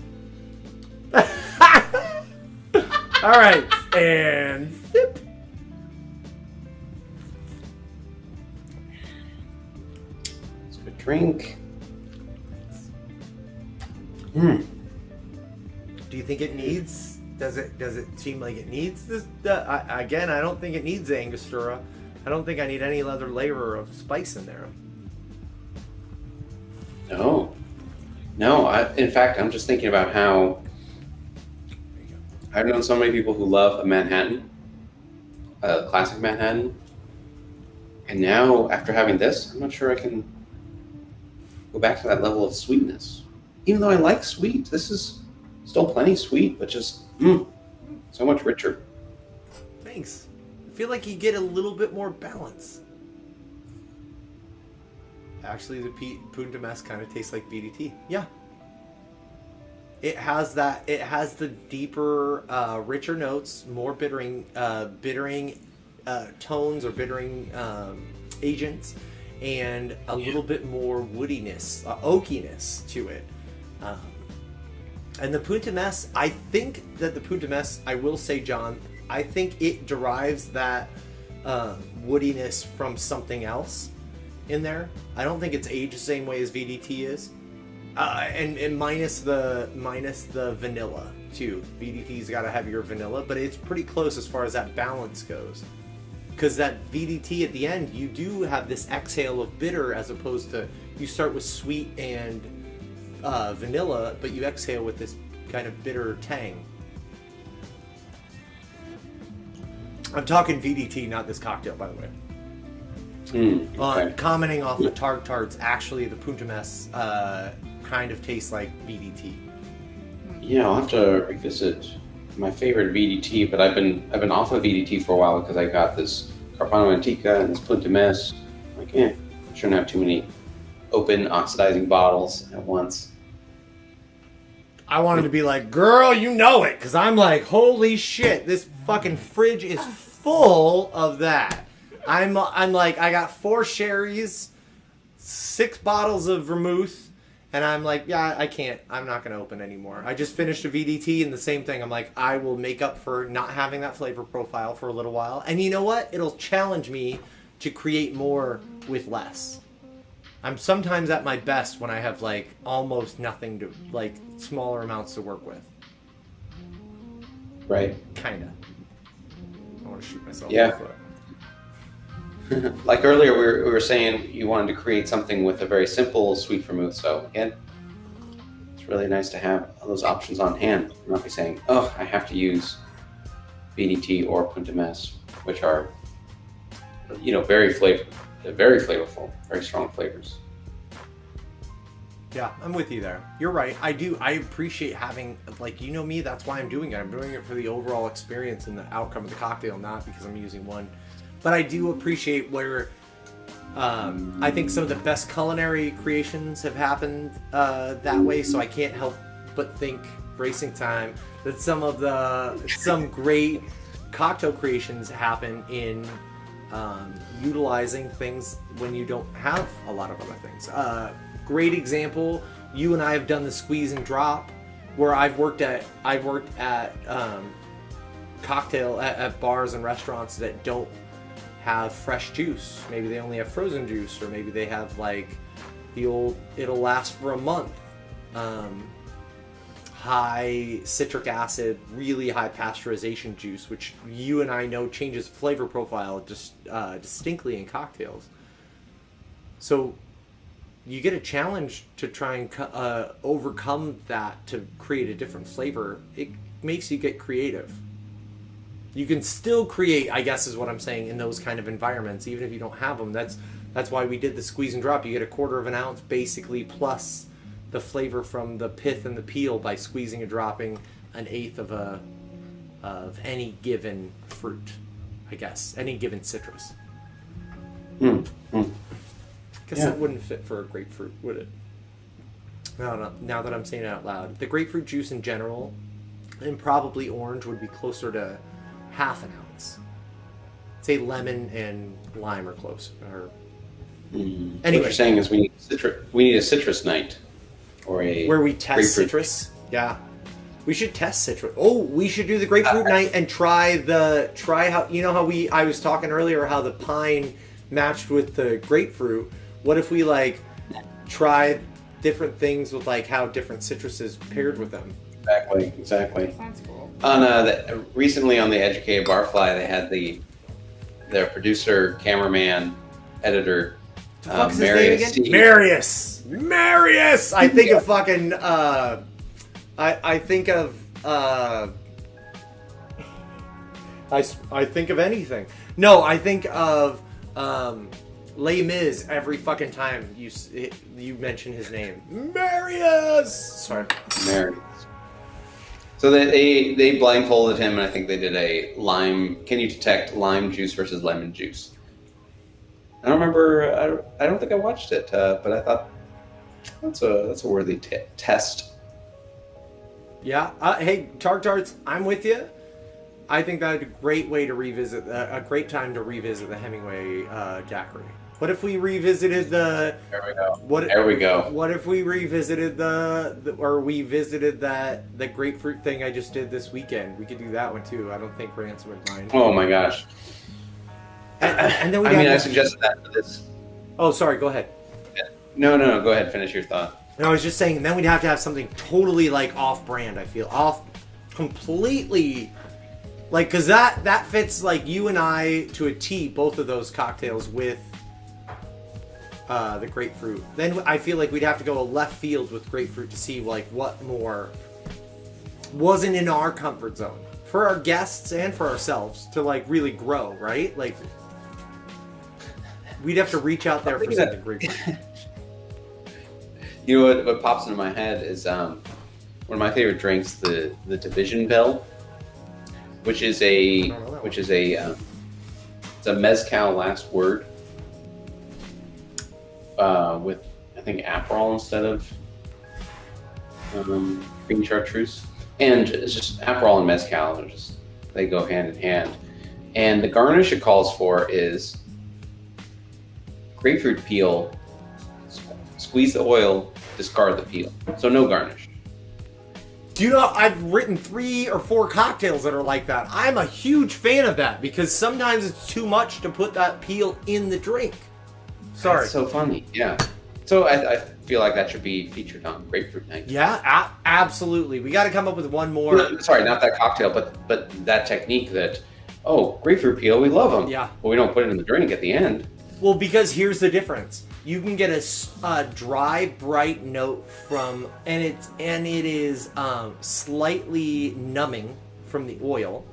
All right, and sip. It's a good drink. Do you think it needs? Does it seem like it needs this? Again, I don't think it needs Angostura. I don't think I need any other layer of spice in there. No. In fact, I'm just thinking about how I've known so many people who love a Manhattan, a classic Manhattan, And now, after having this, I'm not sure I can go back to that level of sweetness. Even though I like sweet, this is still plenty sweet, but just so much richer. Thanks. I feel like you get a little bit more balance. Actually, the Punta Mess kind of tastes like VDT. Yeah. It has that. It has the deeper, richer notes, more bittering tones or bittering agents, and a little bit more woodiness, oakiness to it. And the Punta Mess, I think that the Punta Mess, I will say, John, I think it derives that woodiness from something else in there. I don't think it's aged the same way as VDT is. And minus the vanilla too. VDT's got a heavier vanilla, but it's pretty close as far as that balance goes. Because that VDT at the end, you do have this exhale of bitter, as opposed to you start with sweet and vanilla, but you exhale with this kind of bitter tang. I'm talking VDT, not this cocktail, by the way. Okay. Commenting off the tarts, actually the Punta Mess kind of tastes like VDT. Yeah, I'll have to revisit my favorite VDT, but I've been off of VDT for a while because I got this Carpano Antica and this Punta Mess. Like, shouldn't have too many open oxidizing bottles at once. I wanted to be like, girl, you know it, because I'm like, holy shit, this fucking fridge is full of that. I'm like, I got 4 sherries, 6 bottles of vermouth, and I'm like, yeah, I can't. I'm not going to open anymore. I just finished a VDT, and the same thing. I'm like, I will make up for not having that flavor profile for a little while. And you know what? It'll challenge me to create more with less. I'm sometimes at my best when I have, like, almost nothing to, like, smaller amounts to work with. Right. Kinda. I want to shoot myself Yeah. in the foot. Like earlier, we were saying you wanted to create something with a very simple sweet vermouth. So again, it's really nice to have those options on hand. You're not be saying, "Oh, I have to use VDT or Punta Mess," which are, very flavorful, very strong flavors. Yeah, I'm with you there. You're right. I appreciate having, like, you know me, that's why I'm doing it. I'm doing it for the overall experience and the outcome of the cocktail, not because I'm using one. But I do appreciate where I think some of the best culinary creations have happened that way, so I can't help but think, Racing Time, that some great cocktail creations happen in utilizing things when you don't have a lot of other things. Great example, you and I have done the squeeze and drop, where I've worked at cocktail at bars and restaurants that don't have fresh juice. Maybe they only have frozen juice, or maybe they have like the old, it'll last for a month. High citric acid, really high pasteurization juice, which you and I know changes flavor profile just distinctly in cocktails. So you get a challenge to try and overcome that to create a different flavor. It makes you get creative. You can still create, I guess is what I'm saying, in those kind of environments, even if you don't have them. That's why we did the squeeze and drop. You get 1/4 of an ounce, basically, plus the flavor from the pith and the peel by squeezing and dropping 1/8 of any given fruit, I guess, any given citrus. Guess that wouldn't fit for a grapefruit, would it? No, now that I'm saying it out loud. The grapefruit juice in general, and probably orange, would be closer to 1/2 ounce. Say lemon and lime are close. Anyway, What you're saying is we need a citrus night, or where we test citrus. Yeah, we should test citrus. Oh, we should do the grapefruit night and try how, you know how I was talking earlier how the pine matched with the grapefruit. What if we like try different things with like how different citruses paired with them? Exactly. Sounds cool. Recently on the Educated Barfly, they had their producer, cameraman, editor, What's his name again? Marius. I think of fucking. I think of. I think of anything. No, I think of Les Mis every fucking time you mention his name. Marius! Sorry. Marius. So they blindfolded him, and I think they did a lime. Can you detect lime juice versus lemon juice? I don't remember. I don't think I watched it, but I thought that's a worthy test. Yeah. Hey, Tarts, I'm with you. I think that's a great way to revisit, a great time to revisit the Hemingway daiquiri. What if we revisited the? There we go. There we go. What if we revisited we visited the grapefruit thing I just did this weekend? We could do that one too. I don't think Rance would mind. Oh my gosh. And then I suggested that for this. Oh, sorry. Go ahead. No. Go ahead. Finish your thought. And I was just saying. Then we'd have to have something totally like off-brand. I feel completely. Like, because that fits like you and I to a T. Both of those cocktails with. The grapefruit. Then I feel like we'd have to go a left field with grapefruit to see like what more wasn't in our comfort zone for our guests and for ourselves to like really grow, right? Like we'd have to reach out there for something grapefruit. You know what pops into my head is one of my favorite drinks, the Division Bell, which is it's a mezcal last word. With I think Aperol instead of green chartreuse, and it's just Aperol and mezcal. They go hand in hand. And the garnish it calls for is grapefruit peel, squeeze the oil, discard the peel. So no garnish. Do you know I've written 3 or 4 cocktails that are like that. I'm a huge fan of that because sometimes it's too much to put that peel in the drink. Sorry. That's so funny. Yeah. So I feel like that should be featured on Grapefruit Night. Yeah, absolutely. We got to come up with one more. Sorry, not that cocktail, but that technique that, grapefruit peel, we love them. Yeah. But we don't put it in the drink at the end. Well, because here's the difference. You can get a dry, bright note from, and it is slightly numbing from the oil.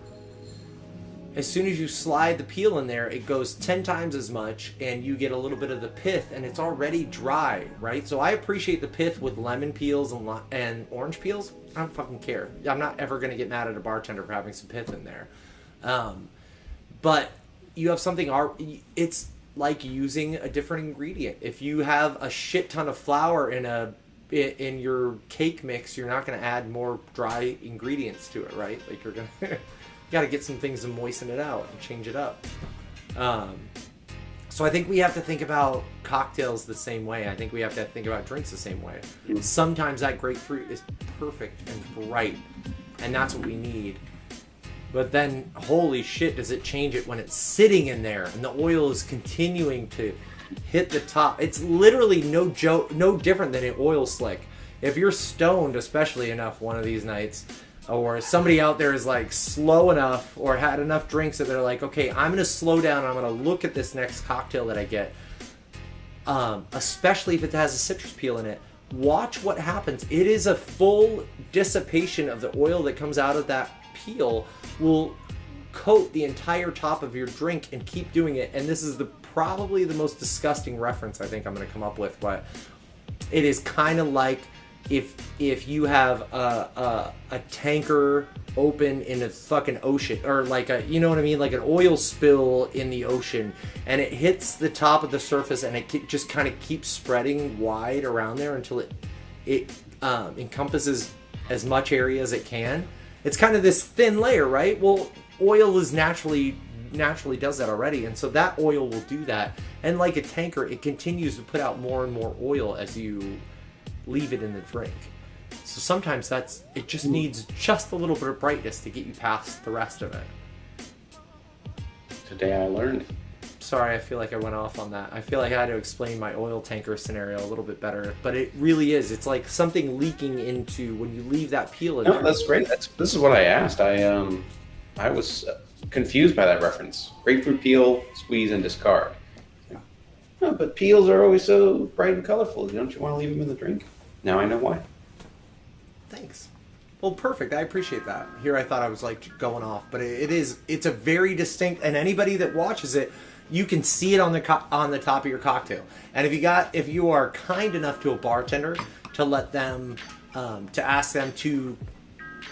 As soon as you slide the peel in there, it goes 10 times as much, and you get a little bit of the pith, and it's already dry, right? So I appreciate the pith with lemon peels and orange peels. I don't fucking care. I'm not ever going to get mad at a bartender for having some pith in there. But you have something, it's like using a different ingredient. If you have a shit ton of flour in your cake mix, you're not going to add more dry ingredients to it, right? Like you're going to... You got to get some things to moisten it out and change it up. So I think we have to think about cocktails the same way. I think we have to think about drinks the same way. Sometimes that grapefruit is perfect and bright, and that's what we need. But then, holy shit, does it change it when it's sitting in there and the oil is continuing to hit the top. It's literally no different than an oil slick. If you're stoned, especially enough one of these nights, or somebody out there is like slow enough or had enough drinks that they're like, okay, I'm going to slow down and I'm going to look at this next cocktail that I get, especially if it has a citrus peel in it. Watch what happens. It is a full dissipation of the oil that comes out of that peel will coat the entire top of your drink and keep doing it. And this is probably the most disgusting reference I think I'm going to come up with, but it is kind of like if you have a tanker open in a fucking ocean, or like you know what I mean, like an oil spill in the ocean, and it hits the top of the surface and it just kind of keeps spreading wide around there until it encompasses as much area as it can. It's kind of this thin layer, right? Well, oil is naturally does that already, and so that oil will do that. And like a tanker, it continues to put out more and more oil as you leave it in the drink. So sometimes it just needs just a little bit of brightness to get you past the rest of it. Today I learned. Sorry, I feel like I went off on that. I feel like I had to explain my oil tanker scenario a little bit better, but it really is. It's like something leaking into when you leave that peel in there. No, that's great. This is what I asked. I was confused by that reference. Grapefruit peel, squeeze, and discard. No, but peels are always so bright and colorful. Don't you want to leave them in the drink? Now I know why. Thanks. Well, perfect. I appreciate that. Here I thought I was like going off, but it's a very distinct, and anybody that watches it, you can see it on the top of your cocktail. And if you are kind enough to a bartender to let them, to ask them to,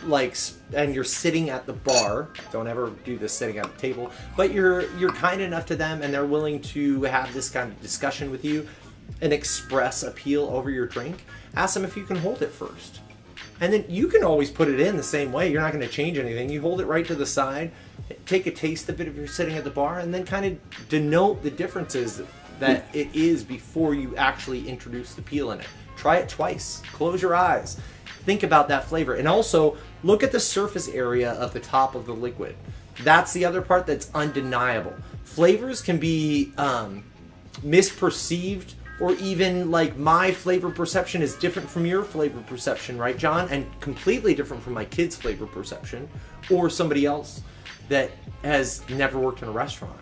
like, and you're sitting at the bar, don't ever do this sitting at the table, but you're kind enough to them and they're willing to have this kind of discussion with you and express appeal over your drink, ask them if you can hold it first. And then you can always put it in the same way. You're not going to change anything. You hold it right to the side, take a taste of it if you're sitting at the bar, and then kind of denote the differences that it is before you actually introduce the peel in it. Try it twice. Close your eyes. Think about that flavor. And also, look at the surface area of the top of the liquid. That's the other part that's undeniable. Flavors can be misperceived, or even like my flavor perception is different from your flavor perception, right, John? And completely different from my kid's flavor perception, or somebody else that has never worked in a restaurant.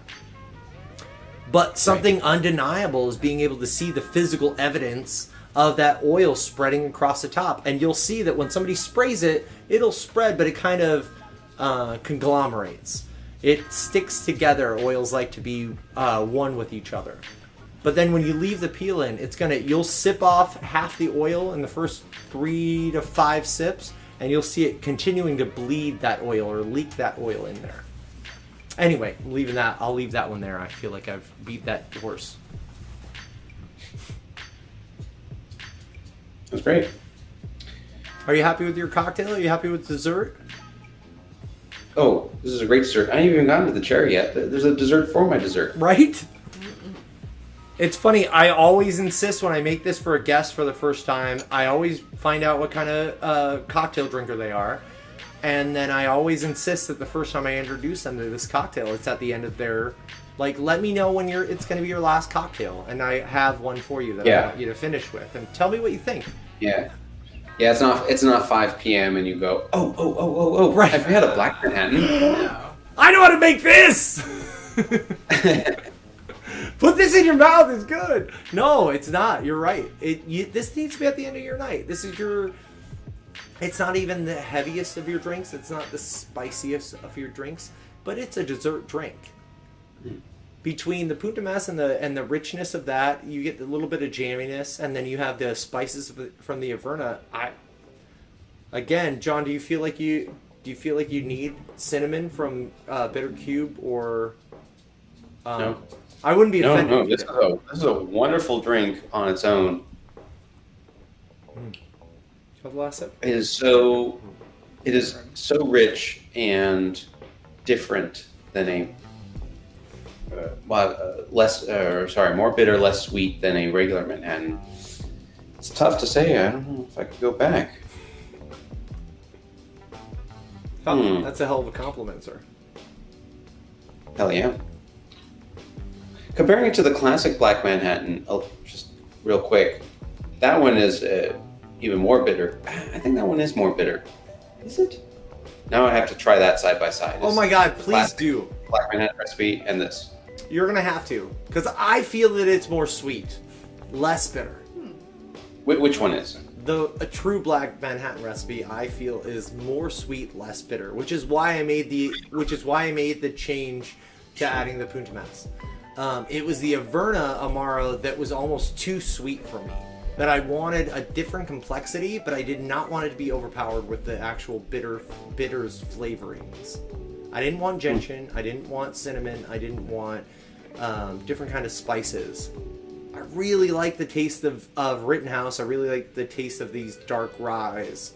But something undeniable is being able to see the physical evidence of that oil spreading across the top. And you'll see that when somebody sprays it, it'll spread, but it kind of conglomerates. It sticks together. Oils like to be one with each other. But then when you leave the peel in, you'll sip off half the oil in the first 3 to 5 sips, and you'll see it continuing to bleed that oil or leak that oil in there. Anyway, I'll leave that one there. I feel like I've beat that horse. That's great. Are you happy with your cocktail? Are you happy with dessert? Oh, this is a great dessert. I haven't even gotten to the cherry yet. There's a dessert for my dessert. Right? It's funny, I always insist when I make this for a guest for the first time, I always find out what kind of cocktail drinker they are. And then I always insist that the first time I introduce them to this cocktail, it's at the end of their, like, let me know when it's going to be your last cocktail. And I have one for you that I want you to finish with. And tell me what you think. Yeah. Yeah, it's not 5 p.m. and you go, oh, right. I've had a Black Manhattan. I know how to make this! Put this in your mouth, it's good. No, it's not. You're right. This needs to be at the end of your night. It's not even the heaviest of your drinks. It's not the spiciest of your drinks, but it's a dessert drink. Between the Punta Mas and the richness of that, you get a little bit of jamminess, and then you have the spices from the Averna. Again, John, do you feel like you need cinnamon from Bitter Cube or? No. I wouldn't be offended. No. This is a wonderful drink on its own. The last sip? It is so rich and different than more bitter, less sweet than a regular Manhattan. It's tough to say. I don't know if I could go back. That's a hell of a compliment, sir. Hell yeah. Comparing it to the classic Black Manhattan, just real quick, that one is even more bitter. I think that one is more bitter. Is it? Now I have to try that side by side. Oh my God, please do. Black Manhattan recipe and this. You're going to have to. Because I feel that it's more sweet, less bitter. Which one is? A true Black Manhattan recipe, I feel, is more sweet, less bitter, which is why I made the change to adding the Punta Mas. It was the Averna Amaro that was almost too sweet for me. That I wanted a different complexity, but I did not want it to be overpowered with the actual bitters flavorings. I didn't want gentian, I didn't want cinnamon, I didn't want different kind of spices. I really like the taste of Rittenhouse. I really like the taste of these dark ryes.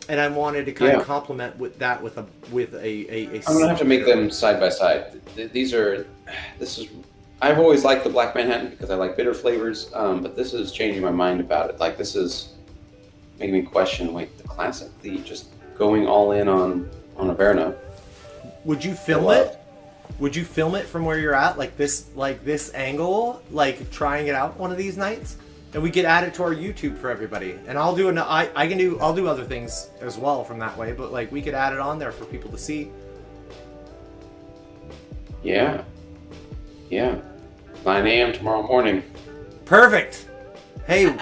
And I wanted to kind of complement with a I'm gonna have to make them side by side. I've always liked the Black Manhattan because I like bitter flavors, but this is changing my mind about it. Like, this is making me question, the classic, just going all in on Averna. Would you film it? Would you film it from where you're at, like this angle, like trying it out one of these nights? And we could add it to our YouTube for everybody. And I'll do other things as well from that way, but like we could add it on there for people to see. Yeah. 9 a.m. tomorrow morning. Perfect. Hey,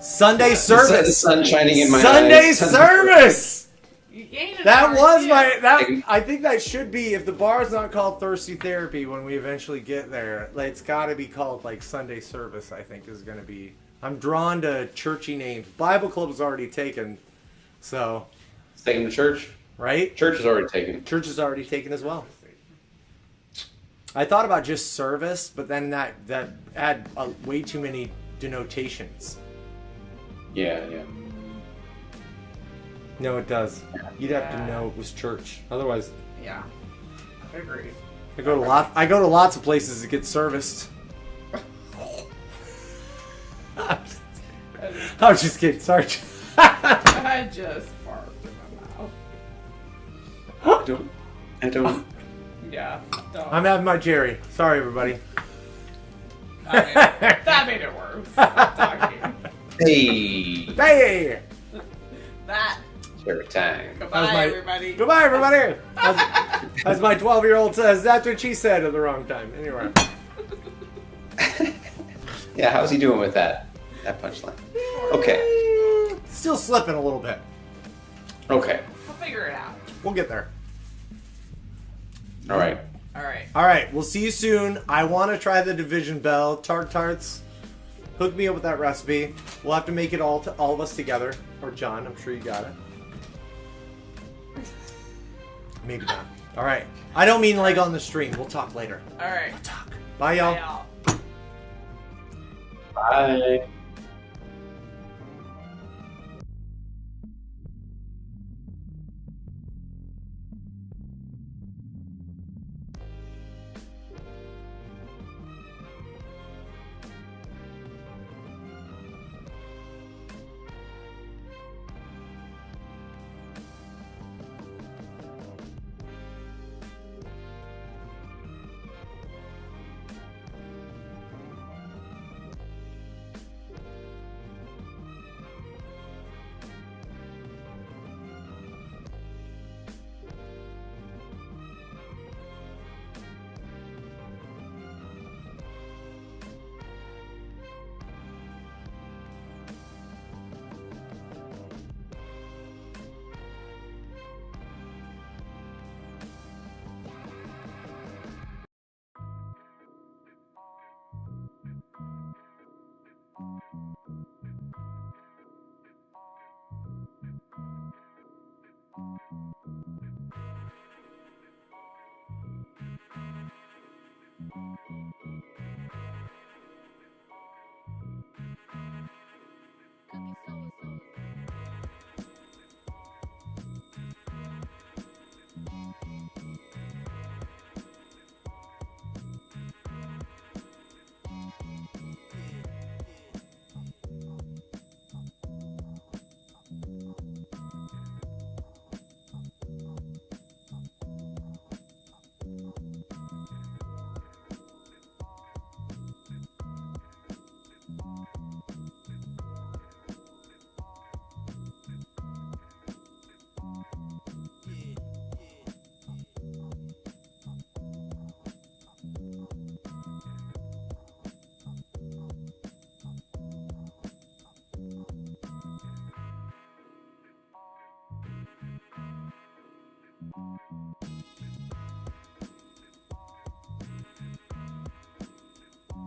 Sunday service. The sun shining in my Sunday eyes. service. You gained an That hour, was too. my. I think that should be, if the bar's not called Thirsty Therapy when we eventually get there, like, it's got to be called like Sunday Service. I think is going to be. I'm drawn to churchy names. Bible Club is already taken, so. Taken to church. Right. Church is already taken. Church is already taken as well. I thought about just service, but then that had way too many denotations. Yeah. No, it does. You'd have to know it was church. Otherwise, Yeah. Agreed. I go to lots of places to get serviced. I was just kidding. Sorry. I just farted in my mouth. I don't. Yeah. Don't. I'm having my Jerry. Sorry, everybody. That made it worse. Stop talking. Hey. Hey. That. Cherry time. Goodbye, everybody. Goodbye, everybody. As my 12-year-old says, that's what she said at the wrong time. Anyway. Yeah, how's he doing with that punchline? Okay. Still slipping a little bit. Okay. We'll figure it out. We'll get there. All right. All right. All right. We'll see you soon. I want to try the Division Bell tarts. Hook me up with that recipe. We'll have to make it all of us together. Or John, I'm sure you got it. Maybe not. All right. I don't mean like on the stream. We'll talk later. All right. We'll talk. Bye, y'all. Bye, y'all. Bye.